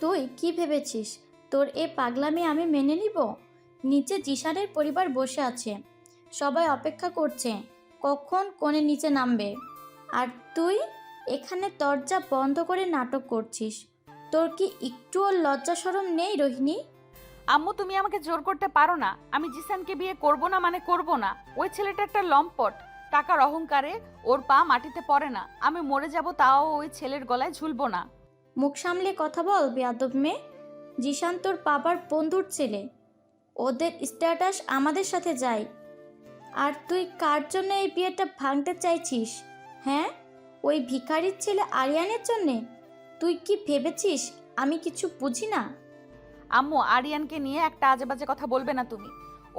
তুই কি ভেবেছিস তোর এ পাগলামি আমি মেনে নিব? নিচে জিশানের পরিবার বসে আছে, সবাই অপেক্ষা করছে কখন কোণে নিচে নামবে। আর তুই এখানে দরজা বন্ধ করে নাটক করছিস। তোর কি একটুও লজ্জা শরম নেই রোহিণী? আম্মু, তুমি আমাকে জোর করতে পারো না। আমি জিসানকে বিয়ে করব না মানে করব না। ওই ছেলেটা একটা লম্পট। টাকার অহংকারে ওর পা মাটিতে পড়ে না। আমি মরে যাব তাও ওই ছেলের গলায় ঝুলবো না। মুখ সামলে কথা বল বেয়াদব মেয়ে। জিশান তোর বাবার বন্ধুর ছেলে, ওদের স্ট্যাটাস আমাদের সাথে যায়। আর তুই কার জন্য এই বিয়েটা ভাঙতে চাইছিস? হ্যাঁ, ওই ভিখারির ছেলে আরিয়ানের জন্যে? তুই কি ভেবেছিস আমি কিছু বুঝি না? আম্মু, আরিয়ানকে নিয়ে একটা আজে বাজে কথা বলবে না তুমি।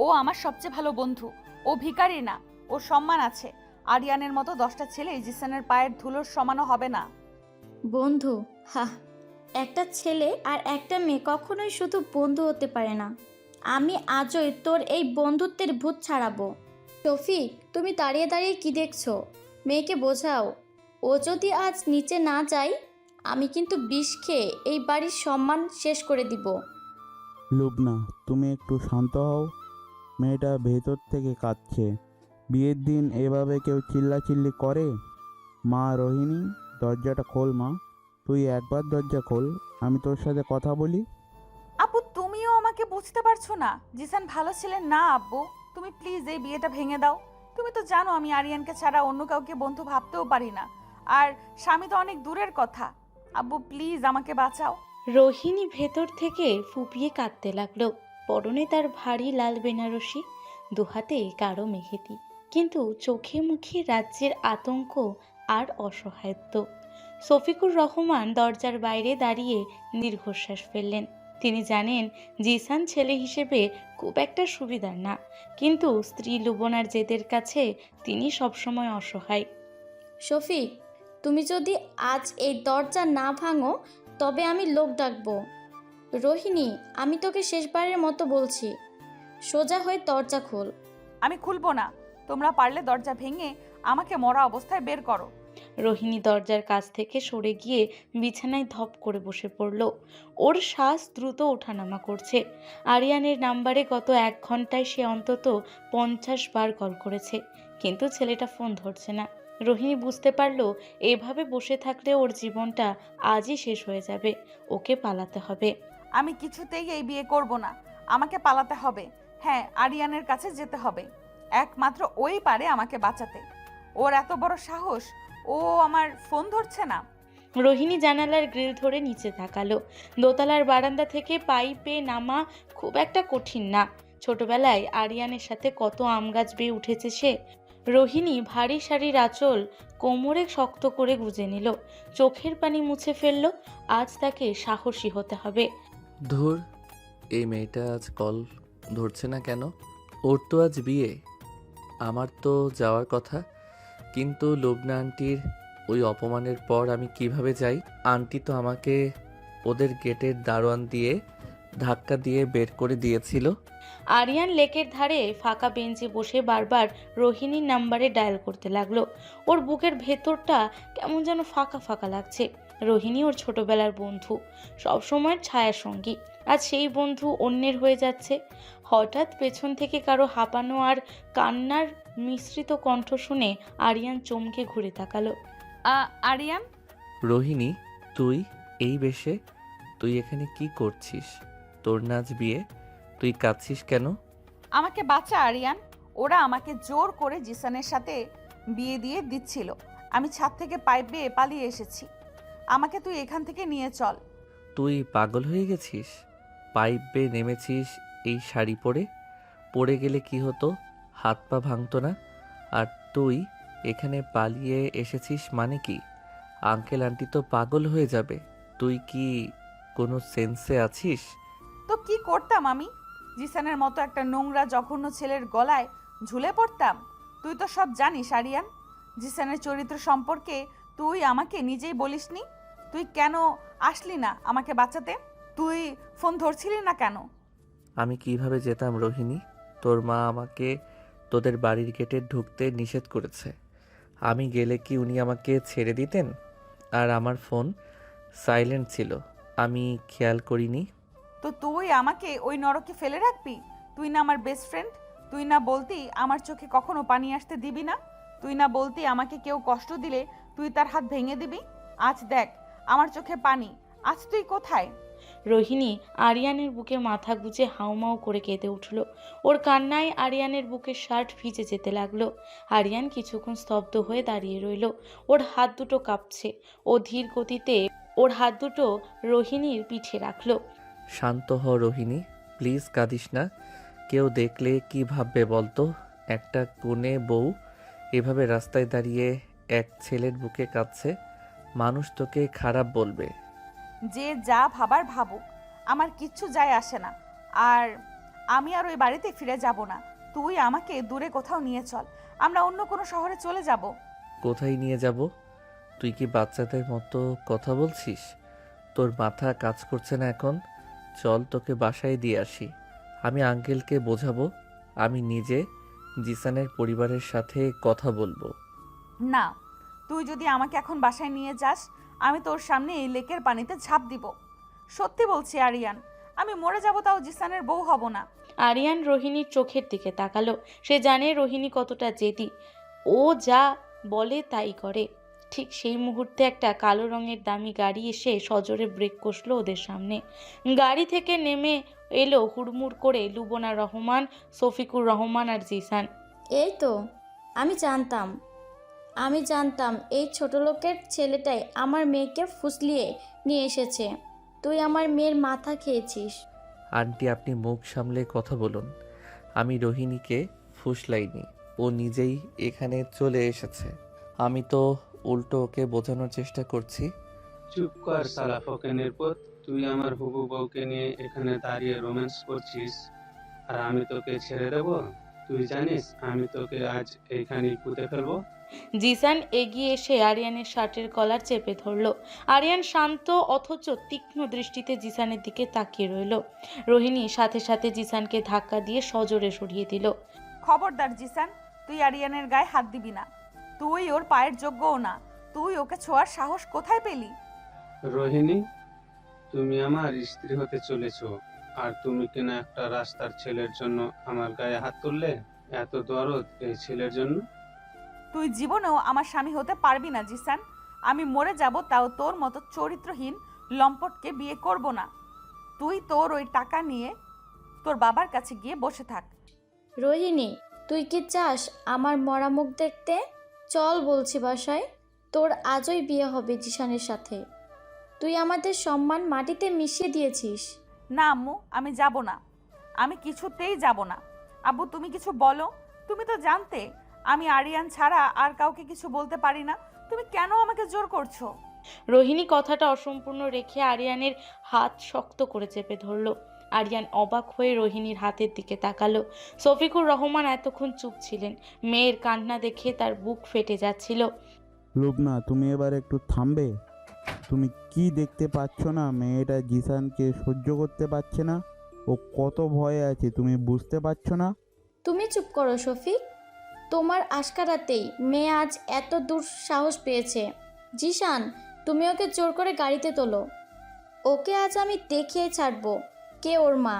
ও আমার সবচেয়ে ভালো বন্ধু। ও ভিখারি না, ওর সম্মান আছে। আরিয়ানের মতো 10টা ছেলে জিসানের পায়ের ধুলোর সমানও হবে না। বন্ধু? হা, একটা ছেলে আর একটা মেয়ে কখনোই শুধু বন্ধু হতে পারে না। আমি আজই তোর এই বন্ধুত্বের ভূত ছাড়াবো। শফিক, তুমি দাঁড়িয়ে দাঁড়িয়ে কি দেখছো? মেয়েকে বোঝাও। ও যদি আজ নিচে না যায়, আমি কিন্তু বিষ খেয়ে এই বাড়ির সম্মান শেষ করে দিব। লুবনা, তুমি একটু শান্ত হও। মেয়েটা ভেতর থেকে কাঁদছে। বিয়ের দিন এভাবে কেউ চিল্লাচিল্লি করে? মা রোহিণী, দরজাটা খোল মা। তুই একবার দরজা খোল, আমি তোর সাথে কথা বলি। আপু, তুমিও আমাকে বুঝতে পারছো না? জিসান ভালো ছিলেন না আব্বু। তুমি প্লিজ এই বিয়েটা ভেঙে দাও। তুমি তো জানো আমি আরিয়ানকে ছাড়া অন্য কাউকে বন্ধু ভাবতেও পারি না। আর স্বামী তো অনেক দূরের কথা। আব্বু প্লিজ আমাকে বাঁচাও। রোহিণী ভেতর থেকে ফুপিয়ে কাঁদতে লাগলো। পরনে তার ভারী লাল বেনারসি, দুহাতে গাঢ় মেহেদি, কিন্তু চোখে মুখে রাজ্যের আতঙ্ক আর অসহায়ত্ব। শফিকুর রহমান দরজার বাইরে দাঁড়িয়ে দীর্ঘশ্বাস ফেললেন। তিনি জানেন জিসান ছেলে হিসেবে খুব একটা সুবিধার না, কিন্তু স্ত্রী লুবনার জেদের কাছে তিনি সবসময় অসহায়। শফিক, তুমি যদি আজ এই দরজা না ভাঙো তবে আমি লোক ডাকবো। রোহিণী, আমি তোকে শেষবারের মতো বলছি, সোজা হয়ে দরজা খোল। আমি খুলবো না। তোমরা পারলে দরজা ভেঙে আমাকে মরা অবস্থায় বের করো। রোহিণী দরজার কাছ থেকে সরে গিয়ে বিছানায় ধপ করে বসে পড়ল। ওর শ্বাস দ্রুত ওঠানামা করছে। আরিয়ানের নাম্বারে গত 1 ঘন্টায় সে অন্তত 50 বার কল করেছে, কিন্তু ছেলেটা ফোন ধরছে না। রোহিণী বুঝতে পারল এভাবে বসে থাকলে ওর জীবনটা আজই শেষ হয়ে যাবে। ওকে পালাতে হবে। আমি কিছুতেই এই বিয়ে করব না। আমাকে পালাতে হবে। হ্যাঁ, আরিয়ানের কাছে যেতে হবে। একমাত্র ওই পারে আমাকে বাঁচাতে। ওর এত বড় সাহস, ও আমার ফোন ধরছে না। রোহিণী জানালার গ্রিল ধরে নিচে তাকালো। দোতলার বারান্দা থেকে পাইপে নামা খুব একটা কঠিন না। ছোটবেলায় আরিয়ানের সাথে কত আম গাছ বেয়ে উঠেছে সে। রোহিণী ভারী শাড়ির আঁচল কোমরে শক্ত করে গুজে নিল, চোখের পানি মুছে ফেলল। আজ তাকে সাহসী হতে হবে। ধুর, এই মেয়েটা আজ কল ধরছে না কেন? ওর তো আজ বিয়ে, আমার তো যাওয়ার কথা। কিন্তু লুবনা আন্টির ওই অপমানের পর আমি কিভাবে যাই? আন্টি তো আমাকে ওদের গেটের দারোয়ান দিয়ে ধাক্কা দিয়ে বের করে দিয়েছিল। আরিয়ান লেকের ধারে ফাঁকা বেঞ্চে বসে বারবার রোহিণীর নাম্বারে ডায়াল করতে লাগলো। ওর বুকের ভেতরটা কেমন যেন ফাঁকা ফাঁকা লাগছে। রোহিণী ওর ছোটবেলার বন্ধু, সবসময়ের ছায়ার সঙ্গী। আজ সেই বন্ধু অন্যের হয়ে যাচ্ছে। হঠাৎ পেছন থেকে কারো হাঁপানো আর কান্নার মিশ্রিত কণ্ঠ শুনে আরিয়ান চমকে ঘুরে তাকালো। আরিয়ান? রোহিণী, তুই এই বেশে? তুই এখানে কি করছিস? তোর নাচ বিয়ে, তুই কাঁদছিস কেন? আমাকে বাঁচা আরিয়ান। ওরা আমাকে জোর করে জিসানের সাথে বিয়ে দিয়ে দিচ্ছিল। আমি ছাদ থেকে পাইপ বেয়ে পালিয়ে এসেছি। আমাকে তুই এখান থেকে নিয়ে চল। তুই পাগল হয়ে গেছিস? পাইপ বেয়ে নেমেছিস এই শাড়ি পরে? পড়ে গেলে কি হতো? হাত পা ভাঙতো না? আর তুই এখানে পালিয়ে এসেছিস মানে কি? আঙ্কেল আন্টি তো পাগল হয়ে যাবে। তুই কি কোনো সেন্সে আছিস? তো কি করতাম আমি? জিসানের মতো একটা নোংরা জঘন্য ছেলের গলায় ঝুলে পড়তাম? তুই তো সব জানিস আরিয়ান। জিসানের চরিত্র সম্পর্কে তুই আমাকে নিজেই বলিসনি। তুই কেন আসলি না আমাকে বাঁচাতে? তুই ফোন ধরছিলি না কেন? আমি কিভাবে যেতাম রোহিণী? তোর মা আমাকে তোদের বাড়ির গেটে ঢুকতে নিষেধ করেছে। আমি গেলে কি উনি আমাকে ছেড়ে দিতেন? আর আমার ফোন সাইলেন্ট ছিল, আমি খেয়াল করিনি। তো তুই আমাকে ওই নরকে ফেলে রাখবি? তুই না আমার বেস্ট ফ্রেন্ড? তুই না বলতি আমার চোখে কখনো পানি আসতে দিবি না? তুই না বলতি আমাকে কেউ কষ্ট দিলে তুই তার হাত ভেঙে দিবি? আজ দেখ আমার চোখে পানি, আজ তুই কোথায়? রোহিণী আরিয়ানের বুকে মাথা গুজে হাউমাউ করে কেঁদে উঠল। ওর কান্নায় আরিয়ানের বুকের শার্ট ভিজে যেতে লাগলো। আরিয়ান কিছুক্ষণ স্তব্ধ হয়ে দাঁড়িয়ে রইল। ওর হাত দুটো কাঁপছে। ও ধীর গতিতে ওর হাত দুটো রোহিণীর পিঠে রাখলো। শান্ত হ রোহিণী, প্লিজ কাঁদিস না। কেউ দেখলে কি ভাববে বলতো? একটা কোণে বউ এভাবে রাস্তায় দাঁড়িয়ে এক ছেলের বুকে কাঁদছে, মানুষ তোকে খারাপ বলবে। যে যা ভাবার ভাবুক, আমার কিচ্ছু যায় আসে না। আর আমি আর ওই বাড়িতে ফিরে যাব না। তুই আমাকে দূরে কোথাও নিয়ে চল, আমরা অন্য কোনো শহরে চলে যাব। কোথায় নিয়ে যাব? তুই কি বাচ্চাদের মতো কথা বলছিস? তোর মাথা কাজ করছে না এখন? চল তোকে বাসায় দিয়ে আসি। আমি আঙ্কেলকে বোঝাবো, আমি নিজে জিসানের পরিবারের সাথে কথা বলবো। না, তুই যদি আমাকে এখন বাসায় নিয়ে যাস, আমি তোর সামনে এই লেকের পানিতে ঝাঁপ দিব। সত্যি বলছি আরিয়ান, আমি মরে যাব তাও জিসানের বউ হব না। আরিয়ান রোহিণীর চোখের দিকে তাকালো। সে জানে রোহিণী কতটা জেদি। ও যা বলে তাই করে। ঠিক সেই মুহূর্তে একটা কালো রঙের দামি গাড়ি এসে সজোরে ব্রেক কষলো ওদের সামনে। গাড়ি থেকে নেমে এলো হুড়মুড় করে লুবনা রহমান, শফিকুর রহমান আর জিসান। এই তো, আমি জানতাম এই ছোট লোকের ছেলেটাই আমার মেয়েকে ফুসলিয়ে নিয়ে এসেছে। তুই আমার মেয়ের মাথা খেয়েছিস। আন্টি, আপনি মুখ সামলে কথা বলুন। আমি রোহিণীকে ফুসলাইনি, ও নিজেই এখানে চলে এসেছে। আমি তো উল্টো ওকে বোঝানোর চেষ্টা করছি। চুপ কর শালা ফকেনের পুত। তুই আমার হবু বউকে নিয়ে এখানে দাঁড়িয়ে রোম্যান্স করছিস, আর আমি তোকে ছেড়ে দেব? তুই জানিস আমি তোকে আজ এইখানেই পুঁতে ফেলবো। জিসান এগিয়ে এসে আরিয়ানের শার্টের কলার চেপে ধরল। আরিয়ান শান্ত অথচ তীক্ষ্ণ দৃষ্টিতে জিসানের দিকে তাকিয়ে রইল। রোহিণী সাথে সাথে জিসানকে ধাক্কা দিয়ে সজোরে সরিয়ে দিল। খবরদার জিসান, তুই আরিয়ানের গায়ে হাত দিবি না। তুই ওর পায়ের যোগ্যও না। তুই ওকে ছোঁয়ার সাহস কোথায় পেলি? রোহিণী, তুমি আমার স্ত্রী হতে চলেছো, আর তুমি কিনা একটা রাস্তার ছেলের জন্য আমার গায়ে হাত তুললে? এত দরদ এই ছেলের জন্য? তুই জীবনেও আমার স্বামী হতে পারবি না জিসান। আমি মরে যাব তাও তোর মতো চরিত্রহীন লম্পটকে বিয়ে করব না। তুই তোর ওই টাকা নিয়ে তোর বাবার কাছে গিয়ে বসে থাক। রোহিণী, তুই কি চাস আমার মরা মুখ দেখতে? চল বলছি বাসায়। তোর আজই বিয়ে হবে জিসানের সাথে। তুই আমাদের সম্মান মাটিতে মিশিয়ে দিয়েছিস। না আম্মু, আমি যাব না। আমি কিছুতেই যাব না। আব্বু, তুমি কিছু বলো। তুমি তো জানতে আমি আরিয়ান ছাড়া আর কাউকে কিছু বলতে পারি না। তুমি কেন আমাকে জোর করছো? রোহিণী কথাটা অসম্পূর্ণ রেখে আরিয়ানের হাত শক্ত করে চেপে ধরল। আরিয়ান অবাক হয়ে রোহিণীর হাতের দিকে তাকালো। শফিকুর রহমান এতক্ষণ চুপ ছিলেন। মেয়ের কান্না দেখে তার বুক ফেটে যাচ্ছিল। লুবনা, তুমি এবার একটু থামবে? তুমি কি দেখতে পাচ্ছ না মেয়েটা জিসানকে সহ্য করতে পারছে না? ও কত ভয়ে আছে তুমি বুঝতে পারছো না? তুমি চুপ করো শফিক। তোমার আশকারাতেই মেয়ে আজ এত দূর সাহস পেয়েছে। জিসান, তুমি ওকে জোর করে গাড়িতে তোলো। ওকে আজ আমি দেখিয়ে ছাড়বো কে ওর মা।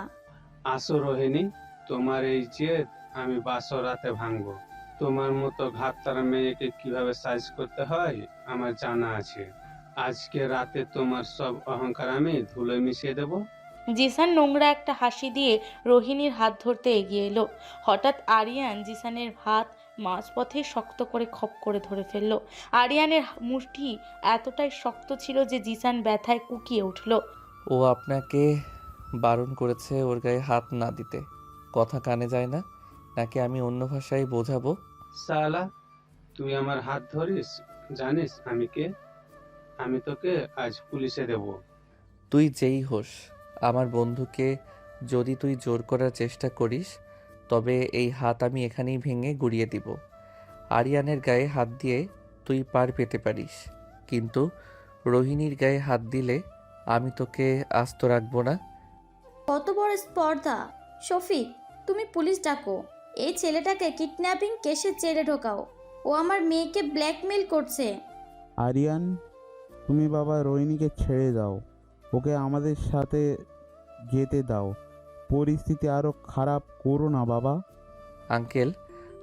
আসো রোহিণী, তোমার এই জেদ আমি বাসর রাতে ভাঙবো। তোমার মতো ঘাটতারা মেয়েকে কিভাবে সাইজ করতে হয় আমার জানা আছে। আজকে রাতে তোমার সব অহংকার আমি ধুলোয় মিশিয়ে দেব। জিসান নোংরা একটা হাসি দিয়ে রোহিণীর হাত ধরতে এগিয়ে এলো। হঠাৎ আরিয়ান জিসানের হাত মাঝপথে শক্ত করে খপ করে ধরে ফেলল। আরিয়ানের মুষ্টি এতটাই শক্ত ছিল যে জিসান ব্যথায় কুকিয়ে উঠল। ও আপনাকে বারণ করেছে ওর গায়ে হাত না দিতে। কথা কানে যায় না নাকি আমি অন্য ভাষায় বোঝাবো? শালা, তুই আমার হাত ধরিস? জানিস আমি কে? আমি তোকে আজ পুলিশে দেব। তুই যেই হোস, আমার বন্ধুকে যদি তুই জোর করার চেষ্টা করিস তবে এই হাত আমি এখানেই ভেঙে গুড়িয়ে দিব। আরিয়ানের গায়ে হাত দিয়ে তুই পার পেতে পারিস, কিন্তু রোহিণীর গায়ে হাত দিলে আমি তোকে আস্ত রাখবো না। কত বড় স্পর্ধা! শফিক, তুমি পুলিশ ডাকো। এই ছেলেটাকে কিডন্যাপিং কেসে জেলে ঢোকাও। ও আমার মেয়েকে ব্ল্যাকমেল করছে। আরিয়ান, তুমি বাবা রোহিণীকে ছেড়ে দাও। ওকে আমাদের সাথে যেতে দাও। পরিস্থিতি আরও খারাপ করো না বাবা। আঙ্কেল,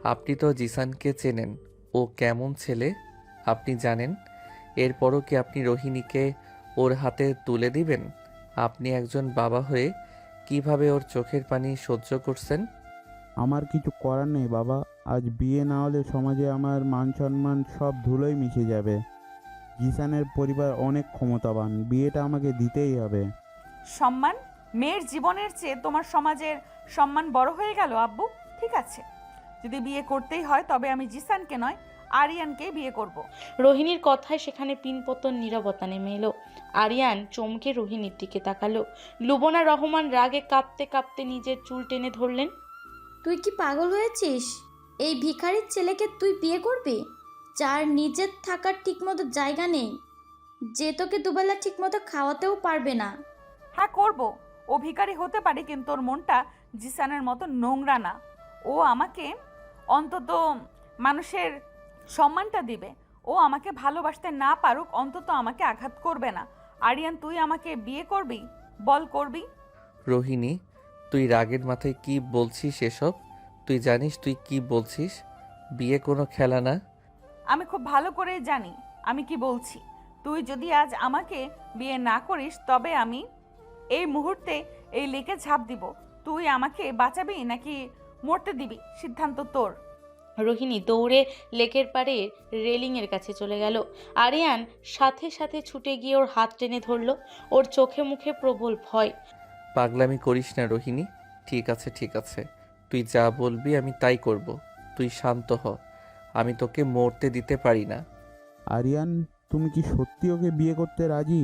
আপনি তো জিসানকে চেনেন। ও কেমন ছেলে আপনি জানেন। এরপরও কি আপনি রোহিণীকে ওর হাতে তুলে দিবেন? আপনি একজন বাবা হয়ে কিভাবে ওর চোখের পানি সহ্য করছেন? আমার কিছু করার নেই বাবা। আজ বিয়ে না হলে সমাজে আমার মান সম্মান সব ধুলোয় মিশে যাবে। জিসানের পরিবার অনেক ক্ষমতাবান, বিয়েটা আমাকে দিতেই হবে। সম্মান? মেয়ের জীবনের চেয়ে তোমার সমাজের সম্মান বড় হয়ে গেল আব্বু? ঠিক আছে, যদি বিয়ে করতেই হয় তবে আমি জিসানকে নয়, আরিয়ানকে বিয়ে করব। রোহিণীর কথায় সেখানে পিনপতন নীরবতা নেমে এলো। আরিয়ান চমকে রোহিণীর দিকে তাকালো। লুবনা রহমান রাগে কাঁপতে কাঁপতে নিজের চুল টেনে ধরলেন। তুই কি পাগল হয়েছিস? এই ভিখারির ছেলেকে তুই বিয়ে করবি, যার নিজের থাকার ঠিকমতো জায়গা নেই, যে তোকে দুবেলা ঠিকমতো খাওয়াতেও পারবে না। হ্যাঁ করব। ও ভিখারি হতে পারে, কিন্তু ওর মনটা জিসানের মতো নোংরা না। ও আমাকে অন্তত মানুষের সম্মানটা দিবে। ও আমাকে ভালোবাসতে না পারুক, অন্তত আমাকে আঘাত করবে না। আরিয়ান, তুই আমাকে বিয়ে করবি? বল, করবি? রোহিণী, তুই রাগের মাথায় কি বলছিস এসব? তুই জানিস তুই কি বলছিস? বিয়ে কোনো খেলা না। আমি খুব ভালো করেই জানি আমি কি বলছি। তুই যদি আজ আমাকে বিয়ে না করিস তবে আমি এই মুহূর্তে এই লেকে ঝাঁপ দিব। তুই আমাকে বাঁচাবি নাকি মরতে দিবি, সিদ্ধান্ত তোর। রোহিণী দৌড়ে লেকের পাড়ে রেলিংয়ের কাছে চলে গেল। আরিয়ান সাথে সাথে ছুটে গিয়ে ওর হাত টেনে ধরল। ওর চোখে মুখে প্রবল ভয়। পাগলামি করিস না রোহিণী। ঠিক আছে ঠিক আছে, তুই যা বলবি আমি তাই করব। তুই শান্ত হ। আমি তোকে মরতে দিতে পারি না। আরিয়ান, তুমি কি সত্যি ওকে বিয়ে করতে রাজি?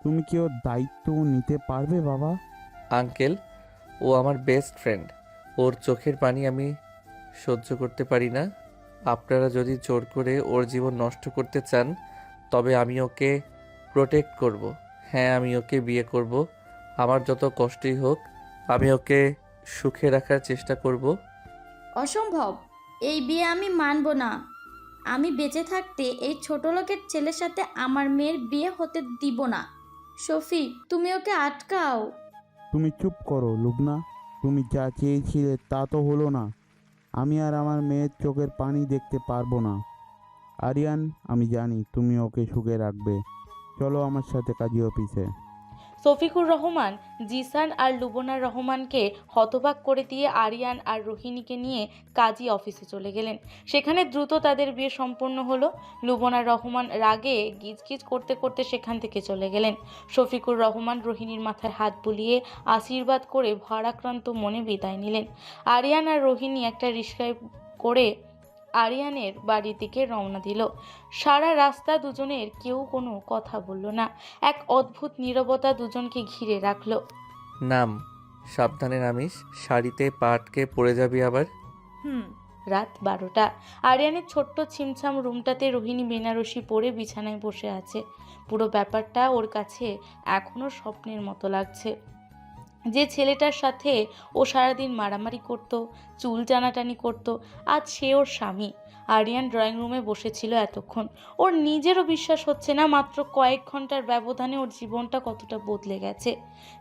তুমি কি ওর দায়িত্ব নিতে পারবে বাবা? আঙ্কেল, ও আমার বেস্ট ফ্রেন্ড। ওর চোখের পানি আমি সহ্য করতে পারি না। আপনারা যদি জোর করে ওর জীবন নষ্ট করতে চান তবে আমি ওকে প্রোটেক্ট করব। হ্যাঁ, আমি ওকে বিয়ে করব। আমার যত কষ্টই হোক আমি ওকে সুখে রাখার চেষ্টা করব। অসম্ভব, এই বিয়ে আমি মানব না। আমি বেঁচে থাকতে এই ছোট লোকের ছেলের সাথে আমার মেয়ের বিয়ে হতে দিব না। শফিক, তুমি ওকে আটকাও। তুমি চুপ করো লুবনা। তুমি যা চেয়েছিলে তা তো হলো না। আমি আর আমার মেয়ের চোখের পানি দেখতে পারবো না। আরিয়ান, আমি জানি তুমি ওকে সুখে রাখবে। চলো আমার সাথে কাজী অফিসে। শফিকুর রহমান জিসান আর লুবনা রহমানকে হতবাক করে দিয়ে আরিয়ান আর রোহিণীকে নিয়ে কাজী অফিসে চলে গেলেন। সেখানে দ্রুত তাদের বিয়ে সম্পন্ন হলো। লুবনা রহমান রাগে গিজগিজ করতে করতে সেখান থেকে চলে গেলেন। শফিকুর রহমান রোহিণীর মাথায় হাত বুলিয়ে আশীর্বাদ করে ভারাক্রান্ত মনে বিদায় নিলেন। আরিয়ান আর রোহিণী একটা রিকশায় করে আরিয়ানের বাড়ির দিকে রওনা দিল। সারা রাস্তা দুজনের কেউ কোনো কথা বলল না। এক অদ্ভুত নীরবতা দুজনকে ঘিরে রাখলো। নাম, সাবধানে নামিস। শাড়িতে পা আটকে পড়ে যাবি আবার। হুম। রাত 12টা। আরিয়ানের ছোট্ট ছিমছাম রুমটাতে রোহিণী বেনারসি পরে বিছানায় বসে আছে। পুরো ব্যাপারটা ওর কাছে এখনও স্বপ্নের মতো লাগছে। যে ছেলেটার সাথে ও সারাদিন মারামারি করত, চুল টানাটানি করত, আজ সে ওর স্বামী। আরিয়ান ড্রয়িং রুমে বসেছিল এতক্ষণ। ওর নিজেরও বিশ্বাস হচ্ছে না মাত্র কয়েক ঘন্টার ব্যবধানে ওর জীবনটা কতটা বদলে গেছে।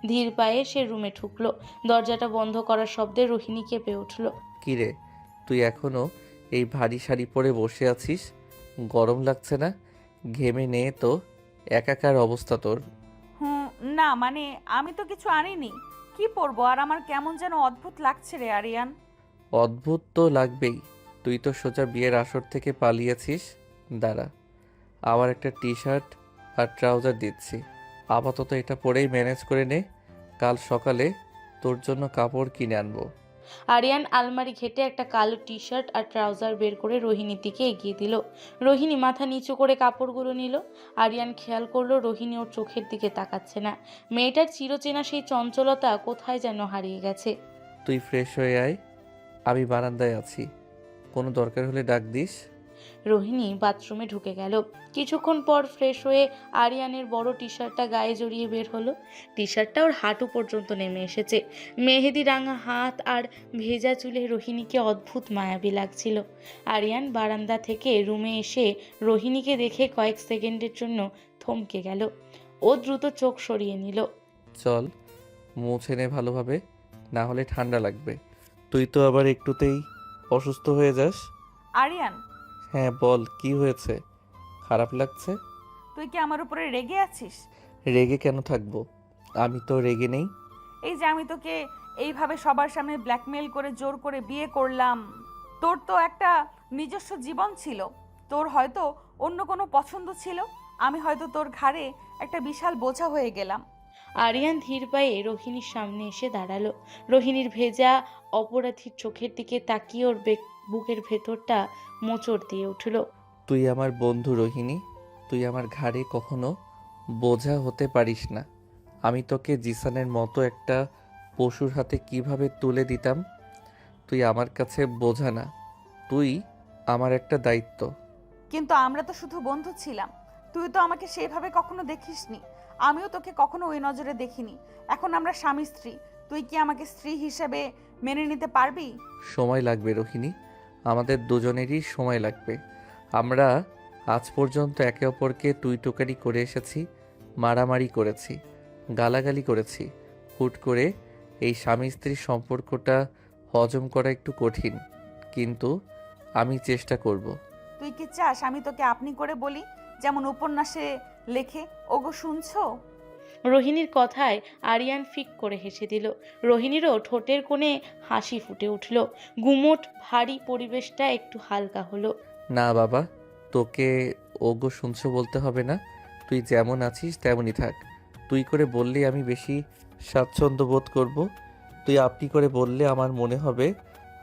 ধীর পায়ে সে রুমে ঢুকলো। দরজাটা বন্ধ করার শব্দে রোহিণী কেঁপে উঠল। কিরে, তুই এখনো এই ভারী শাড়ি পরে বসে আছিস? গরম লাগছে না? ঘেমে নে তো, একাকার অবস্থা তোর। হুম, না মানে আমি তো কিছু আনিনি। কি পরবো? আর আমার কেমন যেন অদ্ভুত লাগছে রে আরিয়ান। অদ্ভুত তো লাগবেই, তুই তো সোজা বিয়ের আসর থেকে পালিয়েছিস। দাঁড়া, আবার একটা টি শার্ট আর ট্রাউজার দিচ্ছি। আপাতত এটা পরেই ম্যানেজ করে নে। কাল সকালে তোর জন্য কাপড় কিনে আনবো। আরিয়ান আলমারি ঘেটে একটা কালো টি শার্ট আর ট্রাউজার বের করে রোহিণীর দিকে এগিয়ে দিল। রোহিণী মাথা নিচু করে কাপড়গুলো নিল। আরিয়ান খেয়াল করলো রোহিণী ওর চোখের দিকে তাকাচ্ছে না। মেয়েটার চিরচেনা সেই চঞ্চলতা কোথায় যেন হারিয়ে গেছে। তুই ফ্রেশ হয়ে আয়, আমি বারান্দায় আছি। কোনো দরকার হলে ডাক দিস। রোহিণী বাথরুমে ঢুকে গেল। কিছুক্ষণ পর ফ্রেশ হয়ে আরিয়ানের বড় টি শার্টটা গায়ে জড়িয়ে বের হলো। টি শার্টটা ওর হাঁটু পর্যন্ত নেমে এসেছে। মেহেদি রাঙা হাত আর ভেজা চুলে রোহিণীকে অদ্ভুত মায়াবী লাগছিল। আরিয়ান বারান্দা থেকে রুমে এসে রোহিণীকে দেখে কয়েক সেকেন্ডের জন্য থমকে গেল। ও দ্রুত চোখ সরিয়ে নিল। চল মুছে নে ভালোভাবে, না হলে ঠান্ডা লাগবে। তুই তো আবার একটুতেই অসুস্থ হয়ে যাস। আরিয়ান, হ্যাঁ বল, কি হয়েছে? খারাপ লাগছে? তুই কি আমার উপরে রেগে আছিস? রেগে কেন থাকবো? আমি তো রেগে নেই। এই যে আমি তোকে এইভাবে সবার সামনে ব্ল্যাকমেল করে জোর করে বিয়ে করলাম, তোর তো একটা নিজস্ব জীবন ছিল, তোর হয়তো অন্য কোনো পছন্দ ছিল, আমি হয়তো তোর ঘাড়ে একটা বিশাল বোঝা হয়ে গেলাম। আরিয়ান ধীর পায়ে রোহিণীর সামনে এসে দাঁড়ালো। রোহিণীর ভেজা অপরাধীর চোখের দিকে তাকিয়ে ওর বুকের ভেতরটা মোচড় দিয়ে উঠল। তুই আমার বন্ধু রোহিণী, তুই আমার ঘাড়ে কখনো বোঝা হতে পারিস না। আমি তোকে জিসানের মতো একটা পশুর হাতে কিভাবে তুলে দিতাম? তুই আমার কাছে বোঝা না, তুই আমার একটা দায়িত্ব। কিন্তু আমরা তো শুধু বন্ধু ছিলাম, তুই তো আমাকে সেভাবে কখনো দেখিসনি, আমিও তোকে কখনো ওই নজরে দেখিনি। এখন আমরা স্বামী স্ত্রী, তুই কি আমাকে স্ত্রী হিসেবে মেনে নিতে পারবি? সময় লাগবে রোহিণী, আমাদের দুজনেরই সময় লাগবে। আমরা আজ পর্যন্ত একে অপরকে তুই টোকারি করে এসেছি, মারামারি করেছি, গালাগালি করেছি। হুট করে এই স্বামী স্ত্রীর সম্পর্কটা হজম করা একটু কঠিন, কিন্তু আমি চেষ্টা করব। তুই কি চাস আমি তোকে আপনি করে বলি, যেমন উপন্যাসে লেখে? ওগো শুনছো? রোহিণীর কথায় আরিয়ান ফিক করে হেসে দিল। রোহিণীরও ঠোঁটের কোণে হাসি ফুটে উঠল। গুমোট ভারী পরিবেশটা একটু হালকা হলো। না বাবা, তোকে ওগো শুনছো বলতে হবে না, তুই যেমন আছিস তেমনই থাক। তুই করে বললে আমি বেশি স্বাচ্ছন্দ্য বোধ করব। তুই আপনি করে বললে আমার মনে হবে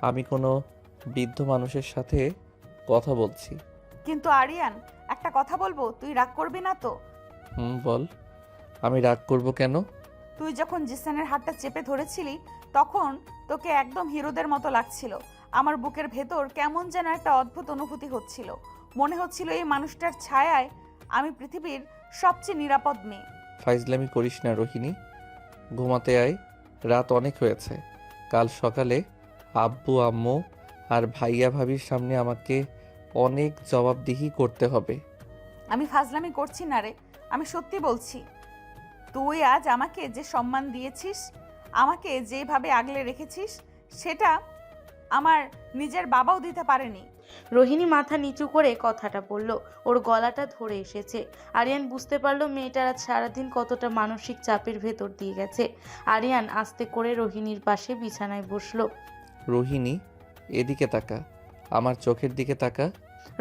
আমি কোনো বৃদ্ধ মানুষের সাথে কথা বলছি। কিন্তু আরিয়ান, একটা কথা বলবো, তুই রাগ করবি না তো? বল। আমি রাগ করব কেন? তুই যখন জিসানের হাতটা চেপে ধরেছিলি, তখন তোকে একদম হিরোদের মতো লাগছিল। আমার বুকের ভেতর কেমন যেন একটা অদ্ভুত অনুভূতি হচ্ছিল, মনে হচ্ছিল এই মানুষটার ছায়ায় আমি পৃথিবীর সবচেয়ে নিরাপদ মেয়ে। ফাইজলামি করিস না রোহিণী, ঘুমাতে আয়, রাত অনেক হয়েছে। কাল সকালে আব্বু আম্মু আর ভাইয়া ভাবির সামনে আমাকে অনেক জবাবদিহি করতে হবে। আমি ফাজলামি করছি না রে, আমি সত্যি বলছি। তুই আজ আমাকে যে সম্মান দিয়েছিস, আমাকে যেভাবে আগলে রেখেছিস, সেটা আমার নিজের বাবাও দিতে পারেনি। রোহিণী মাথা নিচু করে কথাটা বলল। ওর গলাটা ধরে এসেছে। আরিয়ান বুঝতে পারলো মেয়েটার আজ সারাদিন কতটা মানসিক চাপের ভেতর দিয়ে গেছে। আরিয়ান আস্তে করে রোহিণীর পাশে বিছানায় বসলো। রোহিণী, এদিকে তাকা, আমার চোখের দিকে তাকা।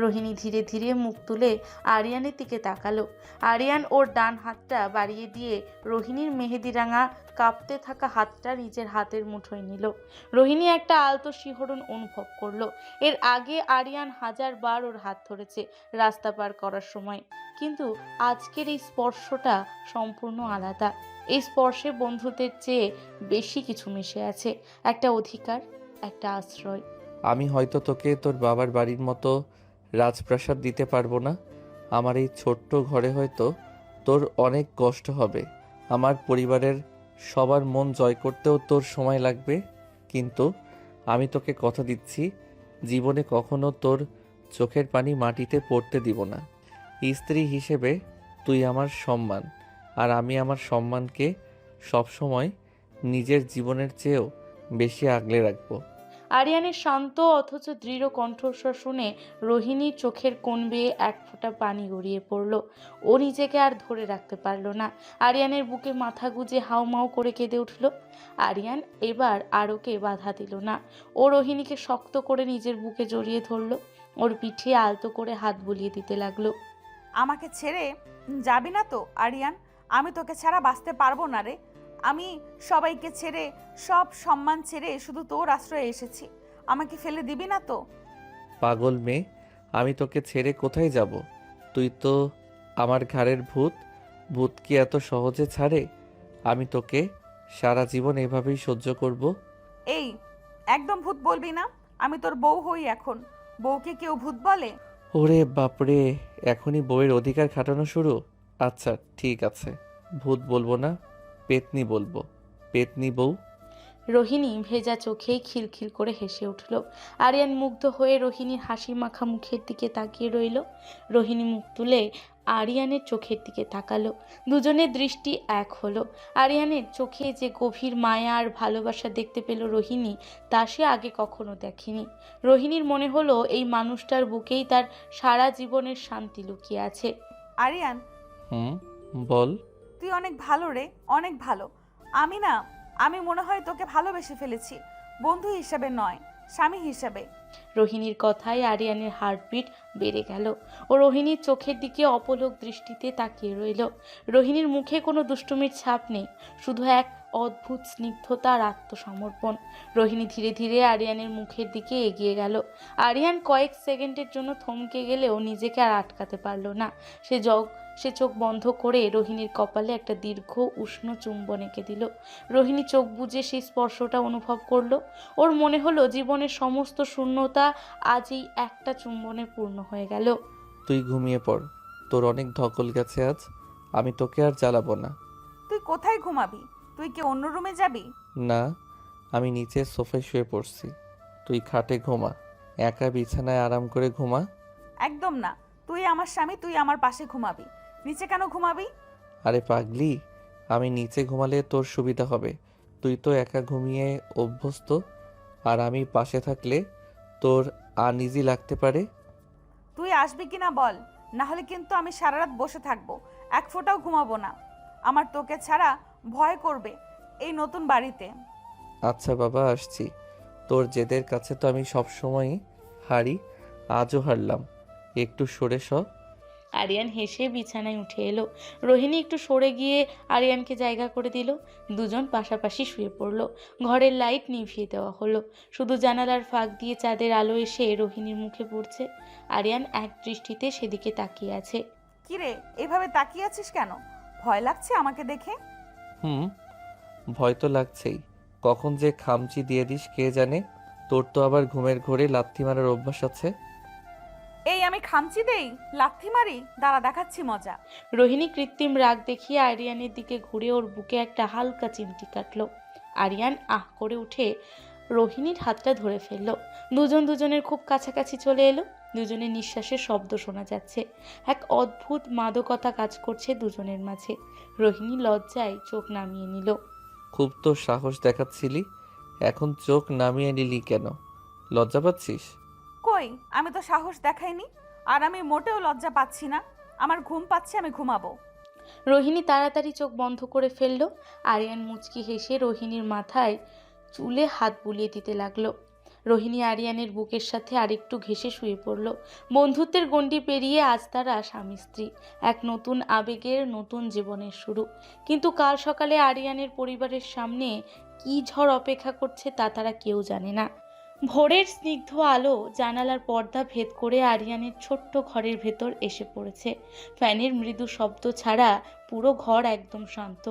রোহিণী ধীরে ধীরে মুখ তুলে আরিয়ানের দিকে তাকালো। আরিয়ান ওর ডান হাতটা বাড়িয়ে দিয়ে রোহিণীর মেহেদিরাঙা কাঁপতে থাকা হাতটা নিজের হাতের মুঠোয় নিল। রোহিণী একটা আলতো শিহরণ অনুভব করলো। এর আগে আরিয়ান 1000বার ওর হাত ধরেছে রাস্তা পার করার সময়, কিন্তু আজকের এই স্পর্শটা সম্পূর্ণ আলাদা। এই স্পর্শে বন্ধুত্বের চেয়ে বেশি কিছু মিশে আছে, একটা অধিকার, একটা আশ্রয়। আমি হয়তো তোকে তোর বাবার বাড়ির মতো রাজপ্রাসাদ দিতে পারবো না, আমার এই ছোট্ট ঘরে হয়তো তোর অনেক কষ্ট হবে, আমার পরিবারের সবার মন জয় করতেও তোর সময় লাগবে, কিন্তু আমি তোকে কথা দিচ্ছি, জীবনে কখনো তোর চোখের পানি মাটিতে পড়তে দিব না। স্ত্রী হিসেবে তুই আমার সম্মান, আর আমি আমার সম্মানকে সবসময় নিজের জীবনের চেয়েও বেশি আগলে রাখবো। আরিয়ানের শান্ত অথচ দৃঢ় কণ্ঠস্বর শুনে রোহিণীর চোখের কোণ বেয়ে এক ফোঁটা পানি গড়িয়ে পড়ল। ও নিজেকে আর ধরে রাখতে পারল না। আরিয়ানের বুকে মাথা গুজে হাউমাউ করে কেঁদে উঠল। আরিয়ান এবার আরোকে বাধা দিল না। ও রোহিণীকে শক্ত করে নিজের বুকে জড়িয়ে ধরল। ওর পিঠে আলতো করে হাত বুলিয়ে দিতে লাগলো। আমাকে ছেড়ে যাবি না তো আরিয়ান? আমি তোকে ছাড়া বাঁচতে পারবো না রে। আমি সবাইকে ছেড়ে, সব সম্মান ছেড়ে শুধু তোর আশ্রয়ে এসেছি, আমাকে ফেলে দিবি না তো? পাগল মেয়ে, আমি তোকে ছেড়ে কোথায় যাব? তুই তো আমার ঘাড়ের ভূত, ভূত কি এত সহজে ছাড়ে? আমি তোকে সারা জীবন এভাবেই সহ্য করব। এই, একদম ভূত বলবি না, আমি তোর বউ হই এখন। বউকে কেউ ভূত বলে? ওরে বাপরে, এখনই বউয়ের অধিকার খাটানো শুরু? আচ্ছা ঠিক আছে, ভূত বলবো না, পেতনি বলবো, পেতনি বউ। রোহিণী ভেজা চোখেই খিলখিল করে হেসে উঠল। আরিয়ান মুগ্ধ হয়ে রোহিণীর হাসি মাখা মুখের দিকে তাকিয়ে রইল। রোহিণী মুখ তুলে আরিয়ানের চোখের দিকে তাকালো। দুজনের দৃষ্টি এক হলো। আরিয়ানের চোখে যে গভীর মায়া আর ভালোবাসা দেখতে পেল রোহিণী, তা সে আগে কখনো দেখেনি। রোহিণীর মনে হলো এই মানুষটার বুকেই তার সারা জীবনের শান্তি লুকিয়ে আছে। আরিয়ান, হুম, বল। তুই অনেক ভালো রে, অনেক ভালো। আমি মনে হয় তোকে ভালোবেসে ফেলেছি, বন্ধু হিসেবে নয়, স্বামী হিসেবে। রোহিণীর কথায় আরিয়ানের হার্টবিট বেড়ে গেল। ও রোহিণীর চোখের দিকে অপলক দৃষ্টিতে তাকিয়ে রইল। রোহিণীর মুখে কোনো দুষ্টুমির ছাপ নেই, শুধু এক অদ্ভুত স্নিগ্ধতা আর আত্মসমর্পণ। রোহিণী ধীরে ধীরে আরিয়ানের মুখের দিকে এগিয়ে গেল। আরিয়ান কয়েক সেকেন্ডের জন্য থমকে গেলেও নিজেকে আর আটকাতে পারল না। সে চোখ বন্ধ করে রোহিণীর কপালে একটা দীর্ঘ উষ্ণ চুম্বন এঁকে দিল। রোহিণী চোখ বুজে সেই স্পর্শটা অনুভব করলো। ওর মনে হলো জীবনের সমস্ত শূন্যতা আজ এই একটা চুম্বনে পূর্ণ হয়ে গেল। তুই ঘুমিয়ে পড়, তোর অনেক ধকল গেছে আজ, আমি তোকে আর জ্বালাবো না। তুই কোথায় ঘুমাবি? তুই কি অন্য রুমে যাবি? না, আমি নিচে সোফায় শুয়ে পড়ছি, তুই খাটে ঘুমা, একা বিছানায় আরাম করে ঘুমা। একদম না, তুই আমার স্বামী, তুই আমার পাশে ঘুমাবি। নিচে কেন ঘুমাবি? আরে পাগলি, আমি নিচে ঘুমালে তোর সুবিধা হবে, তুই তো একা ঘুমিয়ে অভ্যস্ত, আর আমি পাশে থাকলে তোর আনইজি লাগতে পারে। তুই আসবি কিনা বল, না হলে কিন্তু আমি সারা রাত বসে থাকবো, এক ফোঁটাও ঘুমাবো না। আমার তোকে ছাড়া ভয় করবে এই নতুন বাড়িতে। আচ্ছা বাবা, আসছি। তোর জেদের কাছে তো আমি সবসময়ই হারি, আজও হারলাম, একটু সরে সর। আরিয়ান হেসে বিছানায় উঠে এলো। রোহিণী একটু সরে গিয়ে আরিয়ানকে জায়গা করে দিল। দুজন পাশাপাশি শুয়ে পড়ল। ঘরের লাইট নিভিয়ে দেওয়া হলো। শুধু জানালার ফাঁক দিয়ে চাঁদের আলো এসে রোহিণীর মুখে পড়ছে। আরিয়ান এক দৃষ্টিতে সেদিকে তাকিয়ে আছে। কিরে, এভাবে তাকিয়ে আছিস কেন? ভয় লাগছে আমাকে দেখে? হুম, ভয় তো লাগছেই, কখন যে খামচি দিয়ে দিস কে জানে। তোর তো আবার ঘুমের ঘোরে লাথি মারার অভ্যাস আছে। এই আমি খামচি দেই, লাথি মারি? দাঁড়া, দেখাচ্ছি মজা। রোহিণী কৃত্রিম রাগ দেখিয়ে আরিয়ানের দিকে ঘুরে ওর বুকে একটা হালকা চিমটি কাটলো। আরিয়ান আহ করে উঠে রোহিণীর হাতটা ধরে ফেললো। দুজনের খুব কাছাকাছি চলে এলো। দুজনের নিঃশ্বাসের শব্দ শোনা যাচ্ছে। এক অদ্ভুত মাদকতা কাজ করছে দুজনের মাঝে। রোহিণী লজ্জায় চোখ নামিয়ে নিল। খুব তো সাহস দেখাচ্ছিলি, এখন চোখ নামিয়ে নিলি কেন? লজ্জা পাচ্ছিস? কই, আমি তো সাহস দেখাইনি, আর আমি মোটেও লজ্জা পাচ্ছি না। আমার ঘুম পাচ্ছে, আমি ঘুমাবো। রোহিণী তাড়াতাড়ি চোখ বন্ধ করে ফেলল। আরিয়ান মুচকি হেসে রোহিণীর মাথায় চুলে হাত বুলিয়ে দিতে লাগলো। রোহিণী আরিয়ানের বুকের সাথে আরেকটু ঘেঁষে শুয়ে পড়ল। বন্ধুত্বের গণ্ডি পেরিয়ে আজ তারা স্বামী স্ত্রী, এক নতুন আবেগের নতুন জীবনের শুরু। কিন্তু কাল সকালে আরিয়ানের পরিবারের সামনে কী ঝড় অপেক্ষা করছে তা তারা কেউ জানে না। ভোরের স্নিগ্ধ আলো জানালার পর্দা ভেদ করে আরিয়ানের ছোট্ট ঘরের ভেতর এসে পড়েছে। ফ্যানের মৃদু শব্দ ছাড়া পুরো ঘর একদম শান্ত।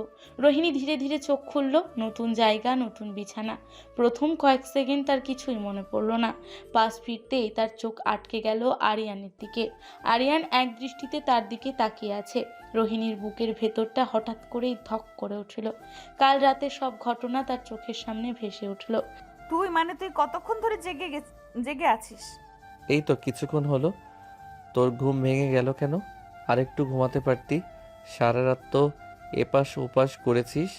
রোহিণী ধীরে ধীরে চোখ খুলল। নতুন জায়গা, নতুন বিছানা। প্রথম কয়েক সেকেন্ড তার কিছুই মনে পড়ল না। পাশ ফিরতেই তার চোখ আটকে গেল আরিয়ানের দিকে। আরিয়ান এক দৃষ্টিতে তার দিকে তাকিয়ে আছে। রোহিণীর বুকের ভেতরটা হঠাৎ করেই ধক করে উঠল। কাল রাতে সব ঘটনা তার চোখের সামনে ভেসে উঠল। তুই কতক্ষণ ধরে জেগে আছিস? এই তো কিছুক্ষণ হলো। তোর ঘুম ভেঙে গেল কেন? আরেকটু ঘুমাতে পারতি, সারা রাত তো এপাশ ওপাশ করেছিস,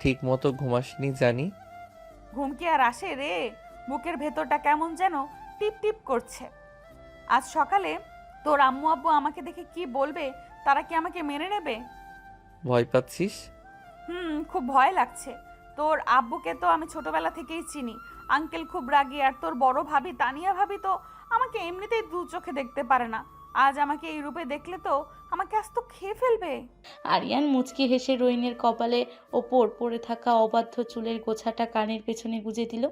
ঠিক মতো ঘুমাসনি জানি। ঘুম কি আর আসে রে? বুকের ভেতরটা কেমন যেন টিপ টিপ করছে। আজ সকালে তোর আম্মু আব্বু আমাকে দেখে কি বলবে? তারা কি আমাকে মেনে নেবে? ভয় পাচ্ছিস? খুব ভয় লাগছে। তোর আব্বুকে তো আমি ছোটবেলা থেকেই চিনি। আঙ্কেল খুব রাগী, আর তোর বড় ভাবি তানিয়া ভাবি তো আমাকে এমনিতেই দু চোখে দেখতে পারে না। আজ আমাকে এই রূপে দেখলে তো আমাকে আজ তো খেয়ে ফেলবে। আরিয়ান মুচকি হেসে রোহিণীর কপালে ওপর পড়ে থাকা অবাধ্য চুলের গোছাটা কানের পেছনে গুজে দিল।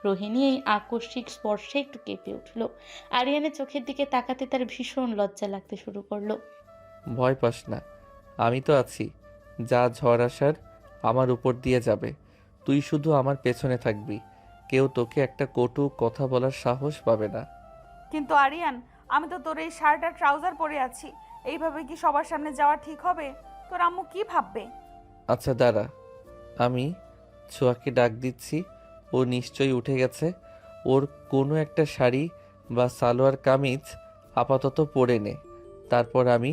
রোহিণী এই আকস্মিক স্পর্শে একটু কেঁপে উঠল। আরিয়ানের চোখের দিকে তাকাতে তার ভীষণ লজ্জা লাগতে শুরু করলো। ভয় পাস না, আমি তো আছি। যা ঝড় আসার আমার উপর দিয়ে যাবে, তুই শুধু আমার পেছনে থাকবি, কেউ তোকে একটা কটু কথা বলার সাহস পাবে না। কিন্তু আরিয়ান, আমি তো তোর এই শার্ট আর ট্রাউজার পরে আছি, এইভাবে কি সবার সামনে যাওয়া ঠিক হবে? তোর আম্মু কি ভাববে? আচ্ছা দাঁড়া, আমি ছোঁয়াকে ডাক দিচ্ছি। ও নিশ্চয়ই উঠে গেছে। ওর কোনো একটা শাড়ি বা সালোয়ার কামিজ আপাতত পরে নে, তারপর আমি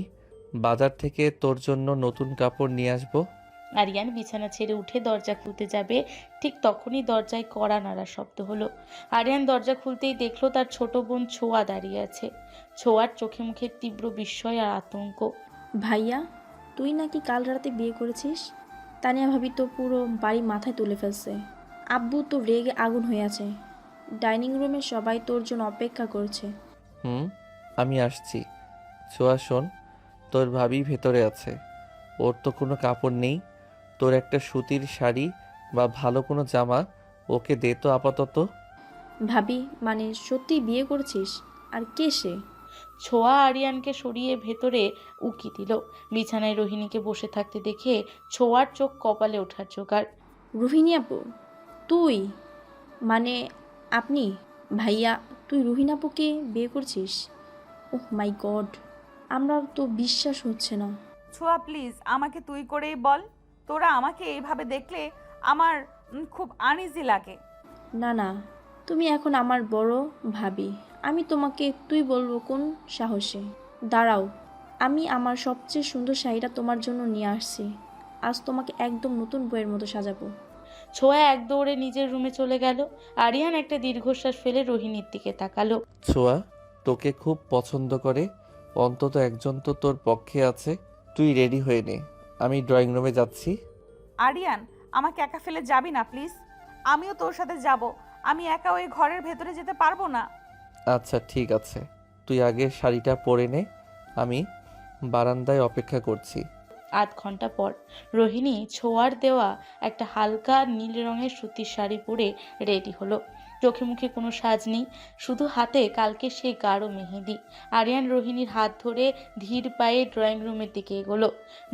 বাজার থেকে তোর জন্য নতুন কাপড় নিয়ে আসবো। আরিয়ান বিছানা ছেড়ে উঠে দরজা খুলতে যাবে, ঠিক তখনই দরজায় কড়া নাড়ার শব্দ হলো। আরিয়ান দরজা খুলতেই দেখলো তার ছোট বোন ছোঁয়া দাঁড়িয়ে আছে। ছোঁয়ার চোখে মুখে তীব্র বিস্ময় আর আতঙ্ক। ভাইয়া, তুই নাকি কাল রাতে বিয়ে করেছিস? তানিয়া ভাবি তো পুরো বাড়ি মাথায় তুলে ফেলছে। আব্বু তো রেগে আগুন হয়ে আছে। ডাইনিং রুমে সবাই তোর জন্য অপেক্ষা করছে। আমি আসছি। ছোঁয়া শোন, তোর ভাবি ভেতরে আছে। ওর তো কোনো কাপড় নেই। তোর একটা সুতির শাড়ি বা ভালো কোনো জামা ওকে দে তো আপাতত। ভাবি মানে সত্যি বিয়ে করেছিস? আর কে সে? ছোঁয়া আরিয়ানকে সরিয়ে ভেতরে উকি দিল। বিছানায় রোহিণীকে বসে থাকতে দেখে ছোঁয়ার চোখ কপালে ওঠার জোগাড়। রুহিণী আপু, তুই মানে আপনি? ভাইয়া, তুই রুহিণ আপুকে বিয়ে করছিস? ওহ মাই গড, আমরা তো বিশ্বাস হচ্ছে না। ছোঁয়া প্লিজ আমাকে তুই করেই বল। তোরা আমাকে এইভাবে দেখলে আমার খুব আনইজি লাগে। না না, তুমি এখন আমার বড় ভাবি। আমি তোমাকে তুই বলবো কোন সাহসে? দাঁড়াও, আমি আমার সবচেয়ে সুন্দর শাড়িটা তোমার জন্য নিয়ে আসছি। আজ তোমাকে একদম নতুন বইয়ের মতো সাজাবো। ছোঁয়া এক দৌড়ে নিজের রুমে চলে গেল। আরিয়ান একটা দীর্ঘশ্বাস ফেলে রোহিণীর দিকে তাকালো। ছোঁয়া তোকে খুব পছন্দ করে, অন্তত একজন তো তোর পক্ষে আছে। তুই রেডি হয়ে নে, আমি ড্রয়িং রুমে যাচ্ছি। আরিয়ান, আমাকে একা ফেলে যাবি না প্লিজ। আমিও তোর সাথে যাব। আমি একা ওই ঘরের ভেতরে যেতে পারবো না। আচ্ছা ঠিক আছে, তুই আগে শাড়িটা পরে নে, আমি বারান্দায় অপেক্ষা করছি। আধ ঘন্টা পর রোহিণী ছোঁয়ার দেওয়া একটা হালকা নীল রঙের সুতির শাড়ি পরে রেডি হলো। চোখে মুখে কোনো সাজ নেই, শুধু হাতে কালকে সেই গাঢ় মেহেদি। আরিয়ান রোহিণীর হাত ধরে ধীর পায়ে ড্রয়িং রুমের দিকে এগোলো।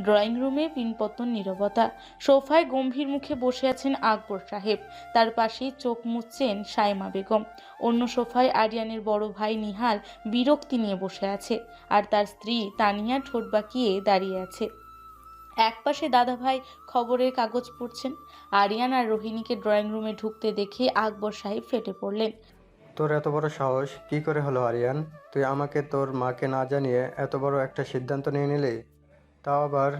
ড্রয়িং রুমে পিনপতন নীরবতা। সোফায় গম্ভীর মুখে বসে আছেন আকবর সাহেব, তার পাশেই চোখ মুছছেন সাইমা বেগম। অন্য সোফায় আরিয়ানের বড় ভাই নিহাল বিরক্তি নিয়ে বসে আছে, আর তার স্ত্রী তানিয়া ঠোঁট বাঁকিয়ে দাঁড়িয়ে আছে। একপাশে দাদাভাই খবরের কাগজ পড়ছেন। আরিয়ান আর রোহিণীকে ড্রয়িং রুমে ঢুকতে দেখে আকবর সাহেব ফেটে পড়লেন। তোর এত বড় সাহস কি করে হলো আরিয়ান? তুই আমাকে তোর মাকে না জানিয়ে এত বড় একটা সিদ্ধান্ত নিয়ে নিলি? তাও আবার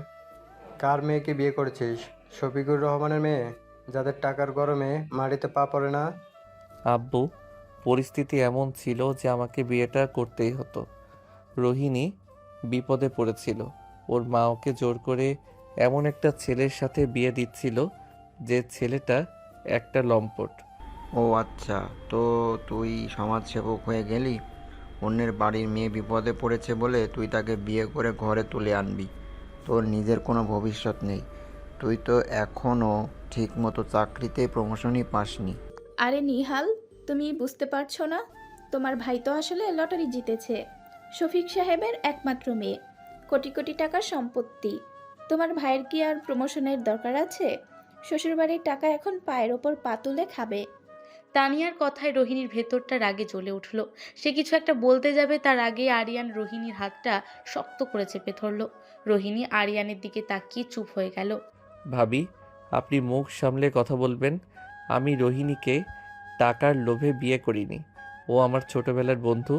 কার মেয়েকে বিয়ে করেছিস? শফিকুর রহমানের মেয়ে, যাদের টাকার গরমে মাটিতে পা পড়ে না? আব্বু, পরিস্থিতি এমন ছিল যে আমাকে বিয়েটা করতেই হতো। রোহিণী বিপদে পড়েছিল, ওর মা ওকে জোর করে এমন একটা ছেলের সাথে বিয়ে দিচ্ছিল যে ছেলেটা একটা লম্পট। ও আচ্ছা, তো তুই সমাজসেবক হয়ে গেলি? অন্যের বাড়ির মেয়ে বিপদে পড়েছে বলে তুই তাকে বিয়ে করে ঘরে তুলে আনবি? তোর নিজের কোনো ভবিষ্যৎ নেই। তুই তো এখনও ঠিকমতো চাকরিতে প্রমোশনই পাসনি। আরে নিহাল, তুমি বুঝতে পারছো না? তোমার ভাই তো আসলে লটারি জিতেছে। শফিক সাহেবের একমাত্র মেয়ে, কোটি কোটি টাকার সম্পত্তি। তোমার ভাইয়ের কি আর প্রমোশনের দরকার আছে? শ্বশুরবাড়ির টাকা এখন পায়ের ওপর পা তুলে খাবে। তানিয়ার কথায় রোহিণীর ভেতরটা রাগে জ্বলে উঠল। সে কিছু একটা বলতে যাবে, তার আগে আরিয়ান রোহিণীর হাতটা শক্ত করে চেপে ধরল। রোহিণী আরিয়ানের দিকে তাকিয়ে চুপ হয়ে গেল। ভাবি, আপনি মুখ সামলে কথা বলবেন। আমি রোহিণীকে টাকার লোভে বিয়ে করিনি। ও আমার ছোটবেলার বন্ধু।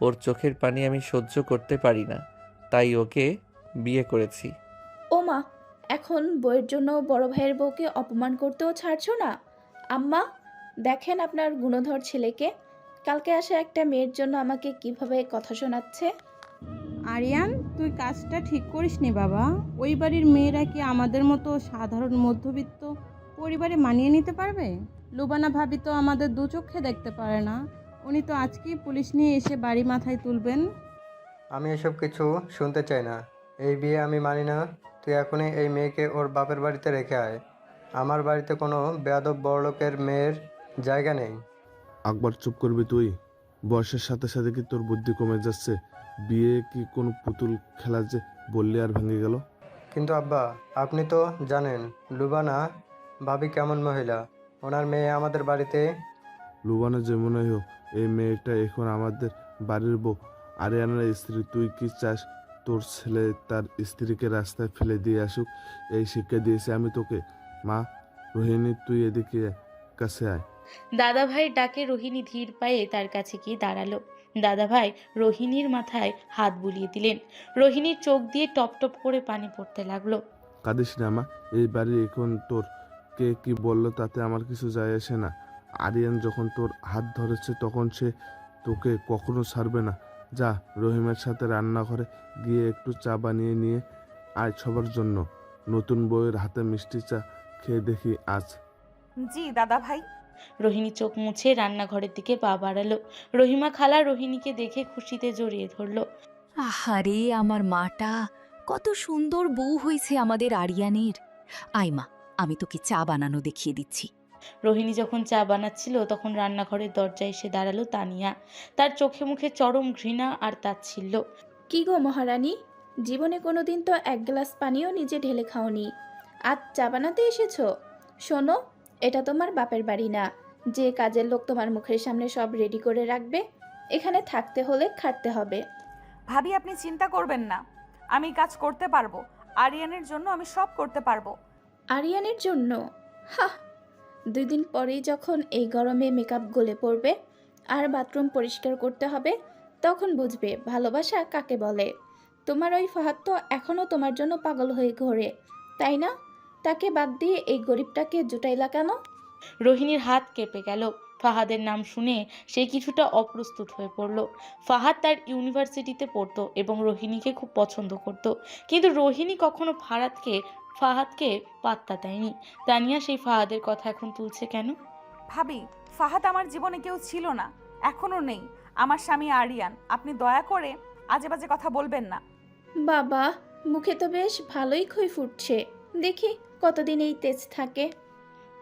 ওর চোখের পানি আমি সহ্য করতে পারি না, তাই ওকে বিয়ে করেছি। ও মা, এখন বইয়ের জন্য বড় ভাইয়ের বউকে অপমান করতেও ছাড়ছো না? আম্মা, দেখেন আপনার গুণধর ছেলেকে। কালকে আসা একটা মেয়ের জন্য আমাকে কিভাবে কথা শোনাচ্ছে। আরিয়ান, তুই কাজটা ঠিক করিসনি বাবা। ওই বাড়ির মেয়েরা কি আমাদের মতো সাধারণ মধ্যবিত্ত পরিবারে মানিয়ে নিতে পারবে? লুবানা ভাবি তো আমাদের দু চোখে দেখতে পারে না। উনি তো আজকেই পুলিশ নিয়ে এসে বাড়ি মাথায় তুলবেন। আমি এসব কিছু শুনতে চাই না। এই বিয়ে আমি মানি না। তুই এখনই এই মেয়েকে ওর বাপের বাড়িতে রেখে আয়। আমার বাড়িতে কোনো বেয়াদব বড়লোকের মেয়ের জায়গা নেই। আকবর, চুপ করবি তুই? বয়সের সাথে সাথে কি তোর বুদ্ধি কমে যাচ্ছে? বিয়ে কি কোনো পুতুল খেলা যে বললে আর ভেঙে গেল? কিন্তু আব্বা, আপনি তো জানেন লুবানা ভাবি কেমন মহিলা। ওনার মেয়ে আমাদের বাড়িতে। লুবানা যেমনই হোক, এই মেয়েটা এখন আমাদের বাড়ির বউ, আরিয়ানার স্ত্রী। তুই কি চাস তোর ছেলে তার স্ত্রীকে রাস্তায় ফেলে দিয়ে আসুক? এই শিক্ষা দিয়েছি আমি তোকে। মা, রোহিণী তুই এদিকে কাছে আয়। দাদাভাইয়ের ডাকে রোহিণী ধীর পায়ে তার কাছে গিয়ে দাঁড়ালো। দাদাভাই রোহিণীর মাথায় হাত বুলিয়ে দিলেন। রোহিণীর চোখ দিয়ে টপ টপ করে পানি পড়তে লাগলো। কাঁদিস না মা, এই বাড়ি এখন তোর। কে কি বললো তাতে আমার কিছু যায় আসে না। আরিয়ান যখন তোর হাত ধরেছে তখন সে তোকে কখনো ছাড়বে না। যা, রহিমের সাথে রান্নাঘরে গিয়ে একটু চা বানিয়ে নিয়ে আয় সবার জন্য। নতুন বউয়ের হাতে মিষ্টি চা খেয়ে দেখি আজ। জি দাদা ভাই। রোহিণী চোখ মুছে রান্নাঘরের দিকে পা বাড়ালো। রহিমা খালা রোহিণীকে দেখে খুশিতে জড়িয়ে ধরলো। আহারে, আমার মাটা কত সুন্দর বউ হয়েছে আমাদের আরিয়ানের। আয় মা, আমি তোকে চা বানানো দেখিয়ে দিচ্ছি। রোহিণী যখন চা বানাচ্ছিল তখন রান্নাঘরের দরজায় এসে দাঁড়ালো তানিয়া। তার চোখে মুখে চরম ঘৃণা আর তাচ্ছিল্য। কি গো মহারানী, জীবনে কোনোদিন তো এক গ্লাস পানিও নিজে ঢেলে খাওনি, আজ চা বানাতে এসেছো? শোনো, এটা তোমার বাপের বাড়ি না যে কাজের লোক তোমার মুখের সামনে সব রেডি করে রাখবে। এখানে থাকতে হলে খাটতে হবে। ভাবি আপনি চিন্তা করবেন না, আমি কাজ করতে পারবো। আরিয়ানের জন্য আমি সব করতে পারবো। আরিয়ানের জন্য? হা, 2 দিন পরেই যখন এই গরমে মেকআপ গলে পড়বে আর বাথরুম পরিষ্কার করতে হবে, তখন বুঝবে ভালোবাসা কাকে বলে। তোমার ওই ফাহাদ তো এখনও তোমার জন্য পাগল হয়ে ঘোরে, তাই না? তাকে বাদ দিয়ে এই গরিবটাকে জুটাইলা কেন? রোহিণীর হাত কেঁপে গেল। ফাহাদের নাম শুনে সে কিছুটা অপ্রস্তুত হয়ে পড়ল। ফাহাদ তার ইউনিভার্সিটিতে পড়তো এবং রোহিণীকে খুব পছন্দ করত, কিন্তু রোহিণী কখনো ফাহাদকে পাত্তা দেয়নি। তানিয়া সেই ফাহাদের কথা এখন তুলছে কেন? ভাবি, ফাহাদ আমার জীবনে কেউ ছিল না, এখনো নেই। আমার স্বামী আরিয়ান। আপনি দয়া করে আজে বাজে কথা বলবেন না। বাবা, মুখে তো বেশ ভালোই খই ফুটছে, দেখি কতদিন এই তেজ থাকে।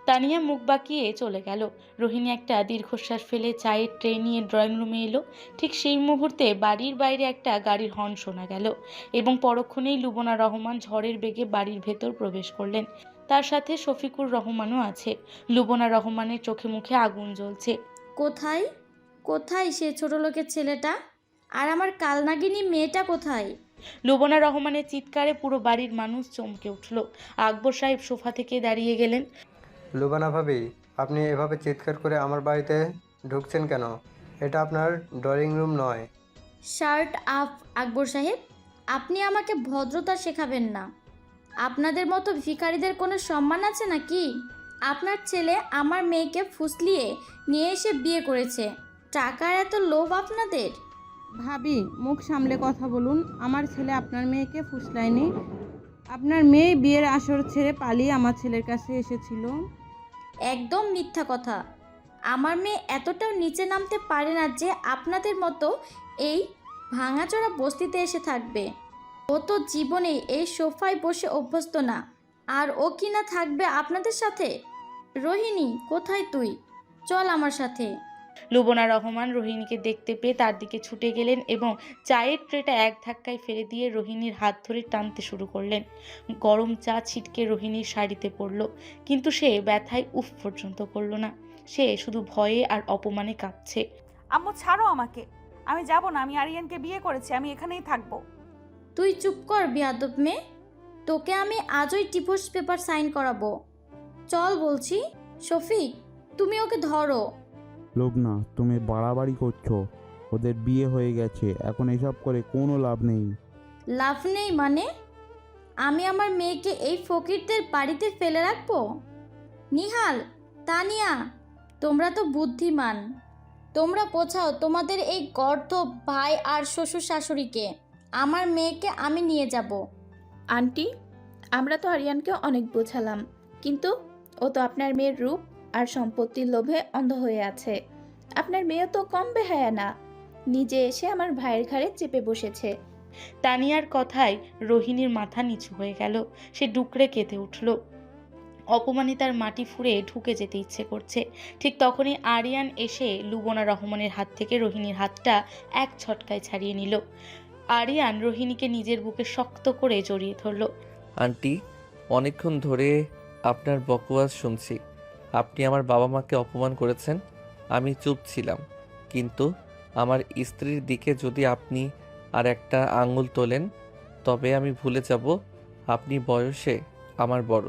তানিয়া মুখ বাঁকিয়ে চলে গেল। রোহিণী একটা দীর্ঘশ্বাস ফেলে চায়ের ট্রে নিয়ে ড্রয়িং রুমে এলো। ঠিক সেই মুহূর্তে বাড়ির বাইরে একটা গাড়ির হর্ন শোনা গেল এবং পরক্ষণেই লুবনা রহমান ঝড়ের বেগে বাড়ির ভেতর প্রবেশ করলেন। তার সাথে শফিকুর রহমানও আছে। লুবনা রহমানের চোখে মুখে আগুন জ্বলছে। কোথায় কোথায় সে ছোট লোকের ছেলেটা? আর আমার কালনাগিনী মেয়েটা কোথায়? লুবনা রহমানের চিৎকারে পুরো বাড়ির মানুষ চমকে উঠল। আকবর সাহেব সোফা থেকে দাঁড়িয়ে গেলেন। লুবানা ভাবি, আপনি এভাবে চিৎকার করে আমার বাড়িতে ঢুকছেন কেন? এটা আপনার ড্রয়িং রুম নয়। শার্ট আপ আকবর সাহেব, আপনি আমাকে ভদ্রতা শেখাবেন না। আপনাদের মতো ভিখারিদের কোনো সম্মান আছে নাকি? আপনার ছেলে আমার মেয়েকে ফুসলিয়ে নিয়ে এসে বিয়ে করেছে, টাকার এত লোভ আপনাদের? ভাবি, মুখ সামলে কথা বলুন। আমার ছেলে আপনার মেয়েকে ফুসলায়নি। আপনার মেয়ে বিয়ের আসর ছেড়ে পালিয়ে আমার ছেলের কাছে এসেছিল। একদম মিথ্যা কথা। আমার মেয়ে এতটাও নিচে নামতে পারে না যে আপনাদের মতো এই ভাঙাচোরা বস্তিতে এসে থাকবে। ও তো জীবনে এই সোফায় বসে অভ্যস্ত না, আর ও কি না থাকবে আপনাদের সাথে? রোহিণী, কোথায় তুই? চল আমার সাথে। লুবনা রহমান রোহিণীকে দেখতে পেয়ে তার দিকে ছুটে গেলেন এবং চায়ের ট্রেটা এক ধাক্কায় ফেলে দিয়ে রোহিণীর হাত ধরে টানতে শুরু করলেন। গরম চা ছিটকে রোহিণীর শাড়িতে পড়ল, কিন্তু সে ব্যথায় উফ পর্যন্ত করল না। সে শুধু ভয়ে আর অপমানে কাঁপছে। আম্মু ছাড়ো আমাকে, আমি যাব না। আমি আরিয়ানকে বিয়ে করেছি, আমি এখানেই থাকবো। তুই চুপ কর বেয়াদব মেয়ে, তোকে আমি আজই ডিভোর্স পেপার সাইন করাবো। চল বলছি। শফিক, তুমি ওকে ধরো। লোবনা, তুমি বাড়াবাড়ি করছো। ওদের বিয়ে হয়ে গেছে, এখন এসব করে কোনো লাভ নেই। লাভ নেই মানে? আমি আমার মেয়েকে এই ফকিরদের বাড়িতে ফেলে রাখবো? নিহাল, তানিয়া, তোমরা তো বুদ্ধিমান। তোমরা বোঝাও তোমাদের এই গর্ধ ভাই আর শ্বশুর শাশুড়িকে। আমার মেয়েকে আমি নিয়ে যাব। আন্টি, আমরা তো আরিয়ানকে অনেক বোঝালাম, কিন্তু ও তো আপনার মেয়ের রূপ আর সম্পত্তির লোভে অন্ধ হয়ে আছে। আপনার মেয়ে তো কম বেহায়া না, নিজে এসে আমার ভাইয়ের ঘাড়ে চেপে বসেছে। তানিয়ার কথায় রোহিণীর মাথা নিচু হয়ে গেল। সে ডুকরে কেঁদে উঠল। অপমানিতার মাটি ফুঁড়ে ঢুকে যেতে ইচ্ছে করছে। ঠিক তখনই আরিয়ান এসে লুবনা রহমানের হাত থেকে রোহিণীর হাতটা এক ছটকায় ছাড়িয়ে নিল। আরিয়ান রোহিণীকে নিজের বুকে শক্ত করে জড়িয়ে ধরল। আন্টি, অনেকক্ষণ ধরে আপনার বকওয়াজ শুনছি। আপনি আমার বাবা মাকে অপমান করেছেন, আমি চুপ ছিলাম, কিন্তু আমার স্ত্রীর দিকে যদি আপনি আর একটা আঙুল তোলেন তবে আমি ভুলে যাব আপনি বয়সে আমার বড়।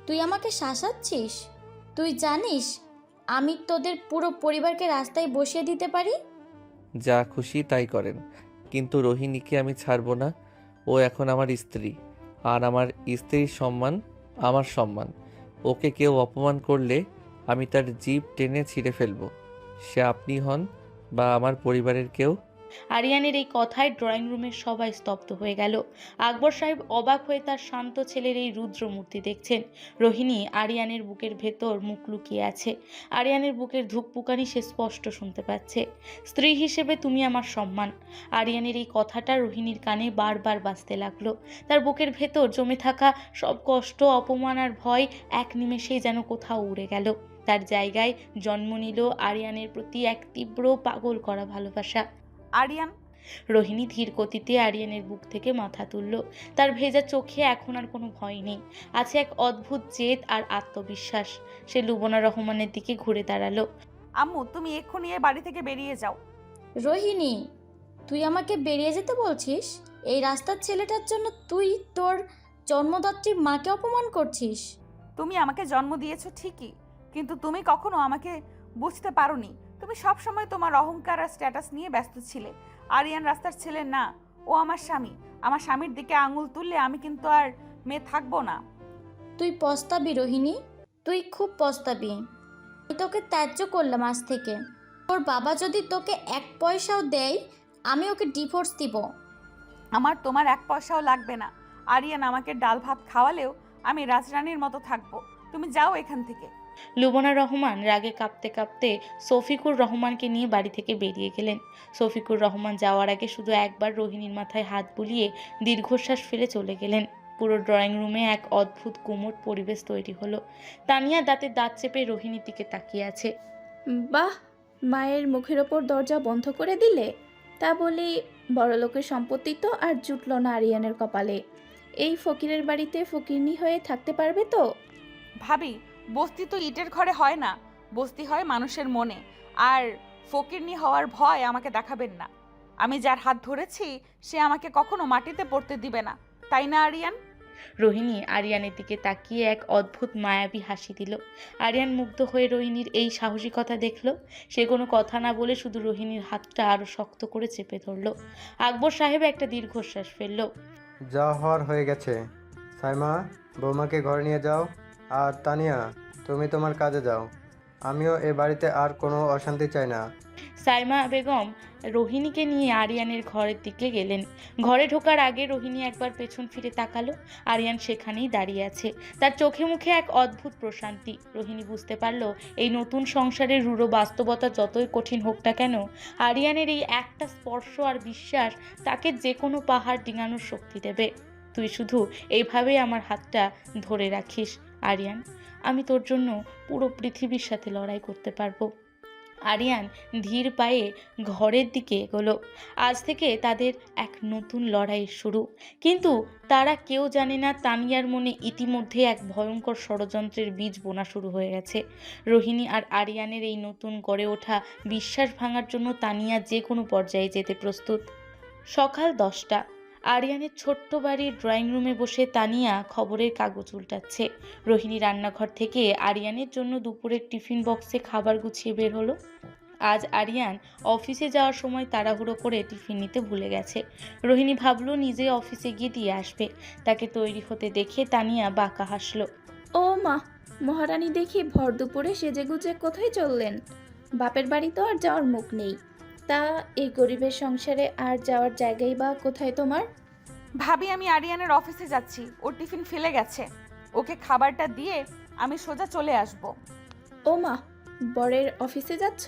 তুই আমাকে শাসাচ্ছিস? তুই জানিস আমি তোদের পুরো পরিবারকে রাস্তায় বসিয়ে দিতে পারি? যা খুশি তাই করেন, কিন্তু রোহিণীকে আমি ছাড়বো না। ও এখন আমার স্ত্রী, আর আমার স্ত্রীর সম্মান আমার সম্মান। ওকে কেউ অপমান করলে আমি তার জিভ টেনে ছিঁড়ে ফেলবো, সে আপনি হন বা আমার পরিবারের কেউ। আরিয়ানের এই কথায় ড্রয়িং রুমের সবাই স্তব্ধ হয়ে গেল। আকবর সাহেব অবাক হয়ে তার শান্ত ছেলের এই রুদ্র মূর্তি দেখছেন। রোহিণী আরিয়ানের বুকের ভেতর মুখ লুকিয়ে আছে। আরিয়ানের বুকের ধুকপুকানি সে স্পষ্ট শুনতে পাচ্ছে। স্ত্রী হিসেবে তুমি আমার সম্মান। আরিয়ানের এই কথাটা রোহিণীর কানে বারবার বাজতে লাগলো। তার বুকের ভেতর জমে থাকা সব কষ্ট, অপমান আর ভয় এক নিমেষেই যেন কোথাও উড়ে গেল। তার জায়গায় জন্ম নিল আরিয়ানের প্রতি এক তীব্র পাগল করা ভালোবাসা। আরিয়ান, রোহিণী ধীর গতিতে আরিয়ানের বুক থেকে মাথা তুলল। তার ভেজা চোখে এখন আর কোনো ভয় নেই, আছে এক অদ্ভুত জেদ আর আত্মবিশ্বাস। সে লুবনা রহমানের দিকে ঘুরে দাঁড়ালো। আম্মু তুমি এক্ষুনি এ বাড়ি থেকে বেরিয়ে যাও। রোহিণী, তুই আমাকে বেরিয়ে যেতে বলছিস? এই রাস্তার ছেলেটার জন্য তুই তোর জন্মদাত্রীর মাকে অপমান করছিস? তুমি আমাকে জন্ম দিয়েছো ঠিকই, কিন্তু তুমি কখনো আমাকে বুঝতে পারোনি। তুমি সব সময় তোমার অহংকার আর স্ট্যাটাস নিয়ে ব্যস্ত ছিলে। আরিয়ান রাস্তার ছেলে না, ও আমার স্বামী। আমার স্বামীর দিকে আঙুল তুললে আমি কিন্তু আর মেয়ে থাকবো না। তুই পস্তাবি রোহিণী, তুই খুব পস্তাবি। আমি তোকে ত্যায্য করলাম আজ থেকে। তোর বাবা যদি তোকে 1 পয়সাও দেয়, আমি ওকে ডিভোর্স দিব। আমার তোমার 1 পয়সাও লাগবে না। আরিয়ান আমাকে ডাল ভাত খাওয়ালেও আমি রাজরানীর মতো থাকবো। তুমি যাও এখান থেকে। লুবনা রহমান রাগে কাঁপতে কাঁপতে শফিকুর রহমানকে নিয়ে বাড়ি থেকে বেরিয়ে গেলেন। শফিকুর রহমান যাওয়ার আগে শুধু একবার রোহিণীর মাথায় হাত বুলিয়ে দীর্ঘশ্বাস ফেলে চলে গেলেন। পুরো ড্রয়িং রুমে এক অদ্ভুত গুমোট পরিবেশ তৈরি হলো। তানিয়া দাঁতে দাঁত চেপে রোহিণীর দিকে তাকিয়ে আছে। বাহ, মায়ের মুখের ওপর দরজা বন্ধ করে দিলে। তা বলি, বড়লোকের সম্পত্তি তো আর জুটল না আরিয়ানের কপালে। এই ফকিরের বাড়িতে ফকিরনি হয়ে থাকতে পারবে তো? ভাবি, বস্তি তো ইটের ঘরে হয় না, বস্তি হয় মানুষের মনে। আর ফকিরনি হওয়ার ভয় আমাকে দেখাবেন না। আমি যার হাত ধরেছি সে আমাকে কখনো মাটিতে পড়তে দিবে না, তাই না আরিয়ান? রোহিণী আরিয়ানের দিকে তাকিয়ে এক অদ্ভুত মায়াবী হাসি দিল। আরিয়ান মুগ্ধ হয়ে রোহিণীর এই সাহসিকতা দেখল। সে কোনো কথা না বলে শুধু রোহিণীর হাতটা আরো শক্ত করে চেপে ধরল। আকবর সাহেব একটা দীর্ঘশ্বাস ফেলল। যা হওয়ার হয়ে গেছে। সাইমা, বৌমাকে ঘরে নিয়ে যাও। আর তানিয়া, তুমি তোমার কাজে যাও। আমিও এ বাড়িতে আর কোনো অশান্তি চাই না। সাইমা বেগম রোহিণীকে নিয়ে আরিয়ানের ঘরের দিকে গেলেন। ঘরে ঢোকার আগে রোহিণী একবার পেছন ফিরে তাকালো। আরিয়ান সেখানেই দাঁড়িয়ে আছে, তার চোখে মুখে এক অদ্ভুত প্রশান্তি। রোহিণী বুঝতে পারল এই নতুন সংসারের রূঢ় বাস্তবতা যতই কঠিন হোক না কেন, আরিয়ানের এই একটা স্পর্শ আর বিশ্বাস তাকে যে কোনো পাহাড় ডিঙানোর শক্তি দেবে। তুই শুধু এইভাবেই আমার হাতটা ধরে রাখিস আরিয়ান, আমি তোর জন্য পুরো পৃথিবীর সাথে লড়াই করতে পারবো। আরিয়ান ধীর পায়ে ঘরের দিকে এগোলো। আজ থেকে তাদের এক নতুন লড়াই শুরু। কিন্তু তারা কেউ জানে না তানিয়ার মনে ইতিমধ্যে এক ভয়ঙ্কর ষড়যন্ত্রের বীজ বোনা শুরু হয়ে গেছে। রোহিণী আর আরিয়ানের এই নতুন গড়ে ওঠা বিশ্বাস ভাঙার জন্য তানিয়া যে কোনো পর্যায়ে যেতে প্রস্তুত। সকাল 10টা। আরিয়ানের ছোট্ট বাড়ির ড্রয়িং রুমে বসে তানিয়া খবরের কাগজ উল্টাচ্ছে। রোহিণী রান্নাঘর থেকে আরিয়ানের জন্য দুপুরের টিফিন বক্সে খাবার গুছিয়ে বের হলো। আজ আরিয়ান অফিসে যাওয়ার সময় তাড়াহুড়ো করে টিফিন নিতে ভুলে গেছে। রোহিণী ভাবলো নিজে অফিসে গিয়ে দিয়ে আসবে। তাকে তৈরি হতে দেখে তানিয়া বাঁকা হাসলো। ও মা, মহারানী দেখি ভর দুপুরে সেজেগুজে কোথায় চললেন? বাপের বাড়ি তো আর যাওয়ার মুখ নেই। তা এই গরিবের সংসারে আর যাওয়ার জায়গাই বা কোথায় তোমার? ভাবি, আমি আরিয়ানের অফিসে যাচ্ছি। ওর টিফিন ফেলে গেছে, ওকে খাবারটা দিয়ে আমি সোজা চলে আসব। ও মা, বরের অফিসে যাচ্ছ?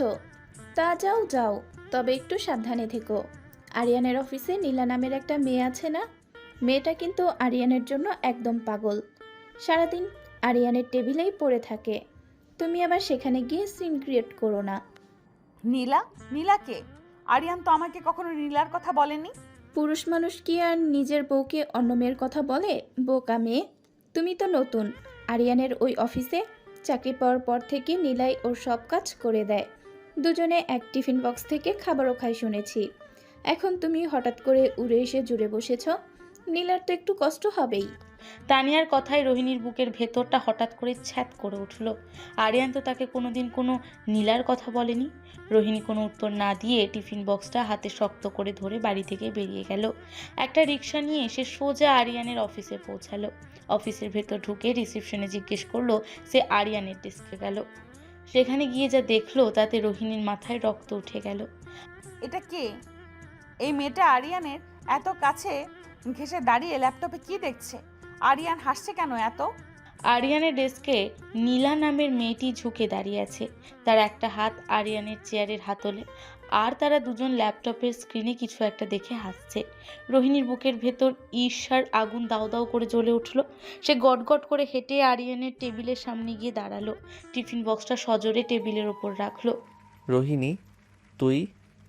তা যাও যাও, তবে একটু সাবধানে থেকো। আরিয়ানের অফিসে নীলা নামের একটা মেয়ে আছে না? মেয়েটা কিন্তু আরিয়ানের জন্য একদম পাগল। সারাদিন আরিয়ানের টেবিলেই পড়ে থাকে। তুমি আবার সেখানে গিয়ে সিন ক্রিয়েট করো না। নীলা? নীলাকে? আরিয়ান তো আমাকে কখনো নীলার কথা বলেনি। পুরুষ মানুষ কি আর নিজের বউকে অন্য মেয়ের কথা বলে? বোকা মেয়ে, তুমি তো নতুন। আরিয়ানের ওই অফিসে চাকরি পাওয়ার পর থেকে নীলাই ওর সব কাজ করে দেয়। দুজনে এক টিফিন বক্স থেকে খাবারও খাই শুনেছি। এখন তুমি হঠাৎ করে উড়ে এসে জুড়ে বসেছ, নীলার তো একটু কষ্ট হবেই। তানিয়ার কথায় রোহিণীর বুকের ভেতরটা হঠাৎ করে ছ্যাত করে উঠল। আরিয়ান তো তাকে কোনোদিন কোনো নীলার কথা বলেনি। রোহিণী কোনো উত্তর না দিয়ে টিফিন বক্সটা হাতে শক্ত করে ধরে বাড়ি থেকে বেরিয়ে গেল। একটা রিক্সা নিয়ে সে সোজা আরিয়ানের অফিসে পৌঁছালো। অফিসের ভেতর ঢুকে রিসেপশনে জিজ্ঞেস করলো, সে আরিয়ানের ডেস্কে গেল। সেখানে গিয়ে যা দেখলো তাতে রোহিণীর মাথায় রক্ত উঠে গেল। এটা কে? এই মেয়েটা আরিয়ানের এত কাছে ঘেঁষে দাঁড়িয়ে ল্যাপটপে কি দেখছে? আরিয়ান হাসছে কেন এত? আরিয়ানের ডেস্কে নীলা নামের মেয়েটি ঝুঁকে দাঁড়িয়ে আছে। তার একটা হাত আরিয়ানের চেয়ারের হাতলে, আর তারা দুজন ল্যাপটপের স্ক্রিনে কিছু একটা দেখে হাসছে। রোহিণীর বুকের ভেতর ঈর্ষার আগুন দাউ দাউ করে জ্বলে উঠল। সে গটগট করে হেঁটে আরিয়ানের টেবিলের সামনে গিয়ে দাঁড়ালো। টিফিন বক্সটা সজোরে টেবিলের ওপর রাখলো। রোহিণী, তুই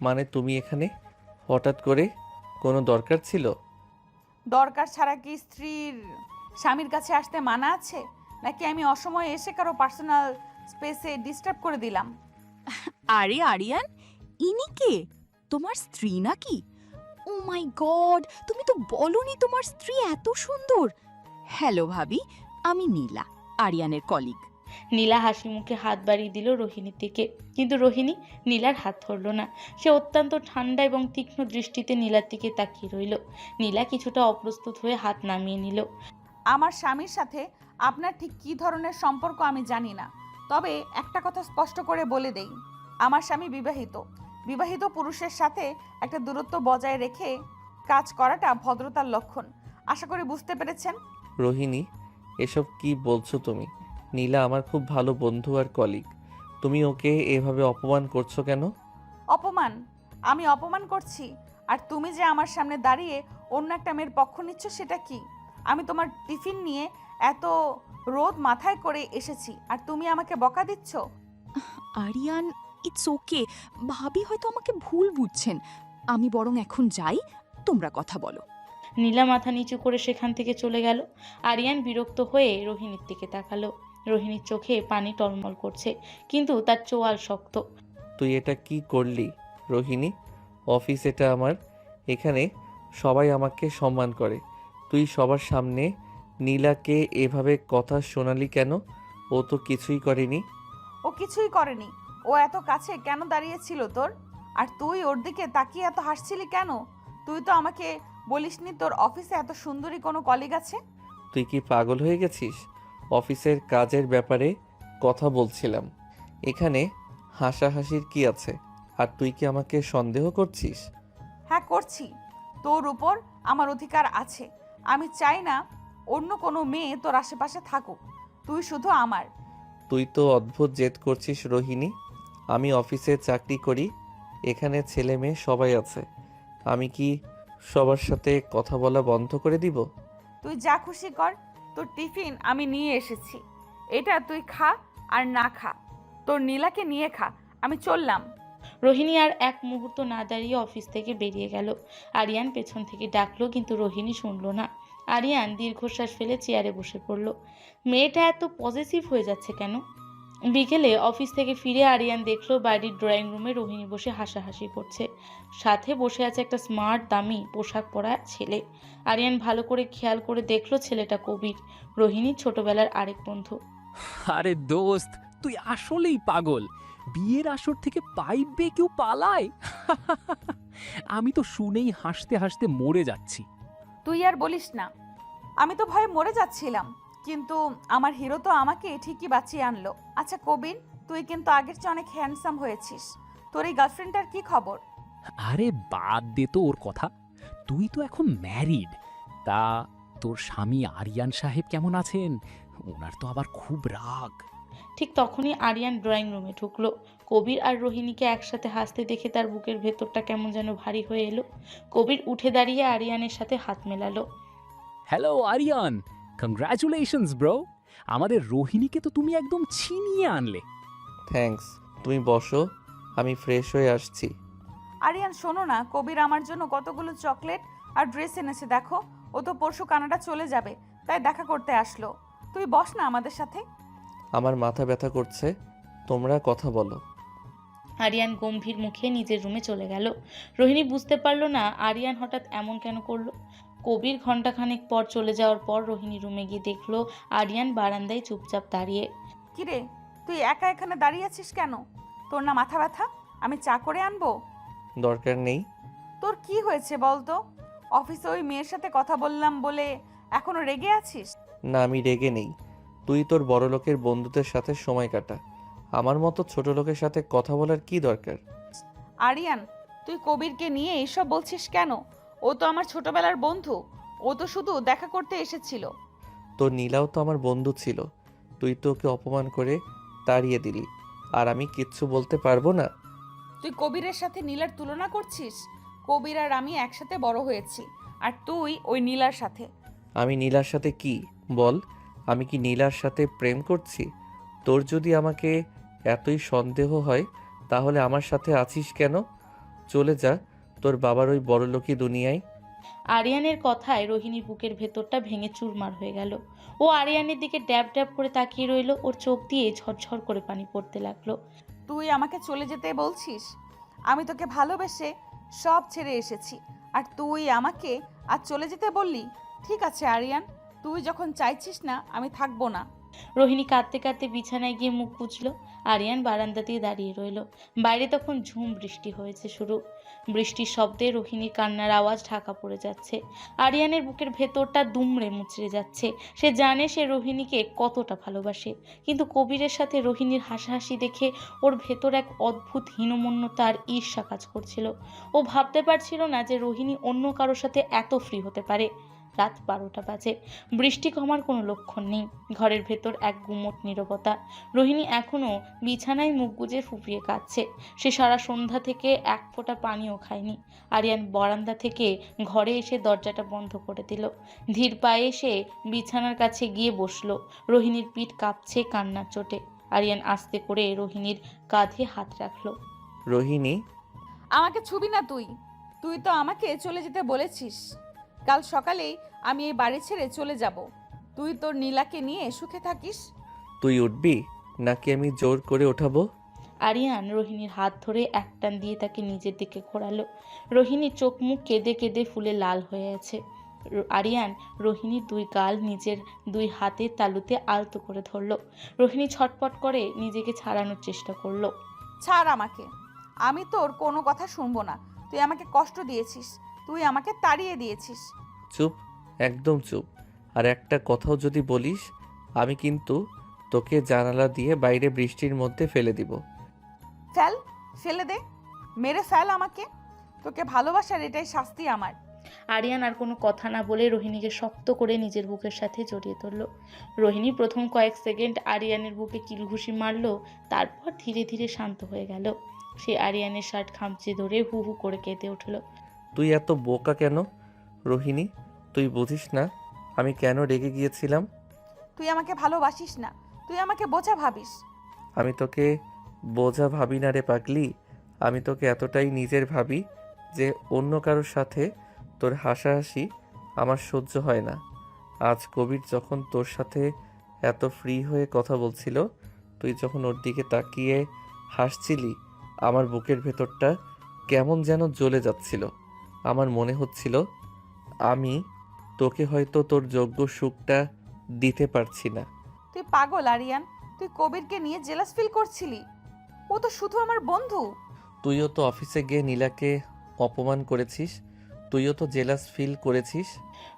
মানে তুমি এখানে হঠাৎ করে? কোনো দরকার ছিল? দরকার ছাড়া কি স্ত্রীর স্বামীর কাছে আসতে মানা আছে? নাকি আমি অসময়ে এসে কারো পার্সোনাল স্পেসে ডিস্টার্ব করে দিলাম? আরে আরিয়ান, ইনি কে? তোমার স্ত্রী নাকি? ও মাই গড, তুমি তো বলনি তোমার স্ত্রী এত সুন্দর। হ্যালো ভাবি, আমি নীলা, আরিয়ানের কলিগ। নীলা হাসি মুখে হাত বাড়িয়ে দিল রোহিণীর দিকে, কিন্তু রোহিণী নীলার হাত ধরল না। সে অত্যন্ত ঠান্ডা এবং তীক্ষ্ণ দৃষ্টিতে নীলার দিকে তাকিয়ে রইল। নীলা কিছুটা অপ্রস্তুত হয়ে হাত নামিয়ে নিল। আমার স্বামীর সাথে আপনার ঠিক কী ধরনের সম্পর্ক আমি জানি না, তবে একটা কথা স্পষ্ট করে বলে দেই, আমার স্বামী বিবাহিত। বিবাহিত পুরুষের সাথে একটা দূরত্ব বজায় রেখে কাজ করাটা ভদ্রতার লক্ষণ। আশা করি বুঝতে পেরেছেন। রোহিণী, এসব কি বলছো তুমি? নীলা আমার খুব ভালো বন্ধু আর কলিগ। তুমি ওকে এভাবে অপমান করছো কেন? অপমান? আমি অপমান করছি? আর তুমি যে আমার সামনে দাঁড়িয়ে অন্য একটা মেয়ের পক্ষ নিচ্ছ সেটা কি? আমি তোমার টিফিন নিয়ে এত রোদ মাথায় করে এসেছি আর তুমি আমাকে বকা দিচ্ছ? Aryan, it's okay. ভাবি হয়তো আমাকে ভুল বুঝছেন। আমি বরং এখন যাই, তোমরা কথা বলো। নীলা মাথা নিচু করে সেখান থেকে চলে গেল। আরিয়ান বিরক্ত হয়ে রোহিণীর দিকে তাকালো। রোহিণীর চোখে পানি টলমল করছে, কিন্তু তার চোয়াল শক্ত। তুই এটা কি করলি রোহিণী? অফিস এটা আমার, এখানে সবাই আমাকে সম্মান করে। তুই সবার সামনে নীলাকে এভাবে কথা শোনালি কেন? ও তো কিছুই করেনি। ও কিছুই করেনি। ও এত কাছে কেন দাঁড়িয়েছিল তোর? আর তুই ওর দিকে তাকিয়ে এত হাসছিলি কেন? তুই তো আমাকে বলিসনি তোর অফিসে এত সুন্দরী কোনো কলিগ আছে। তুই কি পাগল হয়ে গেছিস? অফিসের কাজের ব্যাপারে কথা বলছিলাম। এখানে হাসাহাসির কি আছে? আর তুই কি আমাকে সন্দেহ করছিস? হ্যাঁ করছি। তোর উপর আমার অধিকার আছে। আমি চাই না অন্য কোনো মেয়ে তোর আশেপাশে থাকুক। তুই শুধু আমার। তুই তো অদ্ভুত জেদ করছিস রোহিণী। আমি অফিসে চাকরি করি, এখানে ছেলে মেয়ে সবাই আছে। আমি কি সবার সাথে কথা বলা বন্ধ করে দিব? তুই যা খুশি কর। তোর টিফিন আমি নিয়ে এসেছি, এটা তুই খা আর না খা তোর নীলাকে নিয়ে খা। আমি চললাম। রোহিণী আর এক মুহূর্ত না দাঁড়িয়ে অফিস থেকে বেরিয়ে গেল। আরিয়ান পেছন থেকে ডাকলো, কিন্তু রোহিণী শুনল না। আরিয়ান দীর্ঘশ্বাস ফেলে চেয়ারে বসে পড়ল। মেয়েটা এত পজিটিভ হয়ে যাচ্ছে কেন? বিকেলে অফিস থেকে ফিরে আরিয়ান দেখলো বাড়ির ড্রয়িং রুমে রোহিণী বসে হাসাহাসি করছে। সাথে বসে আছে একটা স্মার্ট দামি পোশাক পরা ছেলে। আরিয়ান ভালো করে খেয়াল করে দেখলো ছেলেটা কবির, রোহিণীর ছোটবেলার আরেক বন্ধু। আরে দোস্ত, তুই আসলেই পাগল। বিয়ের আসর থেকে পাইপ বেয়ে কেউ পালায়? আমি তো শুনেই হাসতে হাসতে মরে যাচ্ছি। তুই আর বলিস না, আমি তো ভয়ে মরে যাচ্ছিলাম, কিন্তু আমার হিরো তো আমাকে ঠিকই বাঁচিয়ে আনলো। আচ্ছা কবির, তুই কিন্তু আগের চেয়ে অনেক হ্যান্ডসাম হয়েছিস। তোর এই গার্লফ্রেন্ডটার কি খবর? আরে বাদ দে তো ওর কথা। তুই তো এখন ম্যারিড। তা তোর স্বামী আরিয়ান সাহেব কেমন আছেন? ওনার তো আবার খুব রাগ। ঠিক তখনই আরিয়ান ড্রয়িং রুমে ঢুকলো। কবির আর রোহিণীকে একসাথে হাসতে দেখে তার বুকের ভেতরটা কেমন যেন ভারী হয়ে এলো। কবির উঠে দাঁড়িয়ে আরিয়ানের সাথে হাত মেলালো। Hello Aryan, congratulations bro. আমাদের রোহিণীকে তো তুমি একদম ছিনিয়ে আনলে। থ্যাঙ্কস। তুমি বসো, আমি ফ্রেশ হয়ে আসছি। আরিয়ান শোনো না, কবির আমার জন্য কতগুলো চকলেট আর ড্রেস এনেছে দেখো। ও তো পরশু কানাডা চলে যাবে, তাই দেখা করতে আসলো। তুই বস না আমাদের সাথে। আমার মাথা ব্যথা করছে, তোমরা কথা বলো। আরিয়ান গম্ভীর মুখে নিজের রুমে চলে গেল। রোহিণী বুঝতে পারলো না আরিয়ান হঠাৎ এমন কেন করলো। কবির ঘন্টাখানেক পর চলে যাওয়ার পর রোহিণী রুমে গিয়ে দেখলো আরিয়ান বারান্দায় চুপচাপ দাঁড়িয়ে। কিরে, তুই একা এখানে দাঁড়িয়ে আছিস কেন? তোর না মাথা ব্যথা? আমি চা করে আনবো? দরকার নেই। তোর কি হয়েছে বল তো? অফিসে ওই মেয়ের সাথে কথা বললাম বলে এখনো রেগে আছিস? না, আমি রেগে নেই। তুই তোর বড় লোকের বন্ধুদের সাথে সময় কাটা, আমার মতো ছোট লোকের সাথে কথা বলার কি দরকার? আরিয়ান, তুই কবিরকে নিয়ে এসব বলছিস কেন? ও তো আমার ছোটবেলার বন্ধু। ও তো শুধু দেখা করতে এসেছিল। তোর নীলাও তো আমার বন্ধু ছিল, তুই তো ওকে অপমান করে তাড়িয়ে দিলি, আর আমি কিচ্ছু বলতে পারবো না? তুই কবিরের সাথে নীলার তুলনা করছিস? কবির আর আমি একসাথে বড় হয়েছি, আর তুই ওই নীলার সাথে। আমি নীলার সাথে কি বল? আমি কি নীলার সাথে প্রেম করছি? তোর যদি আমাকে এতই সন্দেহ হয় তাহলে আমার সাথে আছিস কেন? চলে যা তোর বাবার ওই বড়লোকি দুনিয়ায়। আরিয়ানের কথায় রোহিণীর বুকের ভেতরটা ভেঙে চুরমার হয়ে গেল। ও আরিয়ানের দিকে ড্যাব ড্যাব করে তাকিয়ে রইল। ওর চোখ দিয়ে ঝরঝর করে পানি পড়তে লাগলো। তুই আমাকে চলে যেতে বলছিস? আমি তোকে ভালোবেসে সব ছেড়ে এসেছি, আর তুই আমাকে আজ চলে যেতে বললি? ঠিক আছে আরিয়ান, তুই যখন চাইছিস না আমি থাকবো না। রোহিণী কাঁদতে কাঁদতে বিছানায় গিয়ে মুখ বুঝলো। আরিয়ান বারান্দাতেই দাঁড়িয়ে রইল। বাইরে তখন ঝুম বৃষ্টি হয়েছে শুরু। বৃষ্টির শব্দে রোহিণীর কান্নার আওয়াজ ঢাকা পড়ে যাচ্ছে। আরিয়ানের বুকের ভেতরটা দুমড়ে মুচড়ে যাচ্ছে। সে জানে সে রোহিণীকে কতটা ভালোবাসে, কিন্তু কবিরের সাথে রোহিণীর হাসাহাসি দেখে ওর ভেতর এক অদ্ভুত হীনমন্যতা আর ঈর্ষা কাজ করছিল। ও ভাবতে পারছিল না যে রোহিণী অন্য কারোর সাথে এত ফ্রি হতে পারে। রাত 12টা বাজে। বৃষ্টি কমার কোনো লক্ষণ নেই। ঘরের ভেতর এক গুমোট নীরবতা। রোহিণী এখনও বিছানায় মুখ গুজে ফুঁপিয়ে কাঁদছে। সে সারা সন্ধ্যা থেকে এক ফোঁটা পানিও খায়নি। আরিয়ান বারান্দা থেকে ঘরে এসে দরজাটা বন্ধ করে দিল। ধীর পায়ে সে বিছানার কাছে গিয়ে বসলো। রোহিণীর পিঠ কাঁপছে কান্নার চোটে। আরিয়ান আস্তে করে রোহিণীর কাঁধে হাত রাখলো। রোহিণী, আমাকে ছুবি না তুই। তুই তো আমাকে চলে যেতে বলেছিস। কাল সকালেই আমি এই বাড়ি ছেড়ে চলে যাব। তুই তোর নীলাকে নিয়ে সুখে থাকিস। তুই উঠবি নাকি আমি জোর করে ওঠাবো? আরিয়ান রোহিণীর হাত ধরে একটান দিয়ে তাকে নিজের দিকে ঘোরালো। রোহিণীর চোখ মুখ কেঁদে কেঁদে ফুলে লাল হয়ে আছে। আরিয়ান রোহিণীর দুই গাল নিজের দুই হাতের তালুতে আলতো করে ধরলো। রোহিণী ছটপট করে নিজেকে ছাড়ানোর চেষ্টা করলো। ছাড় আমাকে, আমি তোর কোনো কথা শুনবো না। তুই আমাকে কষ্ট দিয়েছিস, তুই আমাকে তাড়িয়ে দিয়েছিস। চুপ, একদম চুপ। আর একটা কথাও যদি বলিস আমি কিন্তু তোকে জানালা দিয়ে বাইরে বৃষ্টির মধ্যে ফেলে দিব। ফেলে দে, মেরে ফেল আমাকে। তোকে ভালোবাসার এটাই শাস্তি আমার। আরিয়ান আর কোনো কথা না বলে রোহিণীকে শক্ত করে নিজের বুকের সাথে জড়িয়ে ধরল। রোহিণী প্রথম কয়েক সেকেন্ড আরিয়ানের বুকে কিলঘুষি মারল, তারপর ধীরে ধীরে শান্ত হয়ে গেল। সে আরিয়ানের শার্ট খামচে ধরে হু হু করে কেঁদে উঠল। তুই এত বোকা কেন রোহিণী? তুই বুঝিস না আমি কেন রেগে গিয়েছিলাম? তুই আমাকে ভালোবাসিস না, তুই আমাকে বোঝা ভাবিস। আমি তোকে বোঝা ভাবি না রে পাগলি। আমি তোকে এতটাই নিজের ভাবি যে অন্য কারোর সাথে তোর হাসাহাসি আমার সহ্য হয় না। আজ কবির যখন তোর সাথে এত ফ্রি হয়ে কথা বলছিল, তুই যখন ওর দিকে তাকিয়ে হাসছিলি, আমার বুকের ভেতরটা কেমন যেন জ্বলে যাচ্ছিল। আমার মনে হচ্ছিল আমি তোকে হয়তো তোর যোগ্য সুখটা দিতে পারছি না। তুই পাগল আরিয়ান, তুই কবিরকে নিয়ে জেলাস ফিল করছিলি। ও তো শুধু আমার বন্ধু। তুইও তো অফিসে গিয়ে নীলাকে অপমান করেছিস, তুইও তো জেলাস ফিল করেছিস।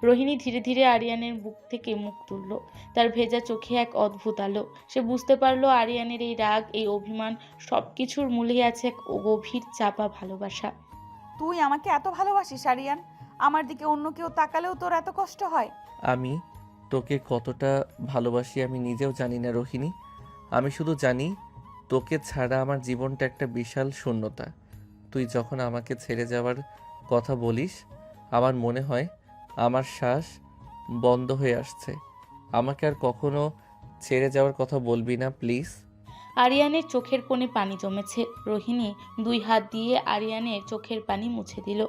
রোহিণী ধীরে ধীরে আরিয়ানের বুক থেকে মুখ তুলল। তার ভেজা চোখে এক অদ্ভুত আলো। সে বুঝতে পারল আরিয়ানের এই রাগ, এই অভিমান সব কিছুর মূলে আছে এক গভীর চাপা ভালোবাসা। তুই আমাকে এত ভালোবাসিস আরিয়ান? আমার দিকে অন্য কেউ তাকালেও তোর এত কষ্ট হয়? আমি তোকে কতটা ভালোবাসি আমি নিজেও জানি না রোহিণী। আমি শুধু জানি তোকে ছাড়া আমার জীবনটা একটা বিশাল শূন্যতা। তুই যখন আমাকে ছেড়ে যাওয়ার কথা বলিস, আমার মনে হয় আমার শ্বাস বন্ধ হয়ে আসছে। আমাকে আর কখনো ছেড়ে যাওয়ার কথা বলবি না প্লিজ। আরিয়ানের চোখের কোণে পানি জমেছে। রোহিণী দুই হাত দিয়ে আরিয়ানের চোখের পানি মুছে দিল।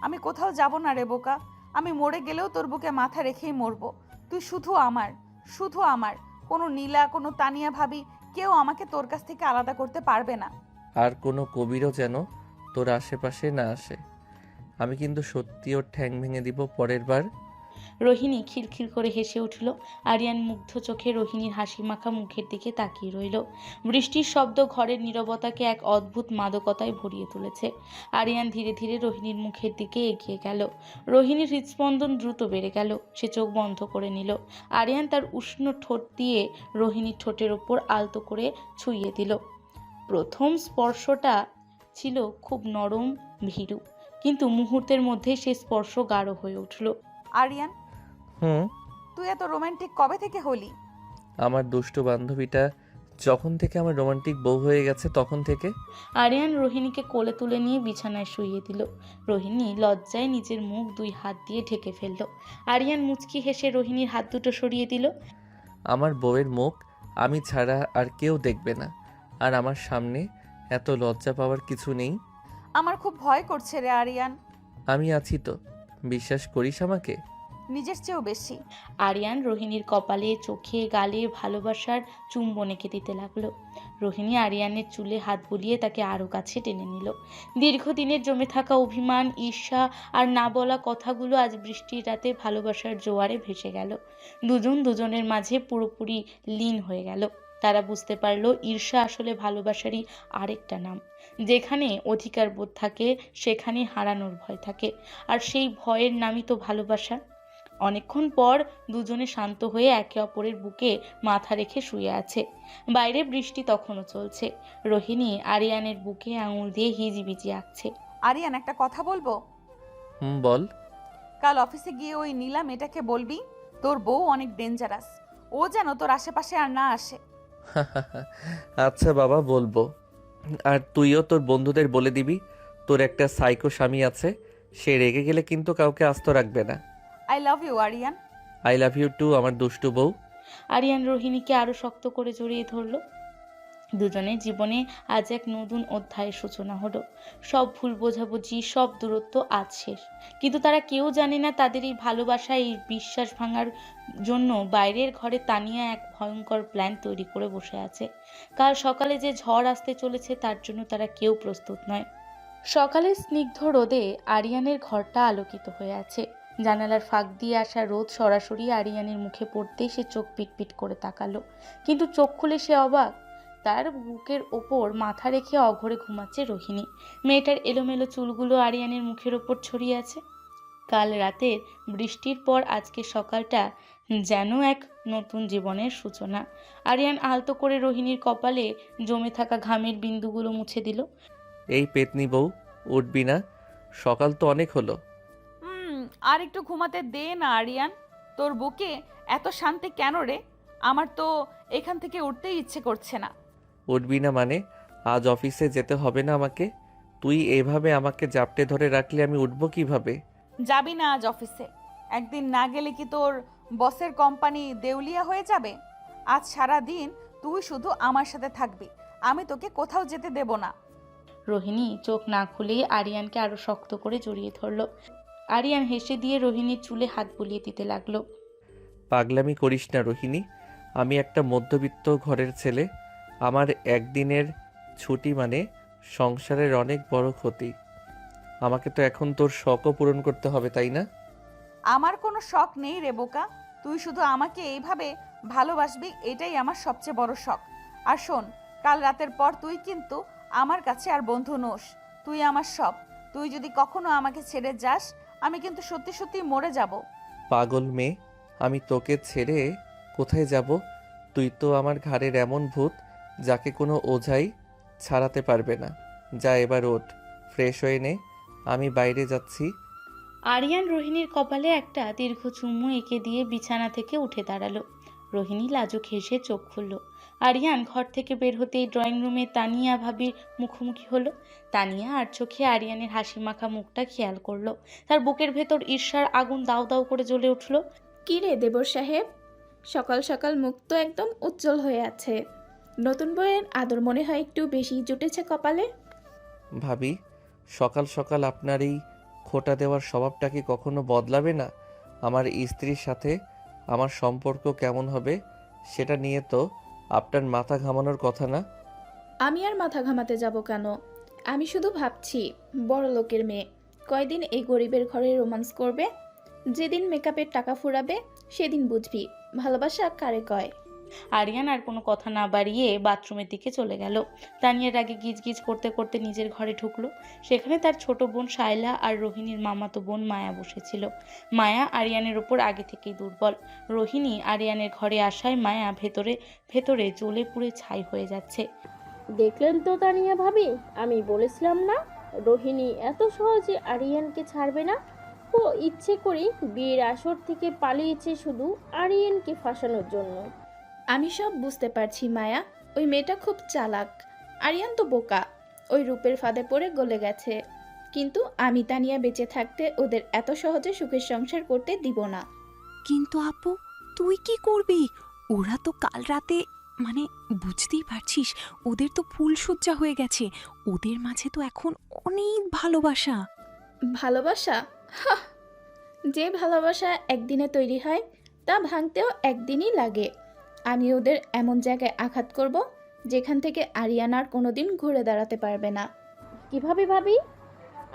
আমি কোথাও যাব না রে বোকা। আমি মরে গেলেও তোর বুকে মাথা রেখেই মরবো। তুই শুধু আমার, শুধু আমার। কোনো নীলা, কোনো তানিয়া ভাবি কেউ আমাকে তোর কাছ থেকে আলাদা করতে পারবে না। আর কোনো কবিরও যেন তোর আশেপাশে না আসে। আমি কিন্তু সত্যি ওর ঠ্যাং ভেঙে দিব পরের বার। রোহিণী খিলখিল করে হেসে উঠল। আরিয়ান মুগ্ধ চোখে রোহিণীর হাসি মাখা মুখের দিকে তাকিয়ে রইল। বৃষ্টির শব্দ ঘরের নীরবতাকে এক অদ্ভুত মাদকতায় ভরিয়ে তুলেছে। আরিয়ান ধীরে ধীরে রোহিণীর মুখের দিকে এগিয়ে গেল। রোহিণীর হৃদস্পন্দন দ্রুত বেড়ে গেল। সে চোখ বন্ধ করে নিল। আরিয়ান তার উষ্ণ ঠোঁট দিয়ে রোহিণীর ঠোঁটের ওপর আলতো করে ছুঁয়ে দিল। প্রথম স্পর্শটা ছিল খুব নরম, ভীরু, কিন্তু মুহূর্তের মধ্যে সে স্পর্শ গাঢ় হয়ে উঠল। আরিয়ান, হুম। তুই এত রোমান্টিক কবে থেকে হলি? আমার দুষ্টু বান্ধবীটা যখন থেকে আমার রোমান্টিক বউ হয়ে গেছে তখন থেকে। আরিয়ান রোহিণীকে কোলে তুলে নিয়ে বিছানায় শুইয়ে দিল। রোহিণী লজ্জায় নিজের মুখ 2 হাত দিয়ে ঢেকে ফেলল। আরিয়ান মুচকি হেসে রোহিণীর হাত দুটো সরিয়ে দিল। আমার বউয়ের মুখ আমি ছাড়া আর কেউ দেখবে না, আর আমার সামনে এত লজ্জা পাওয়ার কিছু নেই। আমার খুব ভয় করছে রে আরিয়ান। আমি আছি তো, বিশ্বাস করিস আমাকে? নিজের চেয়েও বেশি। আরিয়ান রোহিণীর কপালে, চোখে, গালে ভালোবাসার চুম্বন এঁকে দিতে লাগলো। রোহিণী আরিয়ানের চুলে হাত বুলিয়ে তাকে আরও কাছে টেনে নিল। দীর্ঘদিনের জমে থাকা অভিমান, ঈর্ষা আর না বলা কথাগুলো আজ বৃষ্টির রাতে ভালোবাসার জোয়ারে ভেসে গেল। দুজন দুজনের মাঝে পুরোপুরি লীন হয়ে গেল। তারা বুঝতে পারল ঈর্ষা আসলে ভালোবাসারই আরেকটা নাম। যেখানে অধিকার বোধ থাকে সেখানে হারানোর ভয় থাকে, আর সেই ভয়ের নামই তো ভালোবাসা। অনেকক্ষণ পর দুজনে শান্ত হয়ে একে অপরের বুকে মাথা রেখে শুয়ে আছে। বাইরে বৃষ্টি তখনও চলছে। রোহিণী আরিয়ানের বুকে আঙুল দিয়ে হিজিবিজি আঁকছে। আরিয়ান, একটা কথা বলবো? বল। কাল অফিসে গিয়ে ওই নীলা মেয়েটাকে বলবি তোর বউ অনেক ডেঞ্জারাস, ও যেন তোর আশেপাশে আর না আসে। আচ্ছা বাবা, বলবো। আর তুইও তোর বন্ধুদের বলে দিবি তোর একটা সাইকো স্বামী আছে, সে রেগে গেলে কিন্তু কাউকে আস্ত রাখবে না। I love you Aryan. I love you too আমার দুষ্টু বউ। আরিয়ান রোহিণীকে আরো শক্ত করে জড়িয়ে ধরল। দুজনের জীবনে আজ এক নতুন অধ্যায়ের সূচনা হলো। সব ভুল বোঝাবুঝি, সব দূরত্ব আজ শেষ। কিন্তু তারা কেউ জানে না তাদের এই ভালোবাসা, এই বিশ্বাস ভাঙার জন্য বাইরের ঘরে তানিয়া এক ভয়ঙ্কর প্ল্যান তৈরি করে বসে আছে। কাল সকালে যে ঝড় আসতে চলেছে তার জন্য তারা কেউ প্রস্তুত নয়। সকালে স্নিগ্ধ রোদে আরিয়ানের ঘরটা আলোকিত হয়ে আছে। জানালার ফাঁক দিয়ে আসা রোদ সরাসরি আরিয়ানের মুখে পড়তেই সে চোখ পিটপিট করে তাকালো। কিন্তু চোখ খুলে সে অবাক। তার বুকের ওপর মাথা রেখে অঘরে ঘুমাচ্ছে রোহিণী। মেয়েটার এলোমেলো চুলগুলো আরিয়ানের মুখের ওপর ছড়িয়ে আছে। কাল রাতের বৃষ্টির পর আজকে সকালটা যেন এক নতুন জীবনের সূচনা। আরিয়ান আলতো করে রোহিণীর কপালে জমে থাকা ঘামের বিন্দুগুলো মুছে দিল। এই পেতনি বউ, উঠবি না? সকাল তো অনেক হলো। আর একটু ঘুমাতে দে না আরিয়ান। তোর বুকে এত শান্তি কেন রে? আমার তো এখান থেকে উঠতেই ইচ্ছে করছে না। উঠবি না মানে? আজ অফিসে যেতে হবে না আমাকে? তুই এভাবে আমাকে জাপটে ধরে রাখলে আমি উঠবো কিভাবে? যাবি না আজ অফিসে? একদিন না গেলে কি তোর বসের কোম্পানি দেউলিয়া হয়ে যাবে? আজ সারা দিন তুই শুধু আমার সাথে থাকবি, আমি তোকে কোথাও যেতে দেব না। রোহিণী চোখ না খুলেই আরিয়ানকে আরো শক্ত করে জড়িয়ে ধরল। আরিয়ান হেসে দিয়ে রোহিণীর চুলে হাত বুলিয়ে দিতে লাগলো। পাগলামি করিস না রোহিণী, আমি একটা মধ্যবিত্ত ঘরের ছেলে। আমার একদিনের ছুটি মানে সংসারের অনেক বড় ক্ষতি। আমাকে তো এখন তোর শখও পূরণ করতে হবে, তাই না? আমার কোনো শখ নেই রে বোকা, তুই শুধু আমাকে এইভাবে ভালোবাসবি, এটাই আমার সবচেয়ে বড় শখ। আর শোন, কাল রাতের পর তুই কিন্তু আমার কাছে আর বন্ধু নোস, তুই আমার সব। তুই যদি কখনো আমাকে ছেড়ে যাস, আমি কিন্তু সত্যি সত্যি মরে যাব। পাগল মেয়ে, আমি তোকে ছেড়ে কোথায় যাব? তুই তো আমার ঘাড়ের এমন ভূত যাকে কোনো ওঝাই ছাড়াতে পারবে না। যা এবার ওঠ, ফ্রেশ হয়ে নে, আমি বাইরে যাচ্ছি। আরিয়ান রোহিণীর কপালে একটা দীর্ঘ চুমু এঁকে দিয়ে বিছানা থেকে উঠে দাঁড়ালো। রোহিণী লাজুক হেসে চোখ খুলল। আরিয়ান ঘর থেকে বের হতেই ড্রয়িং রুমে তানিয়া ভাবির মুখোমুখি হলো। তানিয়া আর চোখে আরিয়ানের হাসি মাখা মুখটা খেয়াল করলো। তার বুকের ভেতর ঈর্ষার আগুন দাউ দাউ করে জ্বলে উঠল। কি রে দেবর সাহেব, সকাল সকাল মুখ তো একদম উজ্জ্বল হয়ে আছে। নতুন বইয়ের আদর মনে হয় একটু বেশি জুটেছে কপালে। ভাবি, সকাল সকাল আপনার এই খোঁটা দেওয়ার স্বভাবটা কি কখনো বদলাবে না? আমার স্ত্রীর সাথে আমার সম্পর্ক কেমন হবে সেটা নিয়ে তো আপনার মাথা ঘামানোর কথা না। আমি আর মাথা ঘামাতে যাব কেন? আমি শুধু ভাবছি, বড় লোকের মেয়ে, কয়দিন এই গরিবের ঘরে রোমান্স করবে? যেদিন মেকআপের টাকা ফুরাবে সেদিন বুঝবি ভালোবাসা কারে কয়। আরিয়ান আর কোনো কথা না বাড়িয়ে বাথরুমের দিকে চলে গেল। তানিয়ার আগে গিজগিজ করতে করতে নিজের ঘরে ঢুকলো। সেখানে তার ছোট বোন শায়লা আর রোহিণীর মামাতো বোন মায়া বসেছিল। মায়া আরিয়ানের উপর আগে থেকেই দুর্বল। রোহিণী আরিয়ানের ঘরে আসায় মায়া ভেতরে ভেতরে জ্বলে পুড়ে ছাই হয়ে যাচ্ছে। দেখলেন তো তানিয়া ভাবি, আমি বলেছিলাম না রোহিণী এত সহজে আরিয়ানকে ছাড়বে না। ও ইচ্ছে করে বিয়ের আসর থেকে পালিয়েছে শুধু আরিয়ানকে ফাঁসানোর জন্য। আমি সব বুঝতে পারছি মায়া, ওই মেয়েটা খুব চালাক। আরিয়ান তো বোকা, ওই রূপের ফাঁদে পড়ে গলে গেছে। কিন্তু আমি তানিয়া বেঁচে থাকতে ওদের এত সহজে সুখের সংসার করতে দিব না। কিন্তু আপু, তুই কি করবি? ওরা তো কাল রাতে, মানে বুঝতেই পারছিস, ওদের তো ফুলসজ্জা হয়ে গেছে। ওদের মাঝে তো এখন অনেক ভালোবাসা। ভালোবাসা? হাহ! যে ভালোবাসা একদিনে তৈরি হয় তা ভাঙতেও একদিনই লাগে। আমি ওদের এমন জায়গায় আঘাত করব যেখান থেকে আরিয়ান আর কোনোদিন ঘুরে দাঁড়াতে পারবে না। কিভাবে ভাবি?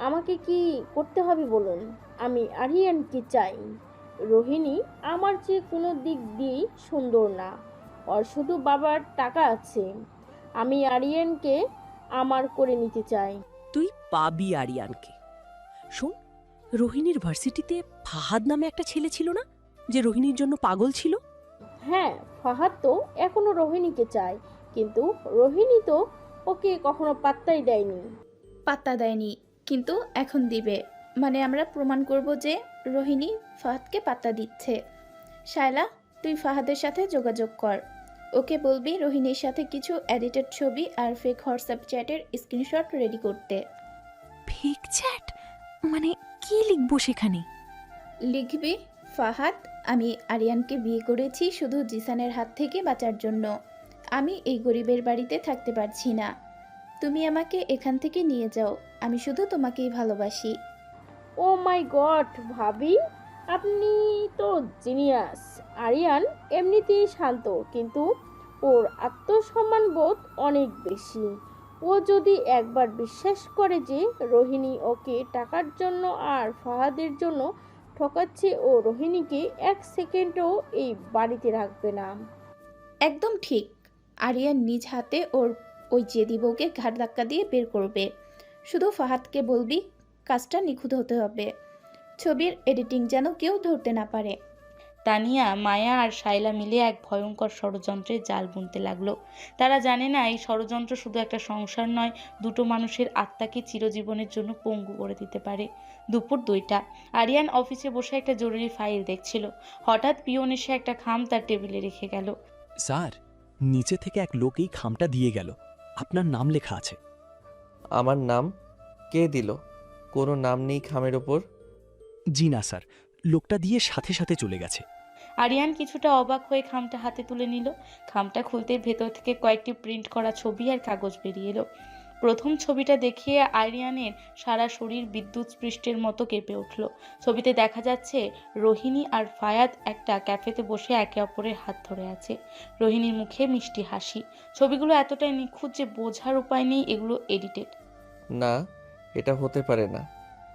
আমাকে কি করতে হবে বলুন? আমি আরিয়ানকে চাই। রোহিণী আমার চেয়ে কোনো দিক দিয়েই সুন্দর না। ওর শুধু বাবার টাকা আছে। আমি আরিয়ানকে আমার করে নিতে চাই। তুই পাবি আরিয়ানকে। শোন, রোহিণীর ভার্সিটিতে ফাহাদ নামে একটা ছেলে ছিল না, যে রোহিণীর জন্য পাগল ছিল? হ্যাঁ, ফাহাদ তো এখনো রোহিণীকে চায়, কিন্তু রোহিণী তো ওকে কখনো পাত্তাই দেয়নি। পাত্তা দেয়নি, কিন্তু এখন দিবে। মানে আমরা প্রমাণ করব যে রোহিণী ফাহাদকে পাত্তা দিচ্ছে। শায়লা, তুই ফাহাদের সাথে যোগাযোগ কর। ওকে বলবি রোহিণীর সাথে কিছু এডিটেড ছবি আর ফেক হোয়াটসঅ্যাপ চ্যাটের স্ক্রিনশট রেডি করতে। Fake chat? মানে কি লিখবো সেখানে? লিখবি, ফাহাদ, আমি আরিয়ানকে বিয়ে করেছি শুধু জিসানের হাত থেকে বাঁচার জন্য। আমি এই গরিবের বাড়িতে থাকতে পারছি না। তুমি আমাকে এখান থেকে নিয়ে যাও। আমি শুধু তোমাকেই ভালোবাসি। ও মাই গড ভাবি, আপনি তো জিনিয়াস। আরিয়ান এমনিতেই শান্ত, কিন্তু ওর আত্মসম্মান বোধ অনেক বেশি। ও যদি একবার বিশ্বাস করে যে রোহিণী ওকে টাকার জন্য আর ফাহাদের জন্য ঠকাচ্ছে, ও রোহিণীকে এক সেকেন্ডও এই বাড়িতে রাখবে না। একদম ঠিক। আরিয়ান নিজ হাতে ওর ওই জেদি বউকে ঘাড় ধাক্কা দিয়ে বের করবে। শুধু ফাহাদকে বলবি কাজটা নিখুঁত হতে হবে। ছবির এডিটিং যেন কেউ ধরতে না পারে। তানিয়া, মায়া আর শায়লা মিলে এক ভয়ঙ্কর ষড়যন্ত্রের জাল বুনতে লাগলো। তারা জানে না এই ষড়যন্ত্র শুধু একটা সংসার নয়, দুটো মানুষের আত্মাকে চিরজীবনের জন্য পঙ্গু করে দিতে পারে। দুপুর 2টা। আরিয়ান অফিসে বসে একটা জরুরি ফাইল দেখছিল। হঠাৎ পিয়ন এসে একটা খাম তার টেবিলে রেখে গেল। স্যার, নিচে থেকে এক লোক এই খামটা দিয়ে গেল। আপনার নাম লেখা আছে। আমার নাম? কে দিল? কোনো নাম নেই খামের ওপর। জি না স্যার, লোকটা দিয়ে সাথে সাথে চলে গেছে। আরিয়ান কিছুটা অবাক হয়ে খামটা হাতে তুলে নিল। খামটা খুলতে ভেতর থেকে কয়েকটি প্রিন্ট করা ছবি আর কাগজ বেরিয়ে এলো। প্রথম ছবিটা দেখিয়ে আরিয়ানের সারা শরীর বিদ্যুৎ স্পৃষ্টের মতো কেঁপে উঠল। ছবিতে দেখা যাচ্ছে রোহিণী আর ফায়াদ একটা ক্যাফেতে বসে একে অপরের হাত ধরে আছে। রোহিণীর মুখে মিষ্টি হাসি। ছবিগুলো এতটাই নিখুঁত যে বোঝার উপায় নেই এগুলো এডিটেড। না, এটা হতে পারে না।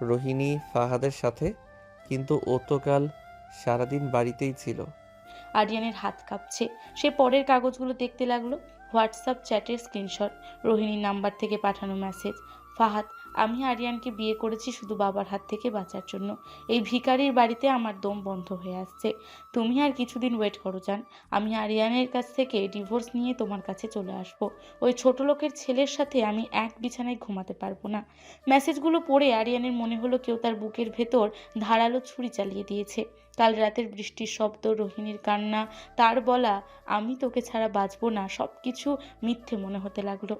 রোহিণী ফাহাদের সাথে? কিন্তু ও তো কাল সারাদিন বাড়িতেই ছিল। আরিয়ানের হাত কাঁপছে। সে পরের কাগজগুলো দেখতে লাগলো। হোয়াটসঅ্যাপ চ্যাটের স্ক্রিনশট, রোহিণীর নাম্বার থেকে পাঠানো মেসেজ। ফাহাদ, আমি আরিয়ানকে বিয়ে করেছি শুধু বাবার হাত থেকে বাঁচার জন্য। এই ভিখারির বাড়িতে আমার দম বন্ধ হয়ে আসছে। তুমি আর কিছুদিন ওয়েট করো জান। আমি আরিয়ানের কাছ থেকে ডিভোর্স নিয়ে তোমার কাছে চলে আসব। ওই ছোট লোকের ছেলের সাথে আমি এক বিছানায় ঘুমাতে পারবো না। মেসেজগুলো পড়ে আরিয়ানের মনে হলো কেউ তার বুকের ভেতর ধারালো ছুরি চালিয়ে দিয়েছে। কাল রাতের বৃষ্টির শব্দ, রোহিণীর কান্না, তার বলা আমি তোকে ছাড়া বাঁচবো না, সব কিছু মিথ্যে মনে হতে লাগলো।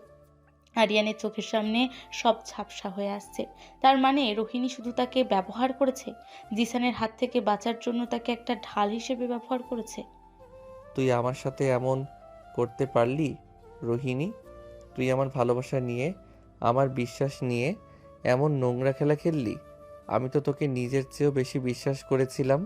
আরিয়ানের চোখের সামনে সব ঝাপসা হয়ে আসছে। তার মানে রোহিণী শুধু তাকে ব্যবহার করেছে, জিসানের হাত থেকে বাঁচার জন্য তাকে একটা ঢাল হিসেবে ব্যবহার করেছে। তুই আমার সাথে এমন করতে পারলি রোহিণী? তুই আমার ভালোবাসা নিয়ে, আমার বিশ্বাস নিয়ে এমন নোংরা খেলা খেললি? আমি তো তোকে নিজের চেয়েও বেশি বিশ্বাস করেছিলাম।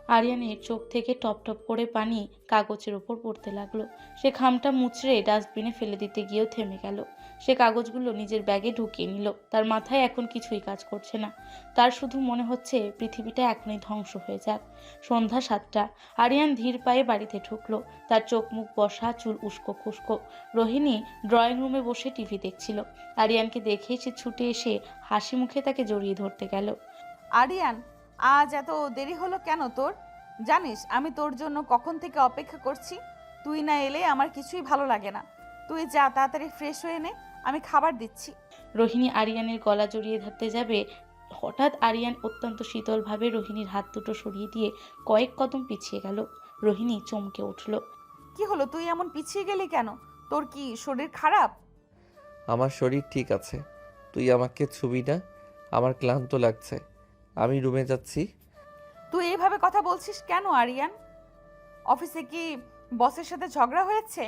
আরিয়ানের চোখ থেকে টপ টপ করে পানি কাগজের ওপর পড়তে লাগলো। সে খামটা মুচড়ে ডাস্টবিনে ফেলে দিতে গিয়েও থেমে গেল। সে কাগজগুলো নিজের ব্যাগে ঢুকিয়ে নিল। তার মাথায় এখন কিছুই কাজ করছে না। তার শুধু মনে হচ্ছে পৃথিবীটা এখনই ধ্বংস হয়ে যাক। সন্ধ্যা 7টা। আরিয়ান ধীর পায়ে বাড়িতে ঢুকলো। তার চোখ মুখ বসা, চুল উস্কো খুস্কো। রোহিণী ড্রয়িং রুমে বসে টিভি দেখছিল। আরিয়ানকে দেখেই সে ছুটে এসে হাসি মুখে তাকে জড়িয়ে ধরতে গেল। আরিয়ান, আজ এত দেরি হলো কেন তোর? জানিস আমি তোর জন্য কখন থেকে অপেক্ষা করছি। তুই না এলে আমার কিছুই ভালো লাগে না। তুই যা, তাড়াতাড়ি ফ্রেশ হয়ে নে, আমি খাবার দিচ্ছি। রোহিণী আরিয়ানের গলা জড়িয়ে ধরতে যাবে, হঠাৎ আরিয়ান অত্যন্ত শীতলভাবে রোহিণীর হাত দুটো সরিয়ে দিয়ে কয়েক কদম পিছিয়ে গেল। রোহিণী চমকে উঠল। কি হলো, তুই এমন পিছিয়ে গেলি কেন? তোর কি শরীর খারাপ? আমার শরীর ঠিক আছে, তুই আমাকে ছুবি না, আমার ক্লান্ত লাগছে, আমি রুমে যাচ্ছি। তুই এইভাবে কথা বলছিস কেন আরিয়ান? অফিসে কি বসের সাথে ঝগড়া হয়েছে?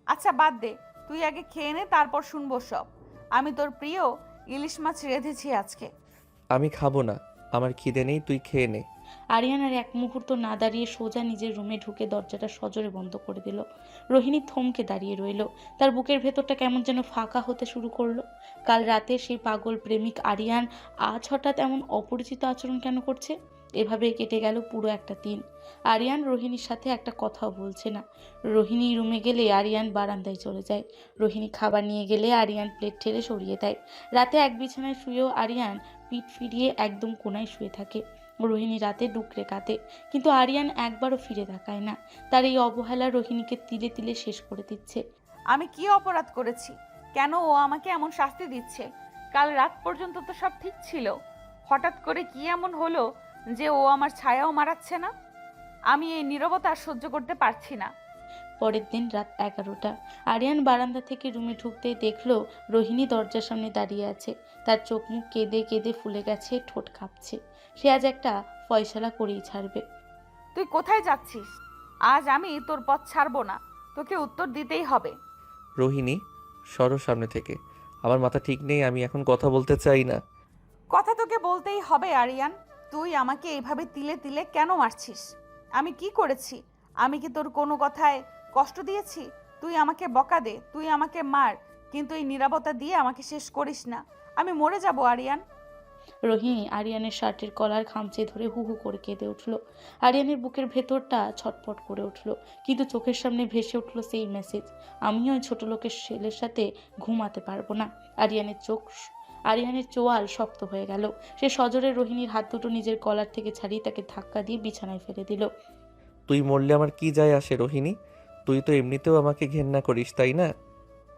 আচ্ছা বাদ দে, তুই আগে খেয়ে নে, তারপর শুনবো সব। আমি তোর প্রিয় ইলিশ মাছ রেঁধেছি আজকে। আমি খাবো না, আমার খিদে নেই, তুই খেয়ে নে। আরিয়ান আর এক মুহূর্ত না দাঁড়িয়ে সোজা নিজের রুমে ঢুকে দরজাটা সজোরে বন্ধ করে দিল। রোহিণী থমকে দাঁড়িয়ে রইল। তার বুকের ভেতরটা কেমন যেন ফাঁকা হতে শুরু করলো। কাল রাতে সেই পাগল প্রেমিক আরিয়ান আজ হঠাৎ এমন অপরিচিত আচরণ কেন করছে? এভাবে কেটে গেল পুরো একটা দিন। আরিয়ান রোহিণীর সাথে একটা কথাও বলছে না। রোহিণী রুমে গেলে আরিয়ান বারান্দায় চলে যায়। রোহিণী খাবার নিয়ে গেলে আরিয়ান প্লেট ঠেলে সরিয়ে দেয়। রাতে এক বিছানায় শুয়েও আরিয়ান পিঠ ফিরিয়ে একদম কোনায় শুয়ে থাকে। রোহিণী রাতে ডুকরে কাঁদে, কিন্তু আরিয়ান একবারও ফিরে তাকায় না। তার এই অবহেলা রোহিণীকে তিলে তিলে শেষ করে দিচ্ছে। আমি কি অপরাধ করেছি? কেন ও আমাকে এমন শাস্তি দিচ্ছে? কাল রাত পর্যন্ত তো সব ঠিক ছিল। হঠাৎ করে কি এমন হলো যে ও আমার ছায়াও মারাচ্ছে না? আমি এই নীরবতা সহ্য করতে পারছি না। পরের দিন রাত 11টা। আরিয়ান বারান্দা থেকে রুমে ঢুকতেই দেখলো রোহিণী দরজার সামনে দাঁড়িয়ে আছে। তার চোখ মুখ কেঁদে কেঁদে ফুলে গেছে, ঠোঁট কাঁপছে। সে আজ একটা ফয়সালা করেই ছাড়বে। তুই কোথায় যাচ্ছিস? আজ আমি তোর পথ ছাড়বো না, তোকে উত্তর দিতেই হবে। রোহিণী, সরো সামনে থেকে, আমার মাথা ঠিক নেই, আমি এখন কথা বলতে চাই না। কথা তোকে বলতেই হবে আরিয়ান। তুই আমাকে এইভাবে তিলে তিলে কেন মারছিস? আমি কি করেছি? আমি কি তোর কোনো কথায় কষ্ট দিয়েছি? তুই আমাকে বকা দে, তুই আমাকে মার, কিন্তু এই নীরবতা দিয়ে আমাকে শেষ করিস না। আমি মরে যাব আরিয়ান। রোহিণী আরিয়ানের শার্টের কলার খামচে ধরে হু হু করে কেঁদে উঠল। আরিয়ানের বুকের ভেতরটা ছটপট করে উঠল, কিন্তু চোখের সামনে ভেসে উঠল সেই মেসেজ, আমিও ওই ছোট লোকের ছেলের সাথে ঘুমাতে পারবো না। আরিয়ানের চোয়াল শক্ত হয়ে গেল। সে সজোরে রোহিণীর হাত দুটো নিজের কলার থেকে ছাড়িয়ে তাকে ধাক্কা দিয়ে বিছানায় ফেলে দিল। তুই মরলে আমার কি যায় আসে রোহিণী? তুই তো এমনিতেও আমাকে ঘেন্না করিস, তাই না?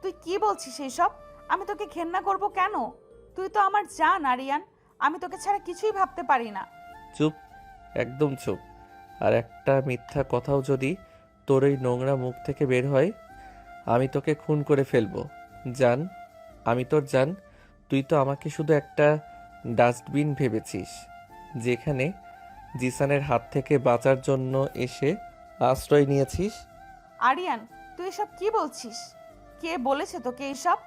তুই কি বলছিস এইসব? আমি তোকে ঘেন্না করব কেন? তুই তো আমার জান আরিয়ান। আমি তোকে ছাড়া কিছুই ভাবতে পারি না। চুপ, একদম চুপ। আর একটা মিথ্যা কথাও যদি তোর ওই নোংরা মুখ থেকে বের হয়, আমি তোকে খুন করে ফেলবো। জান, আমি তোর জান। তুই তো আমাকে শুধু একটা ডাস্টবিন ভেবেছিস, যেখানে জিসানের হাত থেকে বাঁচার জন্য এসে আশ্রয় নিয়েছিস। আরিয়ান, তুই এসব কি বলছিস? কে বলেছে তোকে এইসব?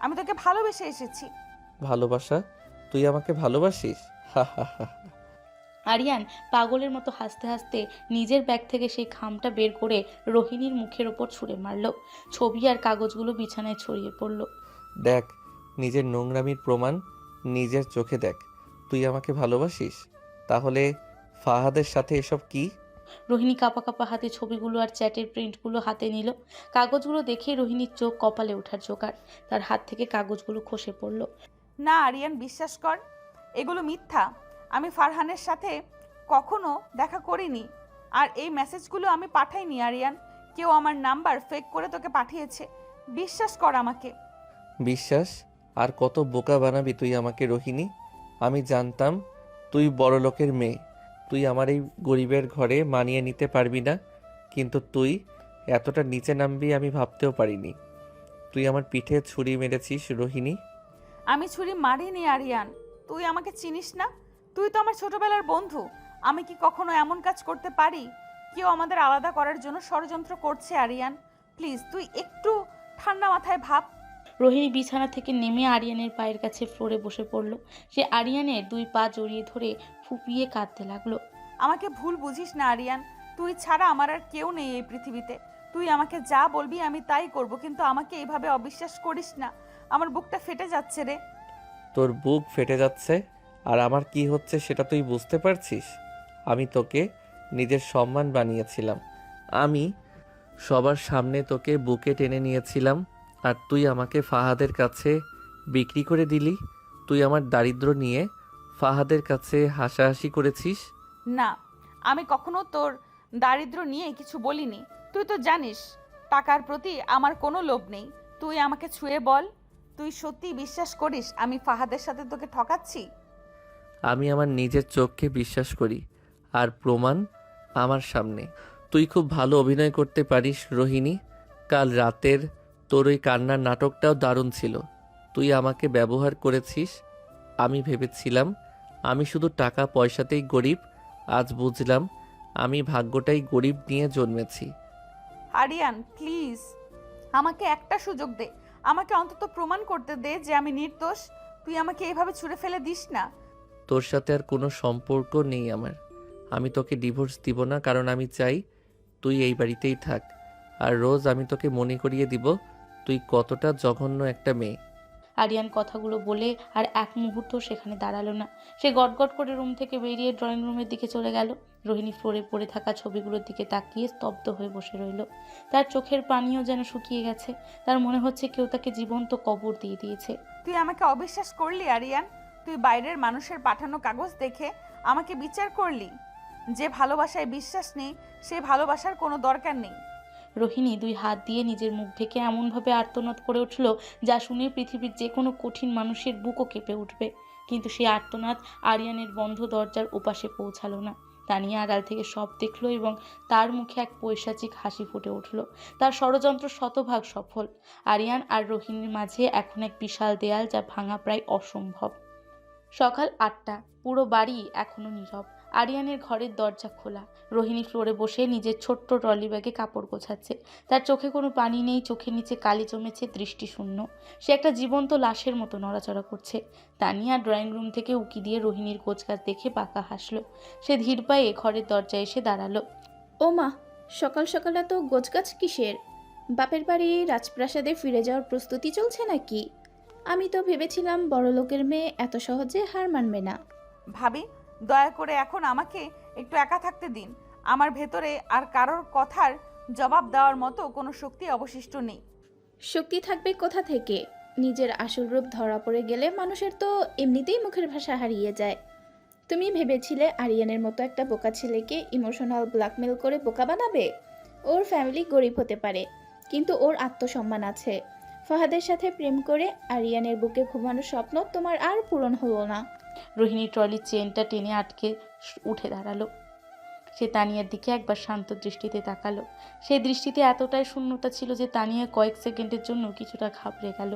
আমি তোকে ভালোবেসে এসেছি। ভালোবাসা? তুই আমাকে ভালোবাসিস? হা হা হা। আরিয়ান পাগলের মতো হাসতে হাসতে নিজের ব্যাগ থেকে সেই খামটা বের করে রোহিণীর মুখের ওপর ছুঁড়ে মারল। ছবি আর কাগজগুলো বিছানায় ছড়িয়ে পড়ল। দেখ, নিজের নোংরামির প্রমাণ নিজের চোখে দেখ। তুই আমাকে ভালোবাসিস? তাহলে ফাহাদের সাথে এসব কি? রোহিণী কাঁপা কাঁপা হাতে ছবিগুলো আর চ্যাটের প্রিন্টগুলো হাতে নিল। কাগজগুলো দেখে রোহিণীর চোখ কপালে ওঠার জোগাড়। তার হাত থেকে কাগজগুলো খসে পড়ল। না আরিয়ান, বিশ্বাস কর, এগুলো মিথ্যা। আমি ফারহানের সাথে কখনো দেখা করিনি। আর এই মেসেজগুলো আমি পাঠাইনি আরিয়ান। কেউ আমার নাম্বার ফেক করে তোকে পাঠিয়েছে। বিশ্বাস কর আমাকে। বিশ্বাস? আর কত বোকা বানাবি তুই আমাকে রোহিণী? আমি জানতাম তুই বড় লোকের মেয়ে, তুই আমার এই গরিবের ঘরে মানিয়ে নিতে পারবি না, কিন্তু তুই এতটা নিচে নামবি আমি ভাবতেও পারিনি। তুই আমার পিঠে ছুরি মেরেছিস রোহিণী। আমি ছুরি মারিনি আরিয়ান। তুই আমাকে চিনিস না? তুই তো আমার ছোটবেলার বন্ধু। আমি কি কখনো এমন কাজ করতে পারি? কেউ আমাদের আলাদা করার জন্য ষড়যন্ত্র করছে আরিয়ান। প্লিজ তুই একটু ঠান্ডা মাথায় ভাব। রোহিণী বিছানা থেকে নেমে আরিয়ানের পায়ের কাছে ফ্লোরে বসে পড়ল। সে আরিয়ানের দুই পা জড়িয়ে ধরে ফুপিয়ে কাঁদতে লাগলো। আমাকে ভুল বুঝিস না আরিয়ান, তুই ছাড়া আমার আর কেউ নেই এই পৃথিবীতে। তুই আমাকে যা বলবি আমি তাই করব, কিন্তু আমাকে এইভাবে অবিশ্বাস করিস না। আমার বুকটা ফেটে যাচ্ছে রে। তোর বুক ফেটে যাচ্ছে আর আমার কি হচ্ছে সেটা তুই বুঝতে পারছিস? আমি তোকে নিজের সম্মান বানিয়েছিলাম, আমি সবার সামনে তোকে বুকে টেনে নিয়েছিলাম, আর তুই আমাকে ফাহাদের কাছে বিক্রি করে দিলি। তুই আমার দারিদ্র নিয়ে ফাহাদের কাছে হাসাহাসি করেছিস। না, আমি কখনো তোর দারিদ্র নিয়ে কিছু বলিনি। তুই তো জানিস টাকার প্রতি আমার কোনো লোভ নেই। তুই আমাকে ছুঁয়ে বল, তুই সত্যি বিশ্বাস করিস আমি ফাহাদের সাথে তোকে ঠকাচ্ছি? আমি আমার নিজের চোখকে বিশ্বাস করি, আর প্রমাণ আমার সামনে। তুই খুব ভালো অভিনয় করতে পারিস রোহিণী। কাল রাতের তোর ওই কান্নার নাটকটাও দারুণ ছিল। তুই আমাকে ব্যবহার করেছিস। আমি ভেবেছিলাম আমি শুধু টাকা পয়সাতেই গরিব, আজ বুঝলাম আমি ভাগ্যটাই গরিব নিয়ে জন্মেছি। আরিয়ান প্লিজ, আমাকে একটা সুযোগ দে, আমাকে অন্তত প্রমাণ করতে দে যে আমি নির্দোষ। তুই আমাকে এইভাবে ছুঁড়ে ফেলে দিস না। তোর সাথে আর কোনো সম্পর্ক নেই আমার। আমি তোকে ডিভোর্স দিব না, কারণ আমি চাই তুই এই বাড়িতেই থাক। আর রোজ আমি তোকে মনে করিয়ে দিব তুই কতটা জঘন্য একটা মেয়ে। আরিয়ান কথাগুলো বলে আর এক মুহূর্ত সেখানে দাঁড়ালো না। সে গটগট করে রুম থেকে বেরিয়ে ড্রয়িং রুমের দিকে চলে গেল। রোহিণী ফ্লোরে পড়ে থাকা ছবিগুলোর দিকে তাকিয়ে স্তব্ধ হয়ে বসে রইল। তার চোখের পানিও যেন শুকিয়ে গেছে। তার মনে হচ্ছে কেউ তাকে জীবন্ত কবর দিয়ে দিয়েছে। তুই আমাকে অবিশ্বাস করলি আরিয়ান। তুই বাইরের মানুষের পাঠানো কাগজ দেখে আমাকে বিচার করলি। যে ভালোবাসায় বিশ্বাস নেই সে ভালোবাসার কোনো দরকার নেই। রোহিণী দুই হাত দিয়ে নিজের মুখ ঢেকে এমনভাবে আর্তনাদ করে উঠল যা শুনে পৃথিবীর যে কোনো কঠিন মানুষের বুকও কেঁপে উঠবে। কিন্তু সেই আর্তনাদ আরিয়ানের বন্ধ দরজার ওপাশে পৌঁছালো না। তানিয়া আড়াল থেকে সব দেখল এবং তার মুখে এক পৈশাচিক হাসি ফুটে উঠল। তার ষড়যন্ত্র শতভাগ সফল। আরিয়ান আর রোহিণীর মাঝে এখন এক বিশাল দেয়াল, যা ভাঙা প্রায় অসম্ভব। সকাল 8টা, পুরো বাড়ি এখনো নীরব। আরিয়ানের ঘরের দরজা খোলা। রোহিণী ফ্লোরে বসে নিজের ছোট্ট ট্রলি ব্যাগে কাপড় গোছাচ্ছে। তার চোখে কোনো পানি নেই, চোখের নিচে কালি জমেছে, দৃষ্টি শূন্য। সে একটা জীবন্ত লাশের মতো নড়াচড়া করছে। তানিয়া ড্রয়িং রুম থেকে উকি দিয়ে রোহিণীর গোছগাছ দেখে বাঁকা হাসল। সে ধীর পায়ে ঘরের দরজায় এসে দাঁড়ালো। ও মা, সকাল সকাল এত গোছগাছ কিসের? বাপের বাড়ি রাজপ্রাসাদে ফিরে যাওয়ার প্রস্তুতি চলছে নাকি? আমি তো ভেবেছিলাম বড়লোকের মেয়ে এত সহজে হার মানবে না। ভাবি, দয়া করে এখন আমাকে একটু একা থাকতে দিন। আমার ভেতরে আর কারোর কথার জবাব দেওয়ার মতো কোনো শক্তি অবশিষ্ট নেই। শক্তি থাকবে কোথা থেকে? নিজের আসল রূপ ধরা পড়ে গেলে মানুষের তো এমনিতেই মুখের ভাষা হারিয়ে যায়। তুমি ভেবেছিলে আরিয়ানের মতো একটা বোকা ছেলেকে ইমোশনাল ব্ল্যাকমেল করে বোকা বানাবে? ওর ফ্যামিলি গরিব হতে পারে, কিন্তু ওর আত্মসম্মান আছে। ফাহাদের সাথে প্রেম করে আরিয়ানের বুকে ঘুমানোর স্বপ্ন তোমার আর পূরণ হলো না। রোহিণী ট্রলির চেনটা টেনে আটকে উঠে দাঁড়ালো। সে তানিয়ার দিকে একবার শান্ত দৃষ্টিতে তাকালো। সেই দৃষ্টিতে এতটাই শূন্যতা ছিল যে তানিয়া কয়েক সেকেন্ডের জন্য কিছুটা ঘাবড়ে গেল।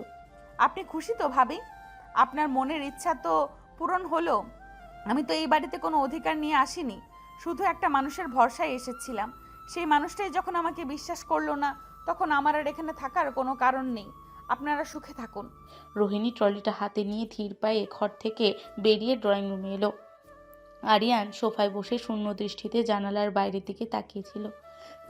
আপনি খুশি তো ভাবি? আপনার মনের ইচ্ছা তো পূরণ হলো। আমি তো এই বাড়িতে কোনো অধিকার নিয়ে আসিনি, শুধু একটা মানুষের ভরসায় এসেছিলাম। সেই মানুষটাই যখন আমাকে বিশ্বাস করলো না, তখন আমার আর এখানে থাকার কোনো কারণ নেই। আপনারা সুখে থাকুন। রোহিণী ট্রলিটা হাতে নিয়ে ধীর পায়ে ঘর থেকে বেরিয়ে ড্রয়িং রুমে এলো। আরিয়ান সোফায় বসে শূন্য দৃষ্টিতে জানালার বাইরের দিকে তাকিয়েছিল।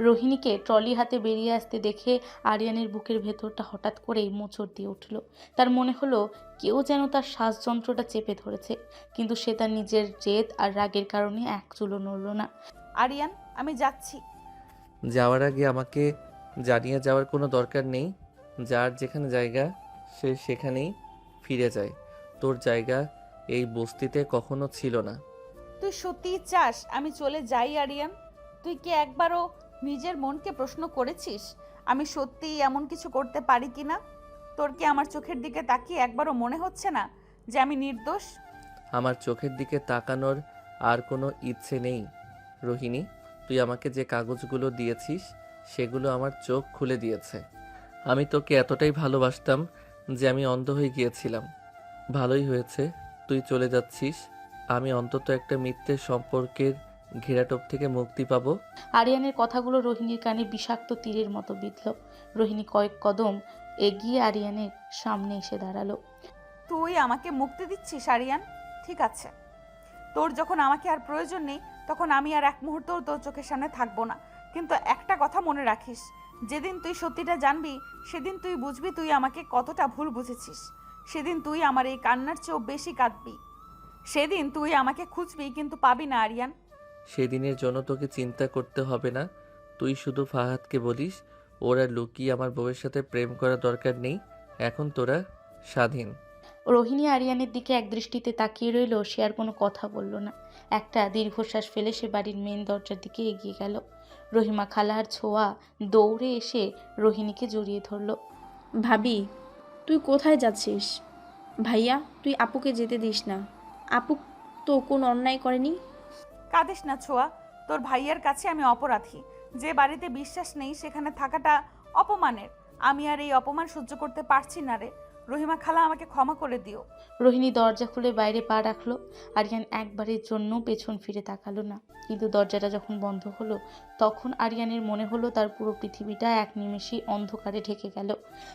রোহিণীকে ট্রলি হাতে বেরিয়ে আসতে দেখে আরিয়ানের বুকের ভেতরটা হঠাৎ করেই মোচড় দিয়ে উঠল। তার মনে হলো কেউ যেন তার শ্বাসযন্ত্রটা চেপে ধরেছে, কিন্তু সে তার নিজের জেদ আর রাগের কারণে এক চুলও নড়ল না। আরিয়ান, আমি যাচ্ছি। যাওয়ার আগে আমাকে জানিয়ে যাওয়ার কোনো দরকার নেই। যার যেখানে জায়গা সে সেখানেই ফিরে যায়। তোর জায়গা এই বস্তিতে কখনো ছিল না। তুই সত্যিই চাস আমি চলে যাই আরিয়ান? তুই কি একবারও নিজের মনকে প্রশ্ন করেছিস আমি সত্যিই এমন কিছু করতে পারি কি না? তোর কি আমার চোখের দিকে তাকিয়ে একবারও মনে হচ্ছে না যে আমি নির্দোষ? আমার চোখের দিকে তাকানোর আর কোনো ইচ্ছে নেই রোহিণী। তুই আমাকে যে কাগজগুলো দিয়েছিস সেগুলো আমার চোখ খুলে দিয়েছে। আমি তোকে এতটাই ভালোবাসতাম যে আমি অন্ধ হয়ে গিয়েছিলাম। ভালোই হয়েছে তুই চলে যাচ্ছিস। আমি অন্তত একটা মিথ্যে সম্পর্কের ঘেরাটোপ থেকে মুক্তি পাবো। আরিয়ানের কথাগুলো রোহিণীর কানে বিষাক্ত তীরের মতো বিঁধল। রোহিণী কয়েক কদম এগিয়ে আরিয়ানের সামনে এসে দাঁড়ালো। তুই আমাকে মুক্তি দিচ্ছিস আরিয়ান? ঠিক আছে, তোর যখন আমাকে আর প্রয়োজন নেই, তখন আমি আর এক মুহূর্তও তোর চোখের সামনে থাকবো না। কিন্তু একটা কথা মনে রাখিস, যেদিন তুই সত্যিটা জানবি, সেদিন তুই বুঝবি তুই আমাকে কতটা ভুল বুঝেছিস। সেদিন তুই আমার এই কান্নার চেয়েও বেশি কাঁদবি। সেদিন তুই আমাকে খুঁজবি, কিন্তু পাবি না আরিয়ান। সেদিনের জন্য তোকে চিন্তা করতে হবে না। তুই শুধু ফাহাদকে বলিস ওরা লুকিয়ে আমার বউয়ের সাথে প্রেম করার দরকার নেই। এখন তোরা স্বাধীন। রোহিণী আরিয়ানের দিকে একদৃষ্টিতে তাকিয়ে রইল, সে আর কোনো কথা বলল না। একটা দীর্ঘশ্বাস ফেলে সে বাড়ির মেন দরজার দিকে এগিয়ে গেল। রহিমা খালার ছোঁয়া দৌড়ে এসে রোহিণীকে জড়িয়ে ধরল। ভাবি, তুই কোথায় যাচ্ছিস? ভাইয়া, তুই আপুকে যেতে দিস না। আপু তো কোনো অন্যায় করেনি। কাঁদিস না ছোঁয়া, তোর ভাইয়ের কাছে আমি অপরাধী। যে বাড়িতে বিশ্বাস নেই সেখানে থাকাটা অপমানের। আমি আর এই অপমান সহ্য করতে পারছি না রে। রহিমা খালা, আমাকে ক্ষমা করে দিও। রোহিণী দরজা খুলে বাইরে পা রাখলো। আরিয়ান একবারের জন্য পেছন ফিরে তাকালো না। কিন্তু দরজাটা যখন বন্ধ হলো, তখন আরিয়ানের মনে হলো তার পুরো পৃথিবীটা এক নিমেষেই অন্ধকারে ঢেকে গেল।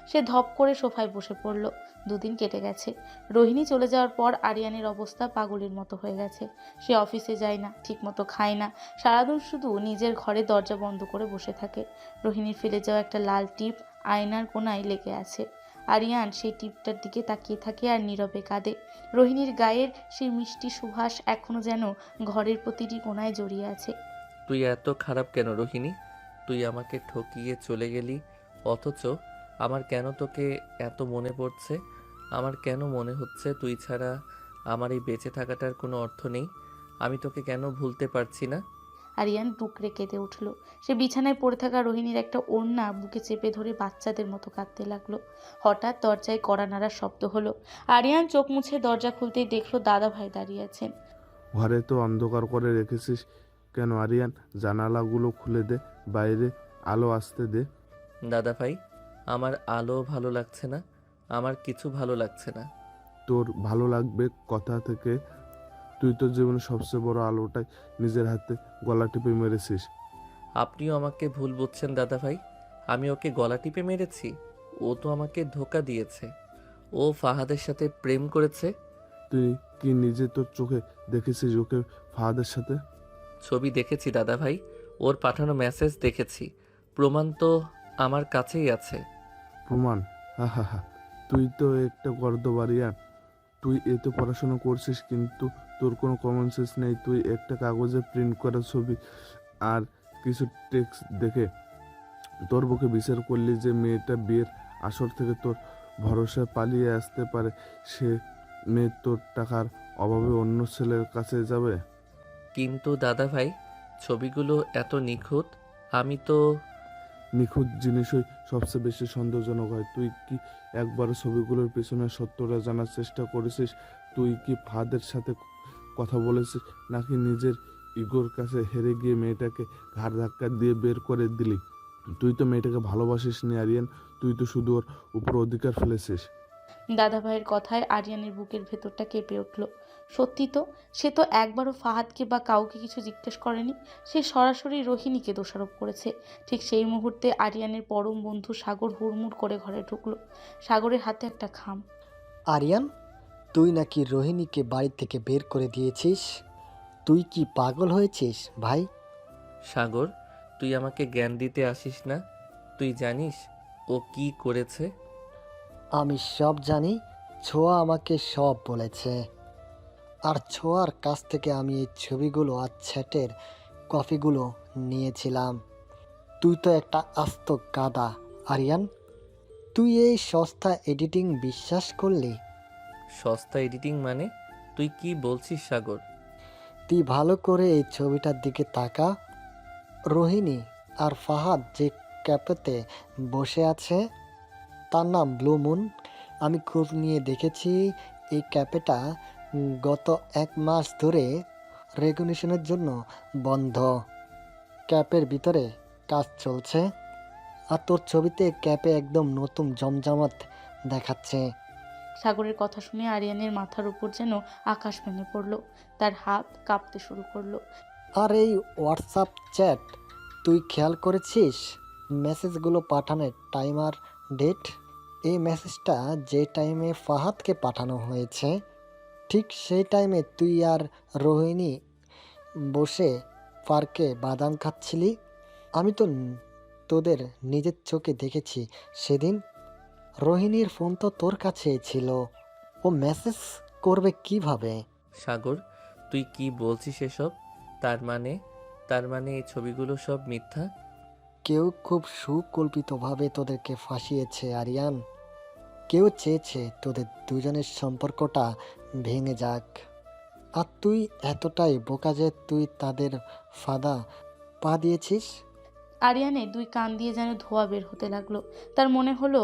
সে ধপ করে সোফায় বসে পড়ল। 2 দিন কেটে গেছে। রোহিণী চলে যাওয়ার পর আরিয়ানের অবস্থা পাগলের মতো হয়ে গেছে। সে অফিসে যায় না, ঠিকমতো খায় না, সারাদিন শুধু নিজের ঘরে দরজা বন্ধ করে বসে থাকে। রোহিণীর ফেলে যাওয়া একটা লাল টিপ আয়নার কোণায় লেগে আছে। আরিয়ান সেই টিপটার দিকে তাকিয়ে থাকে আর নীরবে কাঁদে। রোহিণীর গায়ের সেই মিষ্টি সুবাস এখনো যেন ঘরের প্রতিটি কোণায় জড়িয়ে আছে। তুই এত খারাপ কেন রোহিণী? তুই আমাকে ঠকিয়ে চলে গেলি, অথচ আমার কেন তোকে এত মনে পড়ছে? আমার কেন মনে হচ্ছে তুই ছাড়া আমার এই বেঁচে থাকাটার কোনো অর্থ নেই? আমি তোকে কেন ভুলতে পারছি না? আরিয়ান টুকরে কেঁদে উঠল। সে বিছানায় পড়ে থাকা রোহিণীর একটা ওড়না বুকে চেপে ধরে বাচ্চাদের মতো কাঁদতে লাগলো। হঠাৎ দরজায় কড়া নাড়ার শব্দ হলো। আরিয়ান চোখ মুছে দরজা খুলতেই দেখলো দাদা ভাই দাঁড়িয়ে আছেন। ঘরে তো অন্ধকার করে রেখেছিস কেন আরিয়ান? জানালাগুলো খুলে দে, বাইরে আলো আসতে দে। দাদা ভাই, আমার আলো ভালো লাগছে না, আমার কিছু ভালো লাগছে না। তোর ভালো লাগবে কথা থেকে? তুই তোর জীবনের সবচেয়ে বড় আলোটাই নিজের হাতে গলা টিপে মেরেছিস। আপনিও আমাকে ভুল বুঝছেন দাদা ভাই। আমি ওকে গলা টিপে মেরেছি? ও তো আমাকে ধোঁকা দিয়েছে। ও ফাহাদের সাথে প্রেম করেছে। তুই কি নিজে তোর চোখে দেখেছিস ওকে ফাহাদের সাথে? ছবি দেখেছি দাদা ভাই, ওর পাঠানো মেসেজ দেখেছি, প্রমাণ তো আমার কাছেই আছে। প্রমাণ? হা হা হা, তুই তো একটা গর্দবারিয়ান। তুই এতে পড়াশোনা করছিস কিন্তু তোর কোনো কমন সেন্স নেই। তুই একটা কাগজে প্রিন্ট করা ছবি আর কিছু টেক্সট দেখে তোর বুকে বিচার করলি যে মেয়েটা বিয়ের আসর থেকে তোর ভরসায় পালিয়ে আসতে পারে। সে মেয়ে তোর টাকার অভাবে অন্য ছেলের কাছে যাবে? কিন্তু দাদা ভাই, ছবিগুলো এত নিখুঁত। আমি তো নিখুঁত জিনিসই সবচেয়ে বেশি সন্দেহজনক হয়। তুই কি একবারও ছবিগুলোর পেছনে সত্যটা জানার চেষ্টা করেছিস? তুই কি ফাদের সাথে কথা বলেছিস, নাকি নিজের ইগোর কাছে হেরে গিয়ে মেয়েটাকে ঘাড় ধাক্কা দিয়ে বের করে দিলি? তুই তো মেয়েটাকে ভালোবাসিস নি আরিয়ান, তুই তো শুধু ওর উপর অধিকার ফেলেছিস। দাদা ভাইয়ের কথায় আরিয়ানের বুকের ভেতরটা কেঁপে উঠল। সত্যি তো, সে তো একবারও ফাহাদকে বা কাউকে কিছু জিজ্ঞেস করেনি। সে সরাসরি রোহিণীকে দোষারোপ করেছে। ঠিক সেই মুহূর্তে আরিয়ানের পরম বন্ধু সাগর হুড়মুড় করে ঘরে ঢুকলো। সাগরের হাতে একটা খাম। আরিয়ান, তুই নাকি রোহিণীকে বাড়ি থেকে বের করে দিয়েছিস? তুই কি পাগল হয়েছিস ভাই? সাগর, তুই আমাকে জ্ঞান দিতে আসিস না। তুই জানিস ও কি করেছে? আমি সব জানি। ছোঁয়া আমাকে সব বলেছে। আর ছোঁয়ার কাছ থেকে আমি এই ছবিগুলো আর চ্যাটের কপিগুলো নিয়েছিলাম। তুই তো একটা আস্ত গাদা আরিয়ান। তুই এই সস্তা এডিটিং বিশ্বাস করলি? সস্তা এডিটিং মানে? তুই কি বলছিস সাগর? তুই ভালো করে এই ছবিটার দিকে তাকা। রোহিণী আর ফাহাদ যে ক্যাফেতে বসে আছে তার নাম ব্লু মুন। আমি খোঁজ নিয়ে দেখেছি এই ক্যাফেটা গত 1 মাস ধরে রেগুলেশনের জন্য বন্ধ। ক্যাফের ভিতরে কাজ চলছে। আর তোর ছবিতে ক্যাফে একদম নতুন জমজমাট দেখাচ্ছে। সাগরের কথা শুনে আরিয়ানের মাথার উপর যেন আকাশ ভেঙে পড়ল। তার হাত কাঁপতে শুরু করলো। আর এই হোয়াটসঅ্যাপ চ্যাট, তুই খেয়াল করেছিস মেসেজগুলো পাঠানোর টাইম আর ডেট? এই মেসেজটা যে টাইমে ফাহাদকে পাঠানো হয়েছে ঠিক সেই টাইমে তুই আর রোহিণী বসে পার্কে বাদাম খাচ্ছিলি। আমি তো তোদের নিজের চোখে দেখেছি সেদিন। রোহিণীর ফোন তো তোর কাছেই ছিল, ও মেসেজ করবে কিভাবে? সাগর, তুই কি বলছিস এসব? তার মানে এই ছবিগুলো সব মিথ্যা? কেউ খুব সুকল্পিতভাবে তোদেরকে ফাঁসিয়েছে আরিয়ান। কেউ চেয়েছে তোদের দুজনের সম্পর্কটা ভেঙে যাক। আর তুই এতটাই বোকা যে তুই তাদের ফাঁদা পা দিয়েছিস। আরিয়ানের দুই কান দিয়ে যেন ধোঁয়া বের হতে লাগলো। তার মনে হলো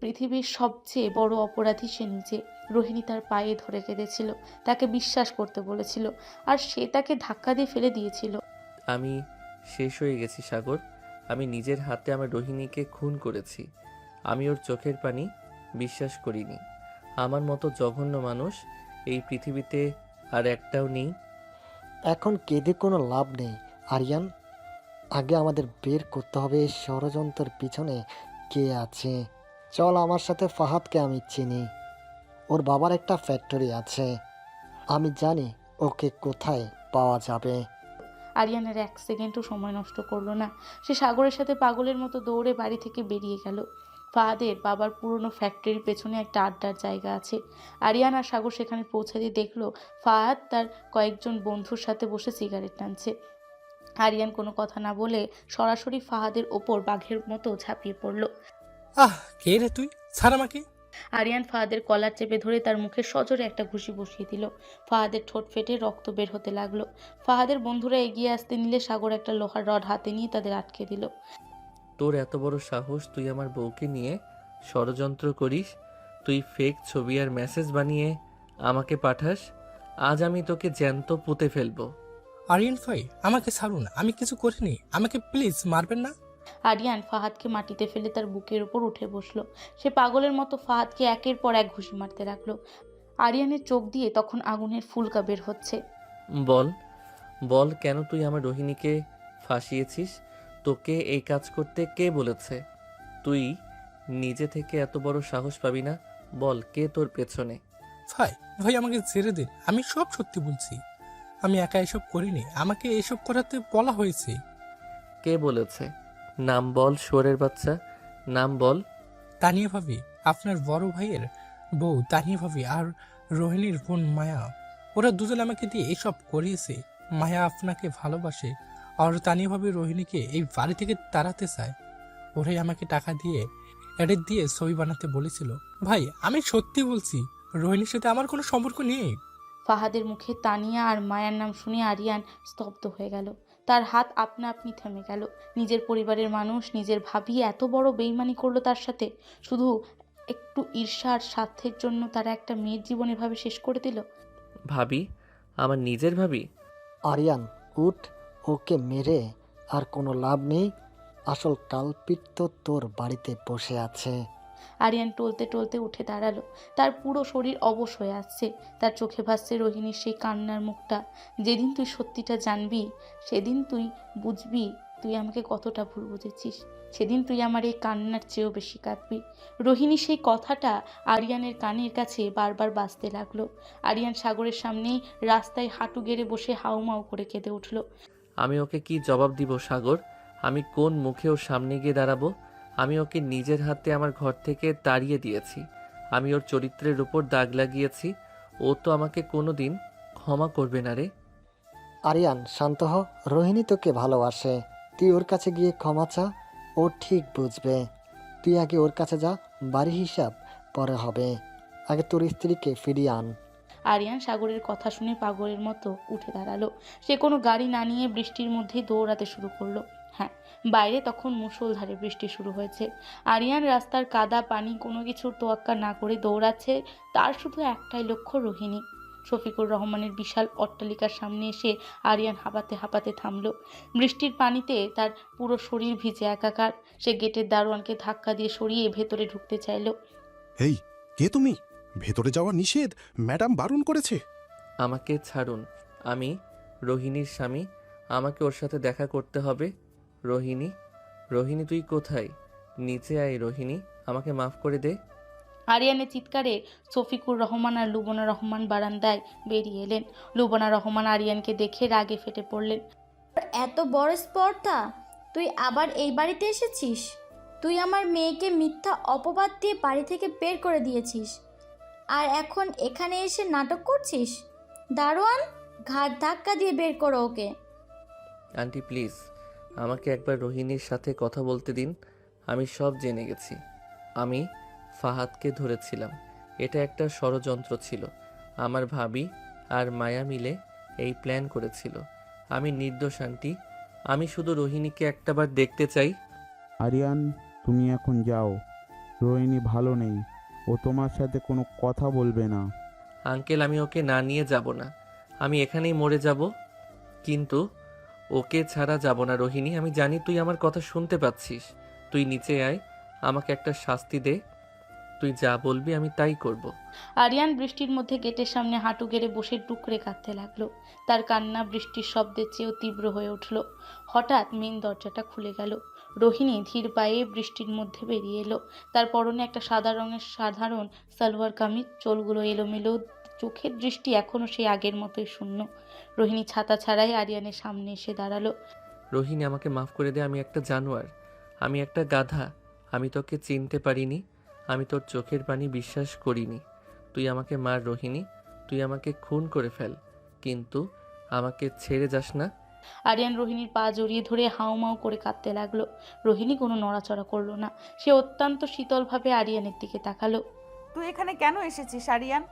পৃথিবীর সবচেয়ে বড় অপরাধী সে নিজে। রোহিণী তার পায়ে ধরে কেঁদেছিল, তাকে বিশ্বাস করতে বলেছিল, আর সে তাকে ধাক্কা দিয়ে ফেলে দিয়েছিল। আমি শেষ হয়ে গেছি সাগর। আমি নিজের হাতে আমার রোহিণীকে খুন করেছি। আমি ওর চোখের পানি বিশ্বাস করিনি। আমার মতো জঘন্য মানুষ এই পৃথিবীতে আর একটাও নেই। এখন কেঁদে কোনো লাভ নেই আরিয়ান। আগে আমাদের বের করতে হবে এই ষড়যন্ত্রের পিছনে কে আছে। চল, আমার সাথে ফাহাদকে আমি চিনি। ওর বাবার একটা ফ্যাক্টরি আছে, আমি জানি ওকে কোথায় পাওয়া যাবে। আরিয়ানের এক সেকেন্ডও সময় নষ্ট করলো না। সে সাগরের সাথে পাগলের মতো দৌড়ে বাড়ি থেকে বেরিয়ে গেল। ফাহাদের বাবার পুরনো ফ্যাক্টরির পেছনে একটা আড্ডার জায়গা আছে। আরিয়ান আর সাগর সেখানে পৌঁছাতে দেখলো ফাহাদ তার কয়েকজন বন্ধুর সাথে বসে সিগারেট টানছে। আরিয়ান কোনো কথা না বলে সরাসরি ফাহাদের ওপর বাঘের মতো ঝাঁপিয়ে পড়ল। কে রে তুই? ছাড় আমাকে। আরিয়ান ফাহাদের কলার চেপে ধরে তার মুখে সজোরে একটা ঘুষি বসিয়ে দিল। ফাহাদের ঠোঁট ফেটে রক্ত বের হতে লাগলো। ফাহাদের বন্ধুরা এগিয়ে আসতে নিলে সাগর একটা লোহার রড হাতে নিয়ে তাদের আটকে দিল। তোর এত বড় সাহস, তুই আমার বউকে নিয়ে ষড়যন্ত্র করিস? তুই ফেক ছবি আর মেসেজ বানিয়ে আমাকে পাঠাস? আজ আমি তোকে জ্যান্ত পুঁতে ফেলবো। আরিয়ান ভাই, আমাকে ছাড়ুন, আমি কিছু করিনি, আমাকে প্লিজ মারবেন না। আরিয়ান ফাহাদকে মাটিতে ফেলে তার বুকের উপর উঠে বসলো। সে পাগলের মতো ফাহাদকে একের পর এক ঘুষি মারতে লাগলো। আরিয়ানের চোখ দিয়ে তখন আগুনের ফুলকা বের হচ্ছে। বল বল, কেন তুই আমার রোহিণীকে ফাঁসিয়েছিস? তোকে এই কাজ করতে কে বলেছে? তুই নিজে থেকে এত বড় সাহস পাবি না? বল, কে তোর পেছনে? ভাই ভাই আমাকে ছেড়ে দিন, আমি সব সত্যি বলছি। আমি একা এসব করিনি, আমাকে এসব করাতে বলা হয়েছে। কে বলেছে? নাম বল শুয়োরের বাচ্চা, নাম বল। তানিয়া ভাবি, আপনার বড় ভাইয়ের বউ তানিয়া ভাবি আর রোহিণীর বোন মায়া, ওরা দুজন আমাকে দিয়ে এসব করিয়েছে। মায়া আপনাকে ভালোবাসে আর তানিয়া ভাবি রোহিণীকে এই বাড়ি থেকে তাড়াতে চায়। ওরাই আমাকে টাকা দিয়ে এডিট দিয়ে ছবি বানাতে বলেছিল। ভাই আমি সত্যি বলছি, রোহিণীর সাথে আমার কোনো সম্পর্ক নেই। ফাহাদের মুখে তানিয়া আর মায়ার নাম শুনে আরিয়ান স্তব্ধ হয়ে গেল। তার হাত আপনা আপনি থেমে গেল। নিজের পরিবারের মানুষ, নিজের ভাবি এত বড় বেইমানি করলো তার সাথে, শুধু একটু ঈর্ষা আর স্বার্থের জন্য তারা একটা মেয়ের জীবন এভাবে শেষ করে দিল। ভাবি? আমার নিজের ভাবি? আরিয়ান উঠ, ওকে মেরে আর কোনো লাভ নেই। আসল কালপিট তো তোর বাড়িতে বসে আছে। আরিয়ান টলতে টলতে উঠে দাঁড়ালো। তার পুরো শরীর অবশ হয়ে আসছে। তার চোখে ভাসছে রোহিণীর সেই কান্নার মুখটা। যেদিন তুই সত্যিটা জানবি, সেদিন তুই বুঝবি তুই আমাকে কতটা ভুল বুঝেছিস। সেদিন তুই আমার এই কান্নার চেয়েও বেশি কাঁদবি। রোহিণী সেই কথাটা আরিয়ানের কানের কাছে বারবার বাজতে লাগলো। আরিয়ান সাগরের সামনেই রাস্তায় হাঁটু গেড়ে বসে হাউমাউ করে কেঁদে উঠল। আমি ওকে কি জবাব দিব সাগর? আমি কোন মুখে ওর সামনে গিয়ে দাঁড়াবো? আমি ওকে নিজের হাতে আমার ঘর থেকে তাড়িয়ে দিয়েছি। আমি ওর চরিত্রের উপর দাগ লাগিয়েছি। ও তো আমাকে কোনোদিন ক্ষমা করবে না রে। আরিয়ান শান্ত হ, রোহিণী তোকে ভালোবাসে। তুই ওর কাছে গিয়ে ক্ষমা চা, ও ঠিক বুঝবে। তুই আগে ওর কাছে যা, বাড়ি হিসাব পরে হবে। আগে তোর স্ত্রীকে ফিরিয়ে আন। আরিয়ান সাগরের কথা শুনে পাগলের মতো উঠে দাঁড়ালো। সে কোনো গাড়ি না নিয়ে বৃষ্টির মধ্যেই দৌড়াতে শুরু করলো। হ্যাঁ, বাইরে তখন মুষলধারে বৃষ্টি শুরু হয়েছে। আরিয়ান রাস্তার কাদা পানি কোনো কিছুর তোয়াক্কা না করে দৌড়াচ্ছে। তার শুধু একটাই লক্ষ্য, রোহিণী। শফিকুর রহমানের বিশাল অট্টালিকার সামনে এসে আরিয়ান হাঁপাতে হাঁপাতে থামলো। বৃষ্টির পানিতে তার পুরো শরীর ভিজে একাকার। সে গেটের দারোয়ানকে ধাক্কা দিয়ে সরিয়ে ভেতরে ঢুকতে চাইলো। এই, কে তুমি? ভেতরে যাওয়া নিষেধ, ম্যাডাম বারণ করেছে। আমাকে ছাড়ুন, আমি রোহিণীর স্বামী। আমাকে ওর সাথে দেখা করতে হবে। রোহিণী, রোহিণী তুই কোথায়? নিচে আয় রোহিণী, আমাকে মাফ করে দে। আরিয়ানের চিৎকারে শফিকুর রহমান আর লুবনা রহমান বারান্দায় বেরিয়ে এলেন। লুবনা রহমান আরিয়ানকে দেখে রাগে ফেটে পড়লেন। এত বড় স্পর্ধা, তুই আবার এই বাড়িতে এসেছিস? তুই আমার মেয়েকে মিথ্যা অপবাদ দিয়ে বাড়ি থেকে বের করে দিয়েছিস, আর এখন এখানে এসে নাটক করছিস? দারোয়ান, ঘাট ধাক্কা দিয়ে বের করো ওকে। আন্টি প্লিজ, আমাকে একবার রোহিণীর সাথে কথা বলতে দিন। আমি সব জেনে গেছি। আমি ফাহাদকে ধরেছিলাম। এটা একটা ষড়যন্ত্র ছিল। আমার ভাবি আর মায়া মিলে এই প্ল্যান করেছিল। আমি নির্দোষ আন্টি। আমি শুধু রোহিণীকে একটাবার দেখতে চাই। আরিয়ান, তুমি এখন যাও। রোহিণী ভালো নেই, ও তোমার সাথে কোনো কথা বলবে না। আঙ্কেল, আমি ওকে না নিয়ে যাব না। আমি এখানেই মরে যাব, কিন্তু ওকে ছাড়া যাব না। রোহিণী, আমি জানি তুই আমার কথা শুনতে পাচ্ছিস। তুই নিচে আয়, আমাকে একটা শাস্তি দে। তুই যা বলবি আমি তাই করব। আরিয়ান বৃষ্টির মধ্যে গেটের সামনে হাঁটু গেড়ে বসে টুকরে কাঁদতে লাগলো। তার কান্না বৃষ্টির শব্দের চেয়েও তীব্র হয়ে উঠল। হঠাৎ মেন দরজাটা খুলে গেল। রোহিণী ধীর পায়ে বৃষ্টির মধ্যে বেরিয়ে এলো। তার পরনে একটা সাদা রঙের সাধারণ সালোয়ার কামিজ, চুলগুলো এলোমেলো, চোখের দৃষ্টি এখনও সেই আগের মতোই শূন্য। রোহিণী ছাতা ছাড়াই আরিয়ানের সামনে এসে দাঁড়ালো। রোহিণী, আমাকে মাফ করে দে। আমি একটা জানোয়ার, আমি একটা গাধা। আমি তোকে চিনতে পারিনি। আমি তোর চোখের পানি বিশ্বাস করিনি। তুই আমাকে মার রোহিণী, তুই আমাকে খুন করে ফেল, কিন্তু আমাকে ছেড়ে যাস না। আরিয়ান রোহিণীর পা জড়িয়ে ধরে হাউমাউ করে কাঁদতে লাগলো। রোহিণী কোনো নড়াচড়া করলো না। সে অত্যন্ত শীতলভাবে আরিয়ানের দিকে তাকালো। তুই এখানে কেন এসেছিস আরিয়ান?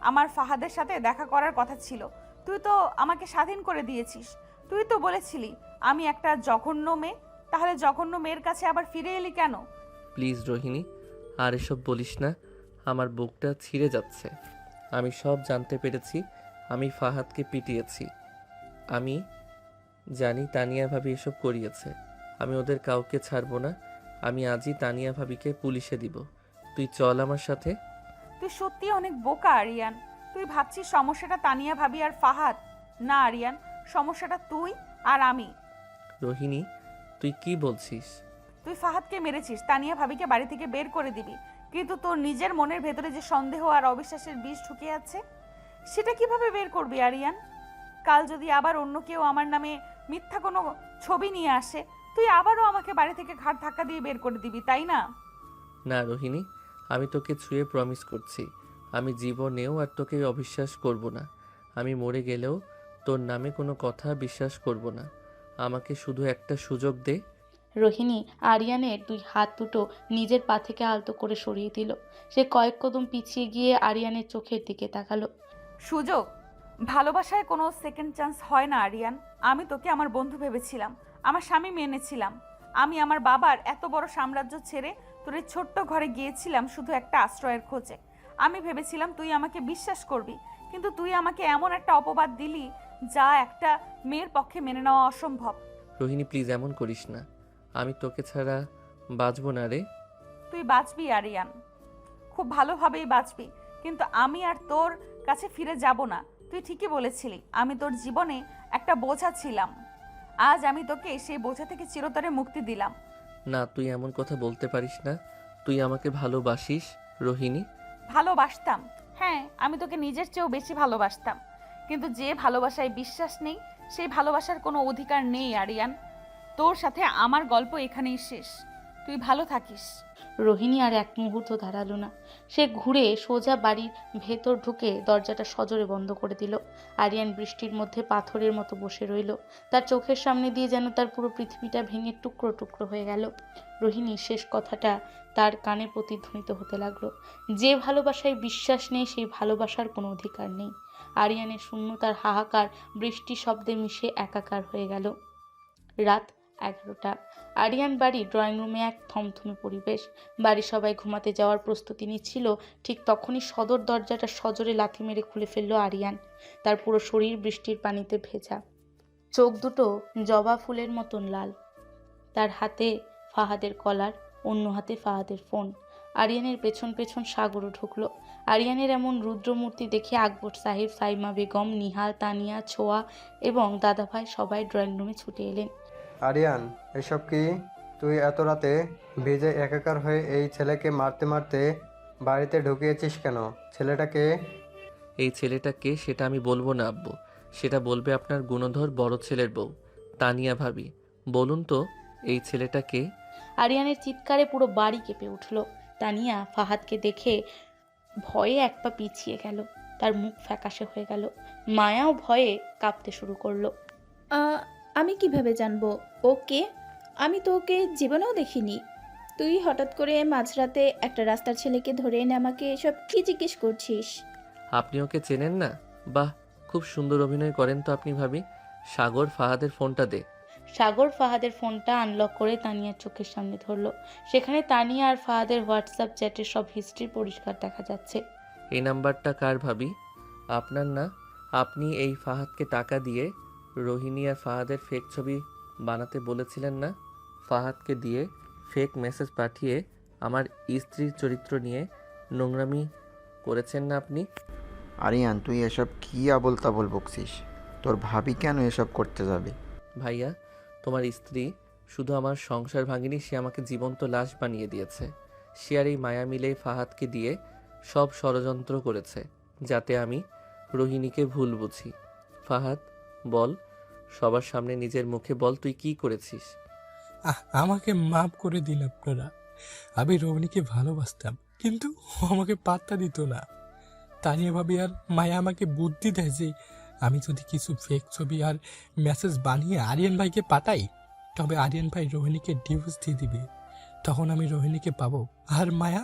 আমার ফাহাদের সাথে দেখা করার কথা ছিল। তুই তো আমাকে স্বাধীন করে দিয়েছিস। তুই তো বলেছিলি আমি একটা জঘন্য মেয়ে। তাহলে জঘন্য মেয়ের কাছে আবার ফিরে এলি কেন? প্লিজ রোহিণী, আর এসব বলিস না। আমার বুকটা ছিঁড়ে যাচ্ছে। আমি সব জানতে পেরেছি। আমি ফাহাদকে পিটিয়েছি। আমি জানি তানিয়া ভাবি এসব করিয়েছে। আমি ওদের কাউকে ছাড়বো না। আমি আজই তানিয়া ভাবিকে পুলিশে দিব। তুই চল আমার সাথে। তুই সত্যি অনেক বোকা আরিয়ান। তুই ভাবছিস সমস্যাটা তানিয়া ভাবি আর ফাহাদ। না আরিয়ান, সমস্যাটা তুই আর আমি। রোহিণী, তুই কি বলছিস? তুই ফাহাদকে মেরেছিস, তানিয়া ভাবিকে বাড়ি থেকে বের করে দিবি, কিন্তু তোর নিজের মনের ভেতরে যে সন্দেহ আর অবিশ্বাসের বীজ ঢুকে আছে, সেটা কিভাবে বের করবি আরিয়ান? কাল যদি আবার অন্য কেউ আমার নামে মিথ্যা কোনো ছবি নিয়ে আসে, তুই আবারও আমাকে বাড়ি থেকে ঘাট ধাক্কা দিয়ে বের করে দিবি, তাই না? না রোহিণী, আমি তোকে ছুঁয়ে প্রমিস করছি, আমি জীবনেও আর তোকে অবিশ্বাস করব না। আমি মরে গেলেও তোর নামে কোনো কথা বিশ্বাস করব না। আমাকে শুধু একটা সুযোগ দে। রোহিণী আরিয়ানের দুই হাত দুটো নিজের পা থেকে আলতো করে সরিয়ে দিল। সে কয়েক কদম পিছিয়ে গিয়ে আরিয়ানের চোখের দিকে তাকালো। সুযোগ? ভালোবাসায় কোনো সেকেন্ড চান্স হয় না আরিয়ান। আমি তোকে আমার বন্ধু ভেবেছিলাম, আমার স্বামী মেনেছিলাম। আমি আমার বাবার এত বড় সাম্রাজ্য ছেড়ে তোর এই ছোট্ট ঘরে গিয়েছিলাম শুধু একটা আশ্রয়ের খোঁজে। আমি ভেবেছিলাম তুই আমাকে বিশ্বাস করবি, কিন্তু তুই আমাকে এমন একটা অপবাদ দিলি যা একটা মেয়ের পক্ষে মেনে নেওয়া অসম্ভব। রোহিণী প্লিজ এমন করিস না। আমি তোকে ছাড়া বাঁচব না রে। তুই বাঁচবি আরিয়ান, খুব ভালোভাবেই বাঁচবি, কিন্তু আমি আর তোর কাছে ফিরে যাব না। তুই ঠিকই বলেছিলি, আমি তোর জীবনে একটা বোঝা ছিলাম। আজ আমি তোকে সেই বোঝা থেকে চিরতরে মুক্তি দিলাম। না, তুই এমন কথা বলতে পারিস না। তুই আমাকে ভালোবাসিস রোহিণী। ভালোবাসতাম, হ্যাঁ, আমি তোকে নিজের চেয়েও বেশি ভালোবাসতাম, কিন্তু যে ভালোবাসায় বিশ্বাস নেই সেই ভালোবাসার কোনো অধিকার নেই আরিয়ান। তোর সাথে আমার গল্প এখানেই শেষ। তুই ভালো থাকিস। রোহিণী আর এক মুহূর্ত দাঁড়ালো না। সে ঘুরে সোজা বাড়ির ভেতর ঢুকে দরজাটা সজোরে বন্ধ করে দিল। আরিয়ান বৃষ্টির মধ্যে পাথরের মতো বসে রইল। তার চোখের সামনে দিয়ে যেন তার পুরো পৃথিবীটা ভেঙে টুকরো টুকরো হয়ে গেল। রোহিণীর শেষ কথাটা তার কানে প্রতিধ্বনিত হতে লাগলো। যে ভালোবাসায় বিশ্বাস নেই সেই ভালোবাসার কোনো অধিকার নেই। আরিয়ানের শূন্যতার হাহাকার বৃষ্টি শব্দে মিশে একাকার হয়ে গেল। রাত 11টা। আরিয়ান বাড়ির ড্রয়িং রুমে এক থমথমে পরিবেশ। বাড়ির সবাই ঘুমাতে যাওয়ার প্রস্তুতি নিচ্ছিল। ঠিক তখনই সদর দরজাটা সজোরে লাথি মেরে খুলে ফেলল আরিয়ান। তার পুরো শরীর বৃষ্টির পানিতে ভেজা, চোখ দুটো জবা ফুলের মতন লাল। তার হাতে ফাহাদের কলার, অন্য হাতে ফাহাদের ফোন। আরিয়ানের পেছন পেছন সাগরও ঢুকলো। আরিয়ানের এমন রুদ্রমূর্তি দেখে আকবর সাহেব, সাইমা বেগম, নিহাল, তানিয়া, ছোয়া এবং দাদাভাই সবাই ড্রয়িং রুমে ছুটে এলেন। আরিয়ান, এসব কি? তুই এত রাতে ভিজে একাকার হয়ে এই ছেলেকে মারতে মারতে বাড়িতে ঢুকিয়েছিস কেন? ছেলেটাকে? এই ছেলেটা কে সেটা আমি বলবো না আব্বু, সেটা বলবে আপনার গুণধর বড় ছেলের বউ তানিয়া ভাবি। বলুন তো এই ছেলেটা কে? আরিয়ানের চিৎকারে পুরো বাড়ি কেঁপে উঠল। তানিয়া ফাহাদকে দেখে ভয়ে এক পা পিছিয়ে গেল। তার মুখ ফ্যাকাশে হয়ে গেল। মায়াও ভয়ে কাঁপতে শুরু করলো। আমি কিভাবে জানবো ওকে? আমি তো ওকে জীবনেও দেখিনি। তুই হঠাৎ করে মাঝরাতে একটা রাস্তার ছেলেকে ধরে এনে আমাকে এসব কি জিজ্ঞেস করছিস? আপনি ওকে চেনেন না? বাহ, খুব সুন্দর অভিনয় করেন তো আপনি ভাবি। সাগর, ফাহাদের ফোনটা দে। সাগর ফাহাদের ফোনটা আনলক করে তানিয়ার চোখের সামনে ধরলো। সেখানে তানিয়া আর ফাহাদের হোয়াটসঅ্যাপ চ্যাটের সব হিস্ট্রি পরিষ্কার দেখা যাচ্ছে। এই নাম্বারটা কার ভাবি? আপনার না? আপনি এই ফাহাদকে টাকা দিয়ে রোহিণী আর ফাহাদের ফেক ছবি বানাতে বলেছিলেন না? ফাহাদকে দিয়ে ফেক মেসেজ পাঠিয়ে আমার স্ত্রীর চরিত্র নিয়ে নোংরামি করেছেন না আপনি? আরিয়ান, তুই এসব কী আবোল তাবোল বকছিস? তোর ভাবি কেন এসব করতে যাবে? ভাইয়া, তোমার স্ত্রী শুধু আমার সংসার ভাঙিনি, সে আমাকে জীবন্ত লাশ বানিয়ে দিয়েছে। সে আর এই মায়া মিলে ফাহাদকে দিয়ে সব ষড়যন্ত্র করেছে যাতে আমি রোহিণীকে ভুল বুঝি। ফাহাদ, বল, সবার সামনে নিজের মুখে বল তুই কি করেছিস। আমাকে মাফ করে দিন আপনারা। আমি রমণীকে ভালোবাসতাম, কিন্তু ও আমাকে পাত্তা দিত না। তানিয়া ভাবি আর মায়া আমাকে বুদ্ধি দেয় যে আমি যদি কিছু ফেক ছবি আর মেসেজ বানিয়ে আরিয়ান ভাইকে পাঠাই, তবে আরিয়ান ভাই রোহিণীকে ডিভোর্স দিয়ে দিবে। তখন আমি রোহিণীকে পাবো আর মায়া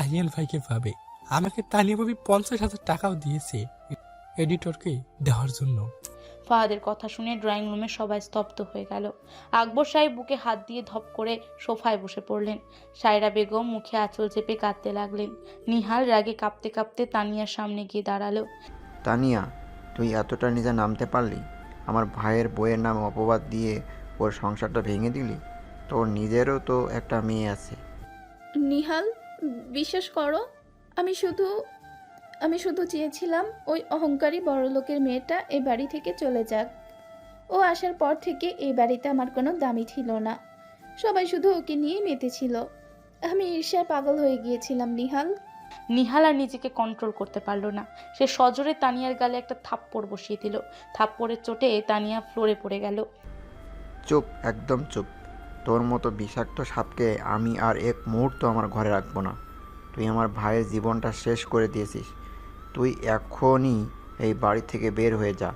আরিয়ান ভাইকে পাবে। আমাকে তানিয়া ভাবি 50,000 টাকাও দিয়েছে এডিটরকে দেওয়ার জন্য। ফাহাদের কথা শুনে ড্রয়িং রুমে সবাই স্তব্ধ হয়ে গেল। আকবর সাহেব বুকে হাত দিয়ে ধপ করে সোফায় বসে পড়লেন। সায়রা বেগম মুখে আঁচল চেপে কাঁদতে লাগলেন। নিহাল রাগে কাঁপতে কাঁপতে তানিয়ার সামনে গিয়ে দাঁড়ালো। তানিয়া, তুই এতটা নিজে নামতে পারলি? আমার ভাইয়ের বইয়ের নামে অপবাদ দিয়ে ওর সংসারটা ভেঙে দিলি। তোর নিজেরও তো একটা মেয়ে আছে। নিহাল, বিশ্বাস করো, আমি শুধু চেয়েছিলাম ওই অহংকারী বড়লোকের মেয়েটা এই বাড়ি থেকে চলে যাক। ও আসার পর থেকে এই বাড়িতে আমার কোনো দামই ছিল না। সবাই শুধু ওকে নিয়েই মেতেছিল। আমি ঈর্ষায় পাগল হয়ে গিয়েছিলাম নিহাল। নিহাল আর নিজেকে কন্ট্রোল করতে পারলো না। সে সজোরে তানিয়ার গালে একটা থাপ্পড় বসিয়ে দিল। থাপ্পড়ের চোটে তানিয়া ফ্লোরে পড়ে গেল। চুপ, একদম চুপ। তোর মতো বিষাক্ত সাপকে আমি আর এক মুহূর্ত আমার ঘরে রাখবো না। তুই আমার ভাইয়ের জীবনটা শেষ করে দিয়েছিস। তুই এখনই এই বাড়ি থেকে বের হয়ে যা।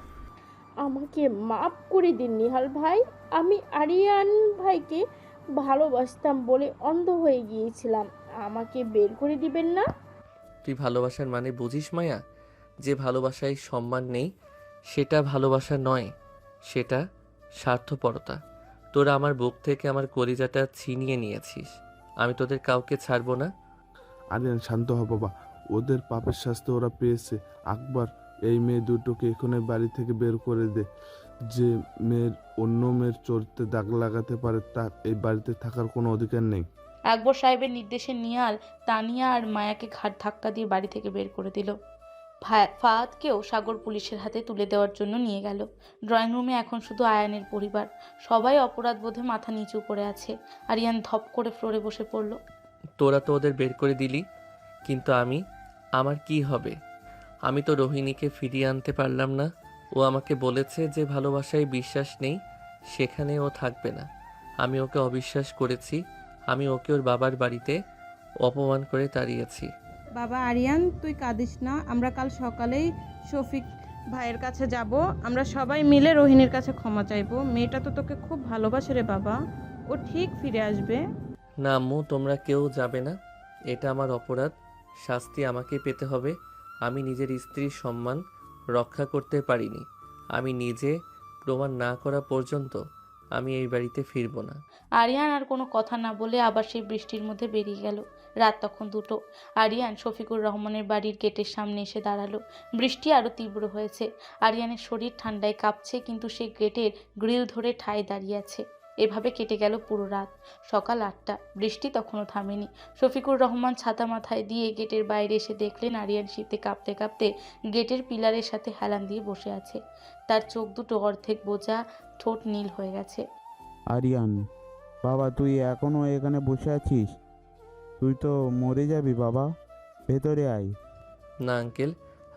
আমাকে মাফ করে দিন নিহাল ভাই। আমি আরিয়ান ভাইকে ভালোবাসতাম বলে অন্ধ হয়ে গিয়েছিলাম। আমাকে বের করে দিবেন না। তুই ভালোবাসার মানে বুঝিস মায়া? যে ভালোবাসায় সম্মান নেই সেটা ভালোবাসা নয়, সেটা স্বার্থপরতা। তোরা আমার বুক থেকে আমার কলিজাটা ছিনিয়ে নিয়েছিস। আমি তোদের কাউকে ছাড়বো না। আরিয়ান, শান্ত হ বাবা। ওদের পাপের শাস্তি ওরা পেয়েছে। আকবর, এই মেয়ে দুটোকে এখনই বাড়ি থেকে বের করে দে। যে মেয়ের অন্য মেয়ের চরিত্রে দাগ লাগাতে পারে তার এই বাড়িতে থাকার কোনো অধিকার নেই। আকবর সাহেবের নির্দেশে নিহাল তানিয়া আর মায়াকে ঘাট ধাক্কা দিয়ে বাড়ি থেকে বের করে দিল। ফাহাদকেও সাগর পুলিশের হাতে তুলে দেওয়ার জন্য নিয়ে গেল। ড্রয়িং রুমে এখন শুধু আয়ানের পরিবার। সবাই অপরাধ বোধে মাথা নিচু করে আছে। আরিয়ান ধপ করে ফ্লোরে বসে পড়ল। তোরা তো ওদের বের করে দিলি, কিন্তু আমার কি হবে? আমি তো রোহিণীকে ফিরিয়ে আনতে পারলাম না। ও আমাকে বলেছে যে ভালোবাসায় বিশ্বাস নেই, সেখানে ও থাকবে না। আমি ওকে অবিশ্বাস করেছি। আমি ওকে ওর বাবার বাড়িতে অপমান করে তাড়িয়েছি। বাবা আরিয়ান, তুই কাঁদিস না। আমরা কাল সকালেই শফিক ভাইয়ের কাছে যাব। আমরা সবাই মিলে রোহিণীর কাছে ক্ষমা চাইবো। মেয়েটা তো তোকে খুব ভালোবাসে রে বাবা। ও ঠিক ফিরে আসবে। না আম্মু, তোমরা কেউ যাবে না। এটা আমার অপরাধ, শাস্তি আমাকেই পেতে হবে। আমি নিজের স্ত্রীর সম্মান রক্ষা করতে পারিনি। আমি নিজে প্রমাণ না করা পর্যন্ত আমি এই বাড়িতে ফিরব না। আরিয়ান আর কোনো কথা না বলে আবার সেই বৃষ্টির মধ্যে বেরিয়ে গেল। রাত তখন 2টো। আরিয়ান শফিকুর রহমানের বাড়ির গেটের সামনে এসে দাঁড়ালো। বৃষ্টি আরও তীব্র হয়েছে। আরিয়ানের শরীর ঠান্ডায় কাঁপছে, কিন্তু সে গেটের গ্রিল ধরে ঠায় দাঁড়িয়ে আছে। এভাবে কেটে গেল পুরো রাত। সকাল 8টা। বৃষ্টি তখনও থামেনি। শফিকুর রহমান ছাতা মাথায় দিয়ে গেটের বাইরে এসে দেখলেন আরিয়ান শীতে কাঁপতে কাঁপতে গেটের পিলারের সাথে হেলান দিয়ে বসে আছে। তার চোখ দুটো অর্ধেক বোঝা, ঠোঁট নীল হয়ে গেছে। আরিয়ান বাবা, তুই এখনো এখানে বসে আছিস? তুই তো মরে যাবি বাবা। ভেতরে আয়। না আঙ্কেল,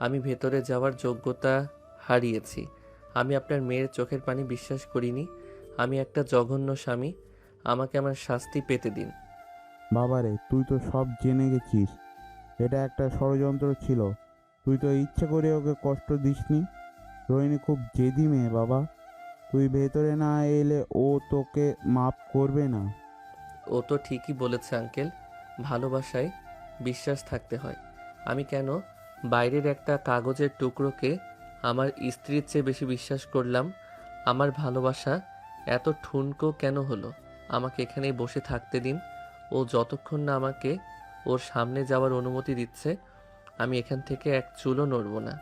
আমি ভেতরে যাওয়ার যোগ্যতা হারিয়েছি। আমি আপনার মেয়ের চোখের পানি বিশ্বাস করিনি। আমি একটা জঘন্য স্বামী। আমাকে আমার শাস্তি পেতে দিন। বাবারে, তুই তো সব জেনে গেছিস। এটা একটা ষড়যন্ত্র ছিল। তুই তো ইচ্ছে করে ওকে কষ্ট দিসনি। রোহিণী খুব জেদি মেয়ে বাবা। তুই ভেতরে না এলে ও তোকে মাফ করবে না। ও তো ঠিকই বলেছে আঙ্কেল, ভালোবাসায় বিশ্বাস থাকতে হয়। আমি কেন বাইরের একটা কাগজের টুকরোকে আমার স্ত্রীর চেয়ে বেশি বিশ্বাস করলাম? আমার ভালোবাসা এত ঠুনকো কেন হলো? আমাকে এখানেই বসে থাকতে দিন। ও যতক্ষণ না আমাকে ওর সামনে যাওয়ার অনুমতি দিচ্ছে, আমি এখান থেকে এক চুলও নড়ব না।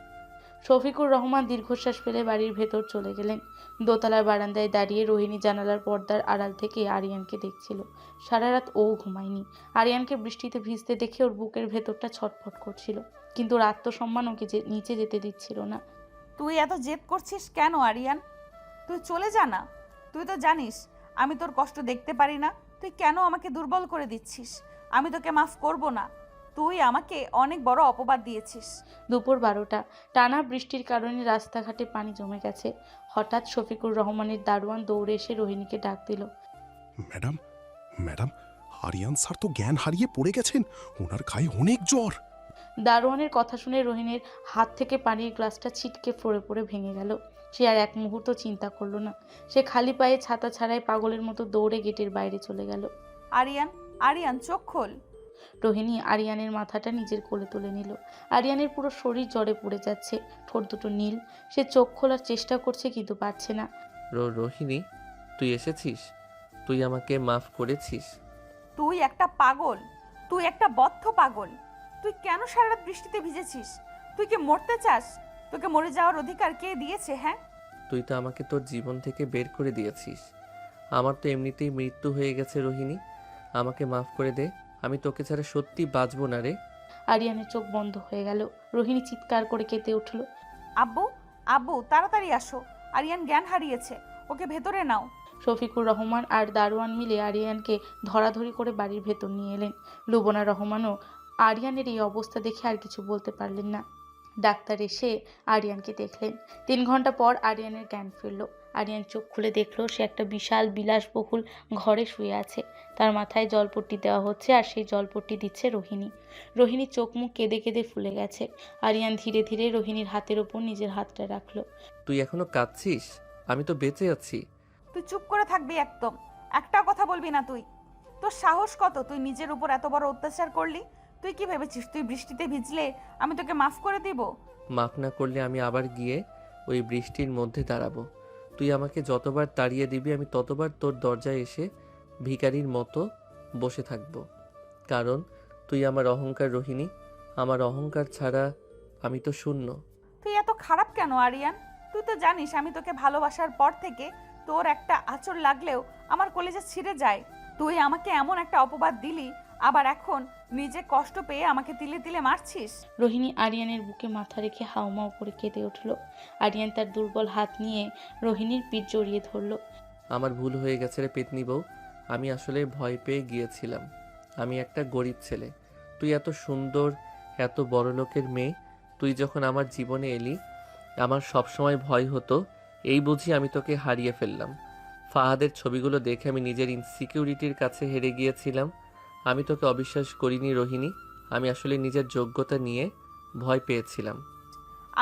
শফিকুর রহমান দীর্ঘশ্বাস ফেলে বাড়ির ভেতর চলে গেলেন। দোতলার বারান্দায় দাঁড়িয়ে রোহিণী জানালার পর্দার আড়াল থেকে আরিয়ানকে দেখছিল। সারা রাত ও ঘুমায়নি। আরিয়ানকে বৃষ্টিতে ভিজতে দেখে ওর বুকের ভেতরটা ছটফট করছিল, কিন্তু ওর আত্মসম্মান ওকে নিচে যেতে দিচ্ছিল না। তুই এত জেদ করছিস কেন আরিয়ান? তুই চলে যা না। তুই তো জানিস আমি তোর কষ্ট দেখতে পারি না। তুই কেন আমাকে দুর্বল করে দিচ্ছিস? আমি তোকে মাফ করব না। তুই আমাকে অনেক বড় অপবাদ দিয়েছিস। দুপুর 12টা। টানা বৃষ্টির কারণে রাস্তাঘাটে পানি জমে গেছে। হঠাৎ শফিকুর রহমানের দারোয়ান দৌড়ে এসে রোহিণীকে ডাক দিল। ম্যাডাম, ম্যাডাম, আরিয়ান স্যার তো জ্ঞান হারিয়ে পড়ে গেছেন। ওনার গায়ে অনেক জ্বর। দারোয়ানের কথা শুনে রোহিণীর হাত থেকে পানির গ্লাসটা ছিটকে ফ্লোরে পড়ে ভেঙে গেল। সে আর এক মুহূর্ত চিন্তা করলো না। সে খালি পায়ে ছাতা ছাড়াই পাগলের মতো দৌড়ে গেটের বাইরে চলে গেল। আরিয়ান, আরিয়ান, চোখ খোল। রোহিণী আরিয়ানের মাথাটা নিজের কোলে তুলে নিল। আরিয়ানের পুরো শরীর জ্বরে পড়ে যাচ্ছে, ঠোঁট দুটো নীল। সে চোখ খোলার চেষ্টা করছে কিন্তু পারছে না। রোহিণী, তুই এসেছিস? তুই আমাকে মাফ করেছিস? তুই একটা পাগল, তুই একটা বদ্ধ পাগল। তুই কেন সারা রাত বৃষ্টিতে ভিজেছিস? তুই কি মরতে চাস? তোকে মরে যাওয়ার অধিকার কে দিয়েছে? হ্যাঁ, তুই তো আমাকে তোর জীবন থেকে বের করে দিয়েছিস। আমার তো এমনিতেই মৃত্যু হয়ে গেছে। রোহিণী, আমাকে মাফ করে দে। আমি তোকে ছাড়া সত্যি বাঁচবো না রে। আরিয়ানের চোখ বন্ধ হয়ে গেল। রোহিণী চিৎকার করে কেঁদে উঠল। আব্বু, আব্বু, তাড়াতাড়ি আসো। আরিয়ান জ্ঞান হারিয়েছে, ওকে ভেতরে নাও। শফিকুর রহমান আর দারোয়ান মিলে আরিয়ানকে ধরাধরি করে বাড়ির ভেতর নিয়ে এলেন। লুবনা রহমানও আরিয়ানের এই অবস্থা দেখে আর কিছু বলতে পারলেন না। ডাক্তার এসে আরিয়ানকে দেখলেন। 3 ঘন্টা পর আরিয়ানের জ্ঞান ফিরল। আরিয়ান চোখ খুলে দেখলো সে একটা বিশাল বিলাসবহুল ঘরে শুয়ে আছে। তার মাথায় জলপট্টি দেওয়া হচ্ছে, আর সেই জলপট্টি দিচ্ছে রোহিণী। রোহিণীর চোখ মুখ কেঁদে কেঁদে ফুলে গেছে। আরিয়ান ধীরে ধীরে রোহিণীর হাতের ওপর নিজের হাতটা রাখলো। তুই এখনো কাঁদছিস? আমি তো বেঁচে আছি। তুই চুপ করে থাকবি একদম। একটা কথা বলবি না তুই। তোর সাহস কত? তুই নিজের উপর এত বড় অত্যাচার করলি? তুই কি ভেবেছিস তুই বৃষ্টিতে ভিজলে আমি তোকে মাফ করে দিব? মাফ না করলে আমি আবার গিয়ে ওই বৃষ্টির মধ্যে দাঁড়াবো। তুই আমাকে যতবার তাড়িয়ে দিবি আমি ততবার তোর দরজায় এসে ভিখারির মতো বসে থাকবো। কারণ তুই আমার অহংকার রোহিণী। আমার অহংকার ছাড়া আমি তো শূন্য। তুই এত খারাপ কেন আরিয়ান? তুই তো জানিস আমি তোকে ভালোবাসার পর থেকে তোর একটা আঁচড় লাগলেও আমার কলেজে ছিঁড়ে যায়। তুই আমাকে এমন একটা অপবাদ দিলি, আবার এখন নিজে কষ্ট পেয়ে আমাকে তিলে তিলে মারছিস। রোহিণী আরিয়ানের বুকে মাথা রেখে হাউমাউ করে কেঁদে উঠল। আরিয়ান তার দুর্বল হাত নিয়ে রোহিণীর পিঠ জড়িয়ে ধরল। আমার ভুল হয়ে গেছে রে পেতনি বউ। আমি আসলে ভয় পেয়ে গিয়েছিলাম। আমি একটা গরিব ছেলে। তুই এত সুন্দর, এত বড় লোকের মেয়ে। তুই যখন আমার জীবনে এলি আমার সবসময় ভয় হতো এই বুঝি আমি তোকে হারিয়ে ফেললাম। ফাহাদের ছবিগুলো দেখে আমি নিজের ইনসিকিউরিটির কাছে হেরে গিয়েছিলাম। আমি তোকে অবিশ্বাস করিনি রোহিণী। আমি আসলে নিজের যোগ্যতা নিয়ে ভয় পেয়েছিলাম।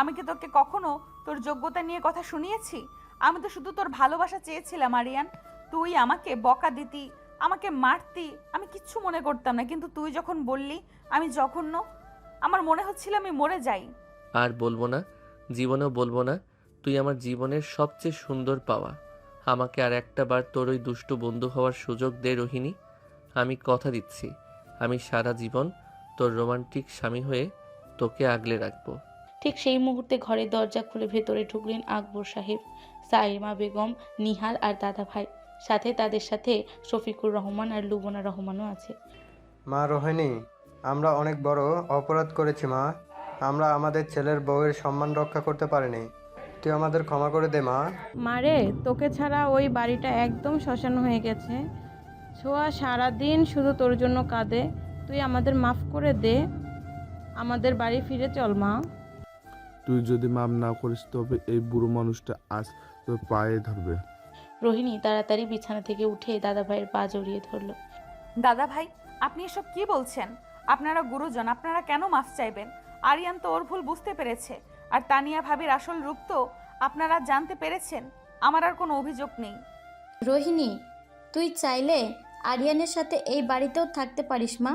আমি কি তোকে কখনো তোর যোগ্যতা নিয়ে কথা শুনিয়েছি? আমি তো শুধু তোর ভালোবাসা চেয়েছিলাম আরিয়ান। তুই আমাকে বকা দিতি, আমাকে মারতি, আমি কিচ্ছু মনে করতাম না। কিন্তু তুই যখন বললি আমি জঘন্য, আমার মনে হচ্ছিল আমি মরে যাই। আর বলবো না, জীবনেও বলবো না। তুই আমার জীবনের সবচেয়ে সুন্দর পাওয়া। আমাকে আর একটা বার তোর ওই দুষ্টু বন্ধু হওয়ার সুযোগ দে রোহিণী। আমি কথা দিচ্ছি আমি সারা জীবন তোর রোমান্টিক স্বামী হয়ে তোকে আগলে রাখবো। ঠিক সেই মুহূর্তে ঘরের দরজা খুলে ভেতরে ঢুকলেন আকবর সাহেব, সাইমা বেগম, নিহাল আর দাদা ভাই। সাথে তাদের সাথে শফিকুর রহমান আর লুবনা রহমানও আছে। মা রোহিণী, আমরা অনেক বড় অপরাধ করেছি মা। আমরা আমাদের ছেলের বউয়ের সম্মান রক্ষা করতে পারিনি। তুই আমাদের ক্ষমা করে দে মা। মারে, তোকে ছাড়া ওই বাড়িটা একদম শ্মশান হয়ে গেছে। ছোঁয়া সারাদিন শুধু তোর জন্য কাঁদে। তুই আমাদের মাফ করে দে। আমাদের বাড়ি ফিরে চল মা। তুই যদি মাপ না করিস তবে এই বুড়ো মানুষটা আজ তোর পায়ে ধরবে। রোহিণী তাড়াতাড়ি বিছানা থেকে উঠে দাদাভাইয়ের পা জড়িয়ে ধরল। দাদা ভাই, আপনি এসব কি বলছেন? আপনারা গুরুজন, আপনারা কেন মাফ চাইবেন? আরিয়ান তো ওর ভুল বুঝতে পেরেছে, আর তানিয়া ভাবির আসল রূপ তো আপনারা জানতে পেরেছেন। আমার আর কোনো অভিযোগ নেই। রোহিণী, তুই চাইলে আরিয়ানের সাথে এই বাড়িতেও থাকতে পারিস মা।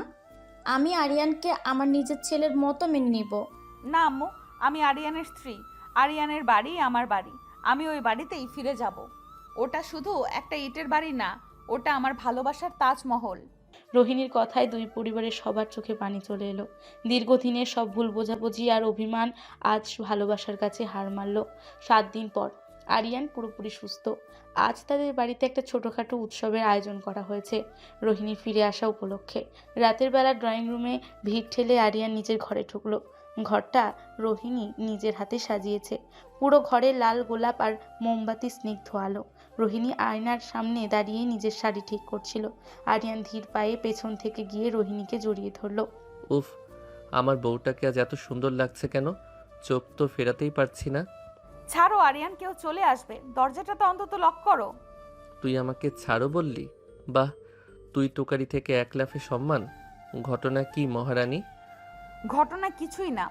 আমি আরিয়ানকে আমার নিজের ছেলের মতো মেনে নিব। না আম্মু, আমি আরিয়ানের স্ত্রী। আরিয়ানের বাড়ি আমার বাড়ি, আমি ওই বাড়িতেই ফিরে যাব। ওটা শুধু একটা ইটের বাড়ি না, ওটা আমার ভালোবাসার তাজমহল। রোহিণীর কথায় দুই পরিবারের সবার চোখে পানি চলে এলো। দীর্ঘদিনের সব ভুল বোঝাবুঝি আর অভিমান আজ ভালোবাসার কাছে হার মানল। 7 দিন পর আরিয়ান পুরোপুরি সুস্থ। আজ তাদের বাড়িতে একটা ছোটোখাটো উৎসবের আয়োজন করা হয়েছে রোহিণী ফিরে আসা উপলক্ষে। রাতের বেলা ড্রয়িং রুমে ভিড় ঠেলে আরিয়ান নিজের ঘরে ঢুকলো। ঘরটা রোহিণী নিজের হাতে সাজিয়েছে। পুরো ঘরে লাল গোলাপ আর মোমবাতি স্নিগ্ধ আলো। রোহিণী আয়নার সামনে দাঁড়িয়ে নিজের শাড়ি ঠিক করছিল। আরিয়ান ধীর পায়ে পেছন থেকে গিয়ে রোহিণীকে জড়িয়ে ধরল। উফ, আমার বউটাকে আজ এত সুন্দর লাগছে কেন? চোখ তো ফেরাতেই পারছি না। ছাড়ো আরিয়ান, কেউ চলে আসবে, দরজাটা তো অন্তত লক করো। তুই আমাকে ছাড়ো বললি? বাহ, তুই টোকারি থেকে এক লাফে সম্মান। ঘটনা কি মহারানী? ঘটনা কিছুই না।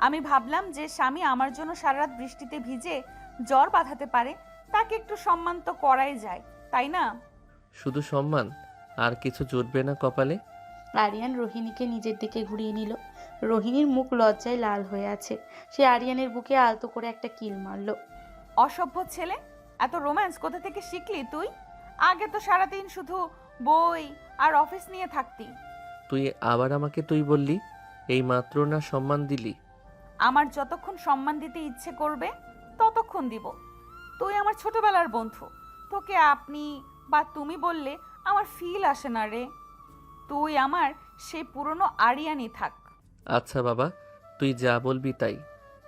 আমি ভাবলাম যে স্বামী আমার জন্য সারা রাত বৃষ্টিতে ভিজে জ্বর বাঁধাতে পারে, তাকে একটু সম্মান তো করাই যায়, তাই না? শুধু সম্মান, আর কিছু জুটবে না কপালে? আরিয়ান রোহিণীকে নিজের দিকে ঘুরিয়ে নিল। রোহিণীর মুখ লজ্জায় লাল হয়ে আছে। সে আরিয়ানের বুকে আলতো করে একটা কিল মারল। অসভ্য ছেলে, এত রোম্যান্স কোথা থেকে শিখলি তুই? আগে তো সারাদিন শুধু বই আর অফিস নিয়ে থাকতি। তুই আবার আমাকে তুই বললি? এই মাত্র না সম্মান দিলি? আমার যতক্ষণ সম্মান দিতে ইচ্ছে করবে ততক্ষণ দিব। তুই আমার ছোটবেলার বন্ধু, তোকে আপনি বা তুমি বললে আমার ফিল আসে না রে। তুই আমার সেই পুরনো আরিয়ানই থাক। আচ্ছা বাবা, তুই যা বলবি তাই।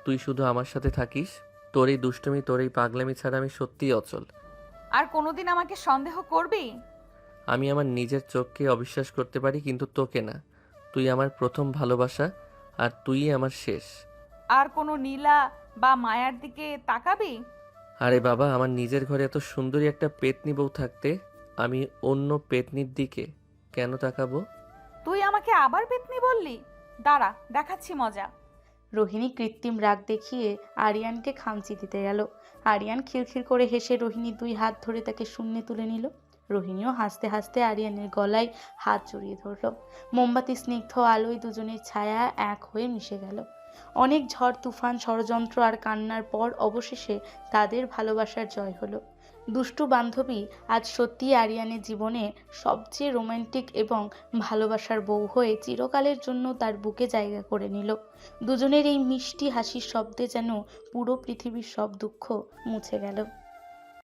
তুই শুধু আমার সাথে থাকিস। তোর এই দুষ্টুমি, তোর এই পাগলামি ছাড়া আমি সত্যিই অচল। আর কোনোদিন আমাকে সন্দেহ করবি? আমি আমার নিজের চোখকে অবিশ্বাস করতে পারি, কিন্তু তোকে না। তুই আমার প্রথম ভালোবাসা, আর তুই আমার শেষ। আর কোনো নীলা বা মায়ার দিকে তাকাবি? আরে বাবা, আমার নিজের ঘরে এত সুন্দরী একটা পেতনি বউ থাকতে আমি অন্য পেতনির দিকে কেন তাকাবো? তুই আমাকে আবার পেতনি বললি? দাঁড়া, দেখাচ্ছি মজা। রোহিণী কৃত্রিম রাগ দেখিয়ে আরিয়ানকে খামচি দিতে গেল। আরিয়ান খিলখিল করে হেসে রোহিণীর 2 হাত ধরে তাকে শূন্যে তুলে নিল। রোহিণীও হাসতে হাসতে আরিয়ানের গলায় হাত জড়িয়ে ধরল। মোমবাতি স্নিগ্ধ আলোয় দুজনের ছায়া এক হয়ে মিশে গেল। অনেক ঝড় তুফান, ষড়যন্ত্র আর কান্নার পর অবশেষে তাদের ভালোবাসার জয় হলো। দুষ্টু বান্ধবী আজ সত্যিই আরিয়ানের জীবনে সবচেয়ে রোমান্টিক এবং ভালোবাসার বউ হয়ে চিরকালের জন্য তার বুকে জায়গা করে নিল। দুজনের এই মিষ্টি হাসির শব্দে যেন পুরো পৃথিবীর সব দুঃখ মুছে গেল।